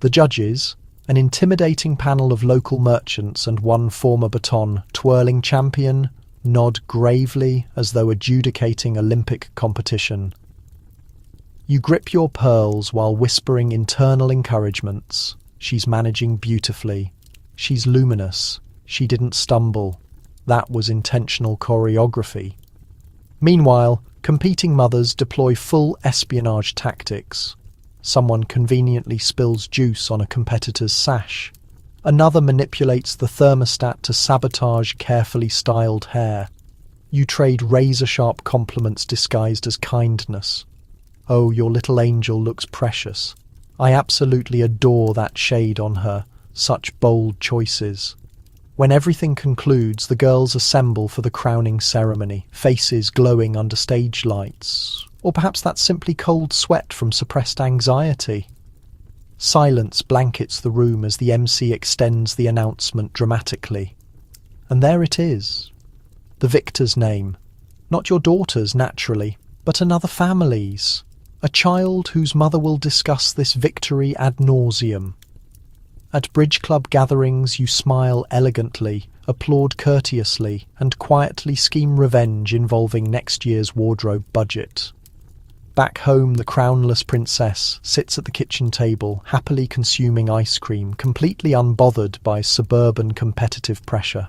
The judges, an intimidating panel of local merchants and one former baton twirling champion, nod gravely as though adjudicating Olympic competition. You grip your pearls while whispering internal encouragements. She's managing beautifully. She's luminous. She didn't stumble. That was intentional choreography. Meanwhile, competing mothers deploy full espionage tactics. Someone conveniently spills juice on a competitor's sash. Another manipulates the thermostat to sabotage carefully styled hair. You trade razor-sharp compliments disguised as kindness. Oh, your little angel looks precious. I absolutely adore that shade on her. Such bold choices. When everything concludes, the girls assemble for the crowning ceremony, faces glowing under stage lights. Or perhaps that's simply cold sweat from suppressed anxiety. Silence blankets the room as the MC extends the announcement dramatically. And there it is. The victor's name. Not your daughter's, naturally, but another family's. A child whose mother will discuss this victory ad nauseum. At bridge club gatherings you smile elegantly, applaud courteously, and quietly scheme revenge involving next year's wardrobe budget. Back home, the crownless princess sits at the kitchen table, happily consuming ice cream, completely unbothered by suburban competitive pressure.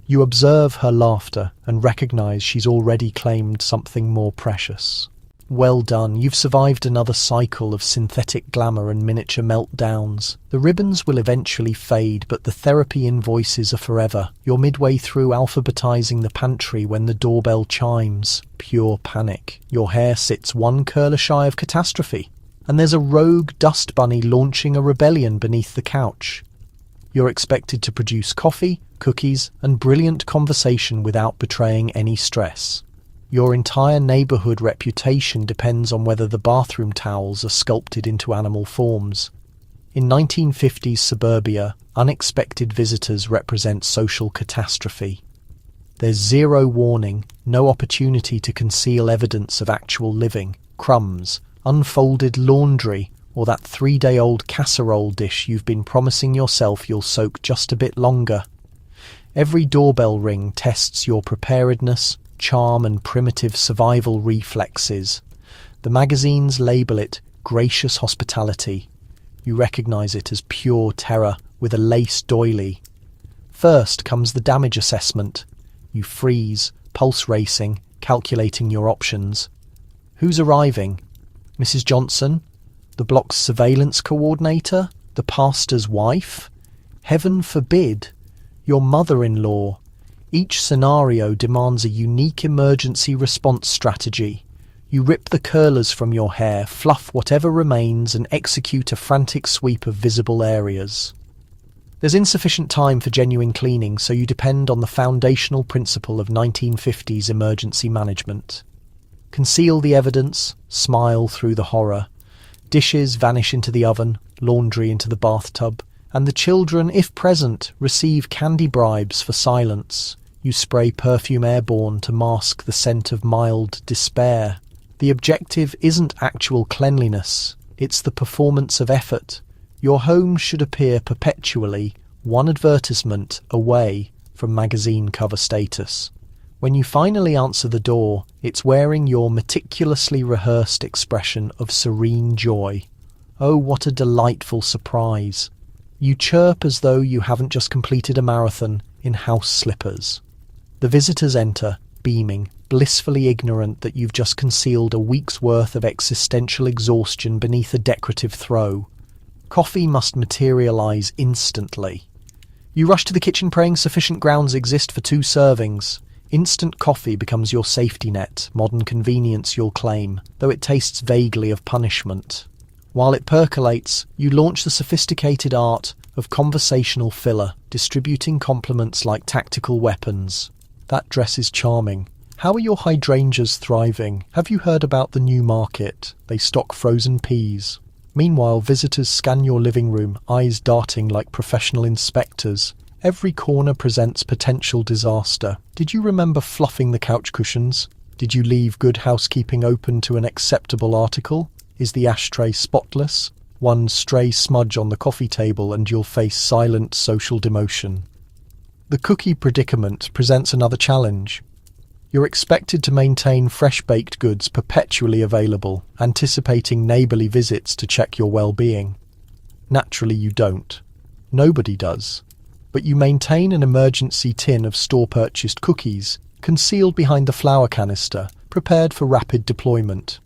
You observe her laughter and recognize she's already claimed something more precious. Well done, you've survived another cycle of synthetic glamour and miniature meltdowns. The ribbons will eventually fade, but the therapy invoices are forever. You're midway through alphabetizing the pantry when the doorbell chimes. Pure panic. Your hair sits one curler shy of catastrophe, and there's a rogue dust bunny launching a rebellion beneath the couch. You're expected to produce coffee, cookies, and brilliant conversation without betraying any stress. Your entire neighborhood reputation depends on whether the bathroom towels are sculpted into animal forms. In 1950s suburbia, unexpected visitors represent social catastrophe. There's zero warning, no opportunity to conceal evidence of actual living, crumbs, unfolded laundry, or that 3-day-old casserole dish you've been promising yourself you'll soak just a bit longer. Every doorbell ring tests your preparedness, charm, and primitive survival reflexes. The magazines label it gracious hospitality. You recognize it as pure terror with a lace doily. First comes the damage assessment. You freeze, pulse racing, calculating your options. Who's arriving? Mrs. Johnson? The block's surveillance coordinator? The pastor's wife? Heaven forbid! Your mother-in-law. Each scenario demands a unique emergency response strategy. You rip the curlers from your hair, fluff whatever remains, and execute a frantic sweep of visible areas. There's insufficient time for genuine cleaning, so you depend on the foundational principle of 1950s emergency management. Conceal the evidence, smile through the horror. Dishes vanish into the oven, laundry into the bathtub, and the children, if present, receive candy bribes for silence. You spray perfume airborne to mask the scent of mild despair. The objective isn't actual cleanliness, it's the performance of effort. Your home should appear perpetually one advertisement away from magazine cover status. When you finally answer the door, it's wearing your meticulously rehearsed expression of serene joy. Oh, what a delightful surprise. You chirp as though you haven't just completed a marathon in house slippers. The visitors enter, beaming, blissfully ignorant that you've just concealed a week's worth of existential exhaustion beneath a decorative throw. Coffee must materialize instantly. You rush to the kitchen praying sufficient grounds exist for 2 servings. Instant coffee becomes your safety net, modern convenience you'll claim, though it tastes vaguely of punishment. While it percolates, you launch the sophisticated art of conversational filler, distributing compliments like tactical weapons. That dress is charming. How are your hydrangeas thriving? Have you heard about the new market? They stock frozen peas. Meanwhile, visitors scan your living room, eyes darting like professional inspectors. Every corner presents potential disaster. Did you remember fluffing the couch cushions? Did you leave good housekeeping open to an acceptable article? Is the ashtray spotless? One stray smudge on the coffee table and you'll face silent social demotion. The cookie predicament presents another challenge. You're expected to maintain fresh baked goods perpetually available, anticipating neighbourly visits to check your well-being. Naturally you don't. Nobody does. But you maintain an emergency tin of store-purchased cookies, concealed behind the flour canister, prepared for rapid deployment.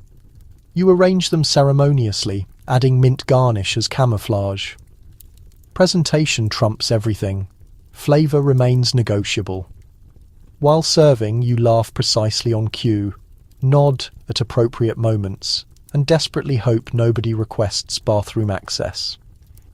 You arrange them ceremoniously, adding mint garnish as camouflage. Presentation trumps everything. Flavour remains negotiable. While serving, you laugh precisely on cue, nod at appropriate moments, and desperately hope nobody requests bathroom access.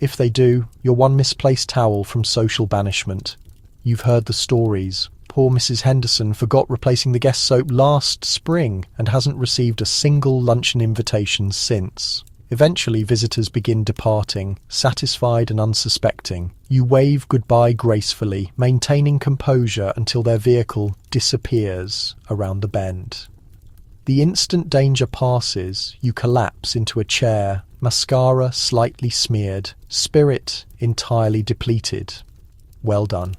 If they do, you're one misplaced towel from social banishment. You've heard the stories. Poor Mrs. Henderson forgot replacing the guest soap last spring and hasn't received a single luncheon invitation since. Eventually, visitors begin departing, satisfied and unsuspecting. You wave goodbye gracefully, maintaining composure until their vehicle disappears around the bend. The instant danger passes, you collapse into a chair, mascara slightly smeared, spirit entirely depleted. Well done.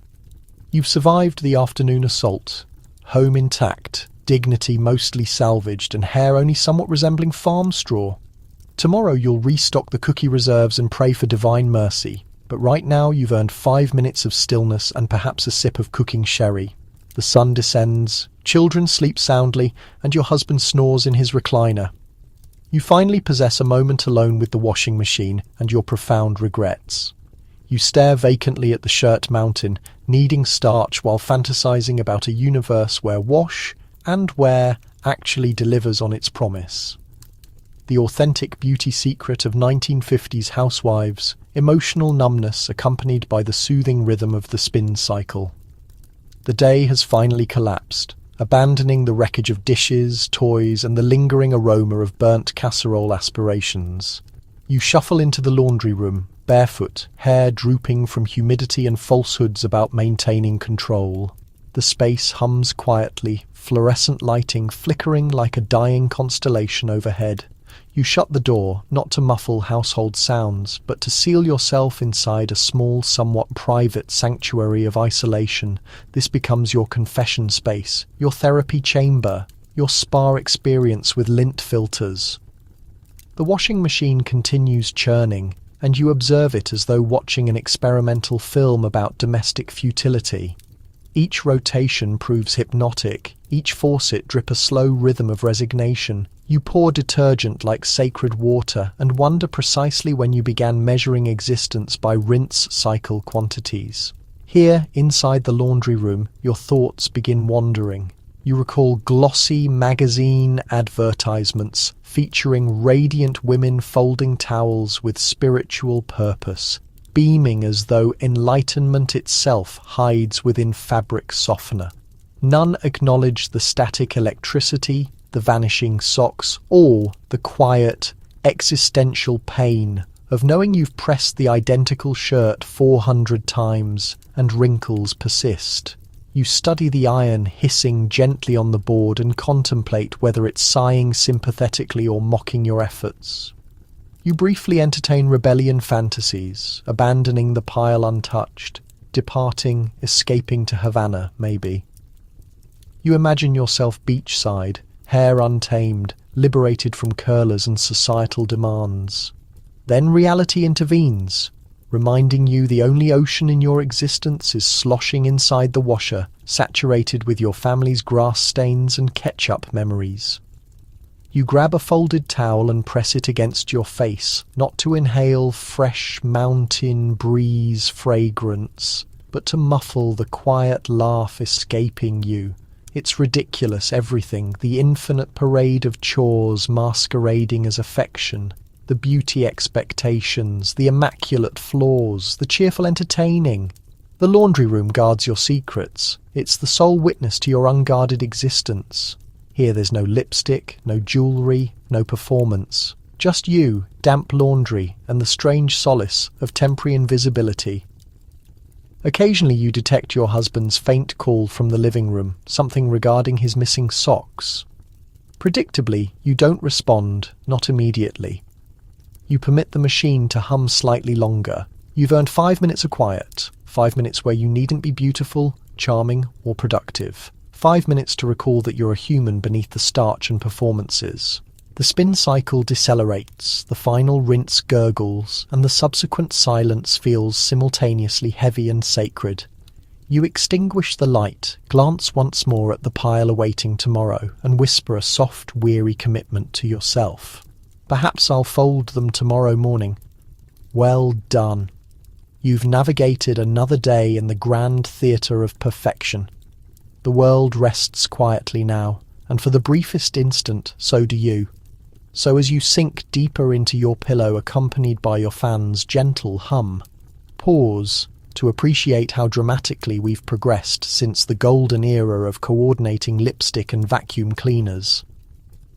You've survived the afternoon assault, home intact, dignity mostly salvaged, and hair only somewhat resembling farm straw. Tomorrow you'll restock the cookie reserves and pray for divine mercy, but right now you've earned 5 minutes of stillness and perhaps a sip of cooking sherry. The sun descends, children sleep soundly, and your husband snores in his recliner. You finally possess a moment alone with the washing machine and your profound regrets. You stare vacantly at the shirt mountain, kneading starch while fantasizing about a universe where wash and wear actually delivers on its promise. The authentic beauty secret of 1950s Housewives, emotional numbness accompanied by the soothing rhythm of the spin cycle. The day has finally collapsed, abandoning the wreckage of dishes, toys, and the lingering aroma of burnt casserole aspirations. You shuffle into the laundry room, barefoot, hair drooping from humidity and falsehoods about maintaining control. The space hums quietly, fluorescent lighting flickering like a dying constellation overhead. You shut the door, not to muffle household sounds, but to seal yourself inside a small, somewhat private sanctuary of isolation. This becomes your confession space, your therapy chamber, your spa experience with lint filters. The washing machine continues churning, and you observe it as though watching an experimental film about domestic futility. Each rotation proves hypnotic, each faucet drip a slow rhythm of resignation. You pour detergent like sacred water and wonder precisely when you began measuring existence by rinse cycle quantities. Here, inside the laundry room, your thoughts begin wandering. You recall glossy magazine advertisements featuring radiant women folding towels with spiritual purpose, beaming as though enlightenment itself hides within fabric softener. None acknowledge the static electricity, the vanishing socks, or the quiet, existential pain of knowing you've pressed the identical shirt 400 times and wrinkles persist. You study the iron hissing gently on the board and contemplate whether it's sighing sympathetically or mocking your efforts. You briefly entertain rebellion fantasies, abandoning the pile untouched, departing, escaping to Havana, maybe. You imagine yourself beachside, hair untamed, liberated from curlers and societal demands. Then reality intervenes, reminding you the only ocean in your existence is sloshing inside the washer, saturated with your family's grass stains and ketchup memories. You grab a folded towel and press it against your face, not to inhale fresh mountain breeze fragrance, but to muffle the quiet laugh escaping you. It's ridiculous, everything, the infinite parade of chores masquerading as affection, the beauty expectations, the immaculate flaws, the cheerful entertaining. The laundry room guards your secrets. It's the sole witness to your unguarded existence. Here there's no lipstick, no jewellery, no performance. Just you, damp laundry, and the strange solace of temporary invisibility. Occasionally you detect your husband's faint call from the living room, something regarding his missing socks. Predictably, you don't respond, not immediately. You permit the machine to hum slightly longer. You've earned 5 minutes of quiet, 5 minutes where you needn't be beautiful, charming, or productive. 5 minutes to recall that you're a human beneath the starch and performances. The spin cycle decelerates, the final rinse gurgles, and the subsequent silence feels simultaneously heavy and sacred. You extinguish the light, glance once more at the pile awaiting tomorrow, and whisper a soft, weary commitment to yourself. Perhaps I'll fold them tomorrow morning. Well done. You've navigated another day in the grand theatre of perfection. The world rests quietly now, and for the briefest instant, so do you. So as you sink deeper into your pillow accompanied by your fan's gentle hum, pause to appreciate how dramatically we've progressed since the golden era of coordinating lipstick and vacuum cleaners.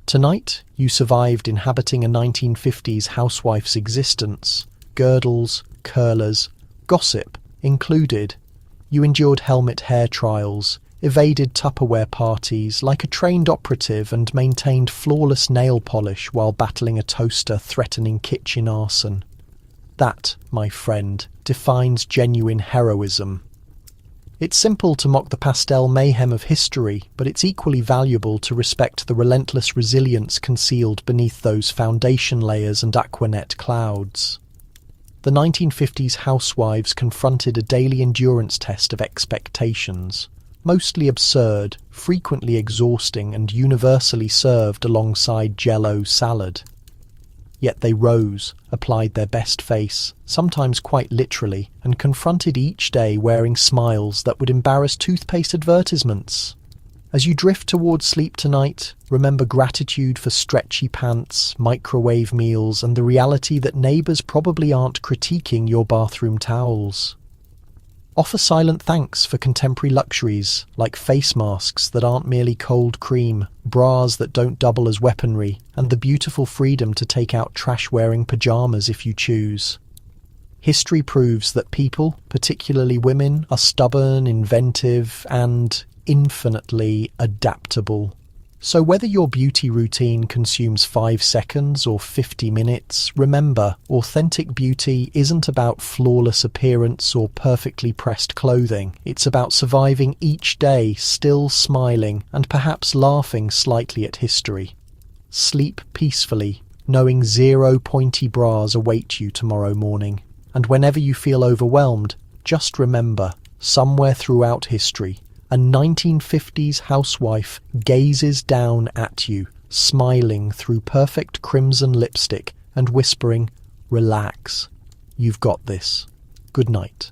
Tonight, you survived inhabiting a 1950s housewife's existence, girdles, curlers, gossip included. You endured helmet hair trials, evaded Tupperware parties like a trained operative and maintained flawless nail polish while battling a toaster threatening kitchen arson. That, my friend, defines genuine heroism. It's simple to mock the pastel mayhem of history, but it's equally valuable to respect the relentless resilience concealed beneath those foundation layers and aquanet clouds. The 1950s housewives confronted a daily endurance test of expectations. Mostly absurd, frequently exhausting, and universally served alongside Jell-O salad. Yet they rose, applied their best face, sometimes quite literally, and confronted each day wearing smiles that would embarrass toothpaste advertisements. As you drift towards sleep tonight, remember gratitude for stretchy pants, microwave meals, and the reality that neighbours probably aren't critiquing your bathroom towels. Offer silent thanks for contemporary luxuries, like face masks that aren't merely cold cream, bras that don't double as weaponry, and the beautiful freedom to take out trash-wearing pyjamas if you choose. History proves that people, particularly women, are stubborn, inventive, and infinitely adaptable. So whether your beauty routine consumes 5 seconds or 50 minutes, remember, authentic beauty isn't about flawless appearance or perfectly pressed clothing. It's about surviving each day still smiling and perhaps laughing slightly at history. Sleep peacefully, knowing 0 pointy bras await you tomorrow morning. And whenever you feel overwhelmed, just remember, somewhere throughout history, a 1950s housewife gazes down at you, smiling through perfect crimson lipstick and whispering, "Relax. You've got this. Good night."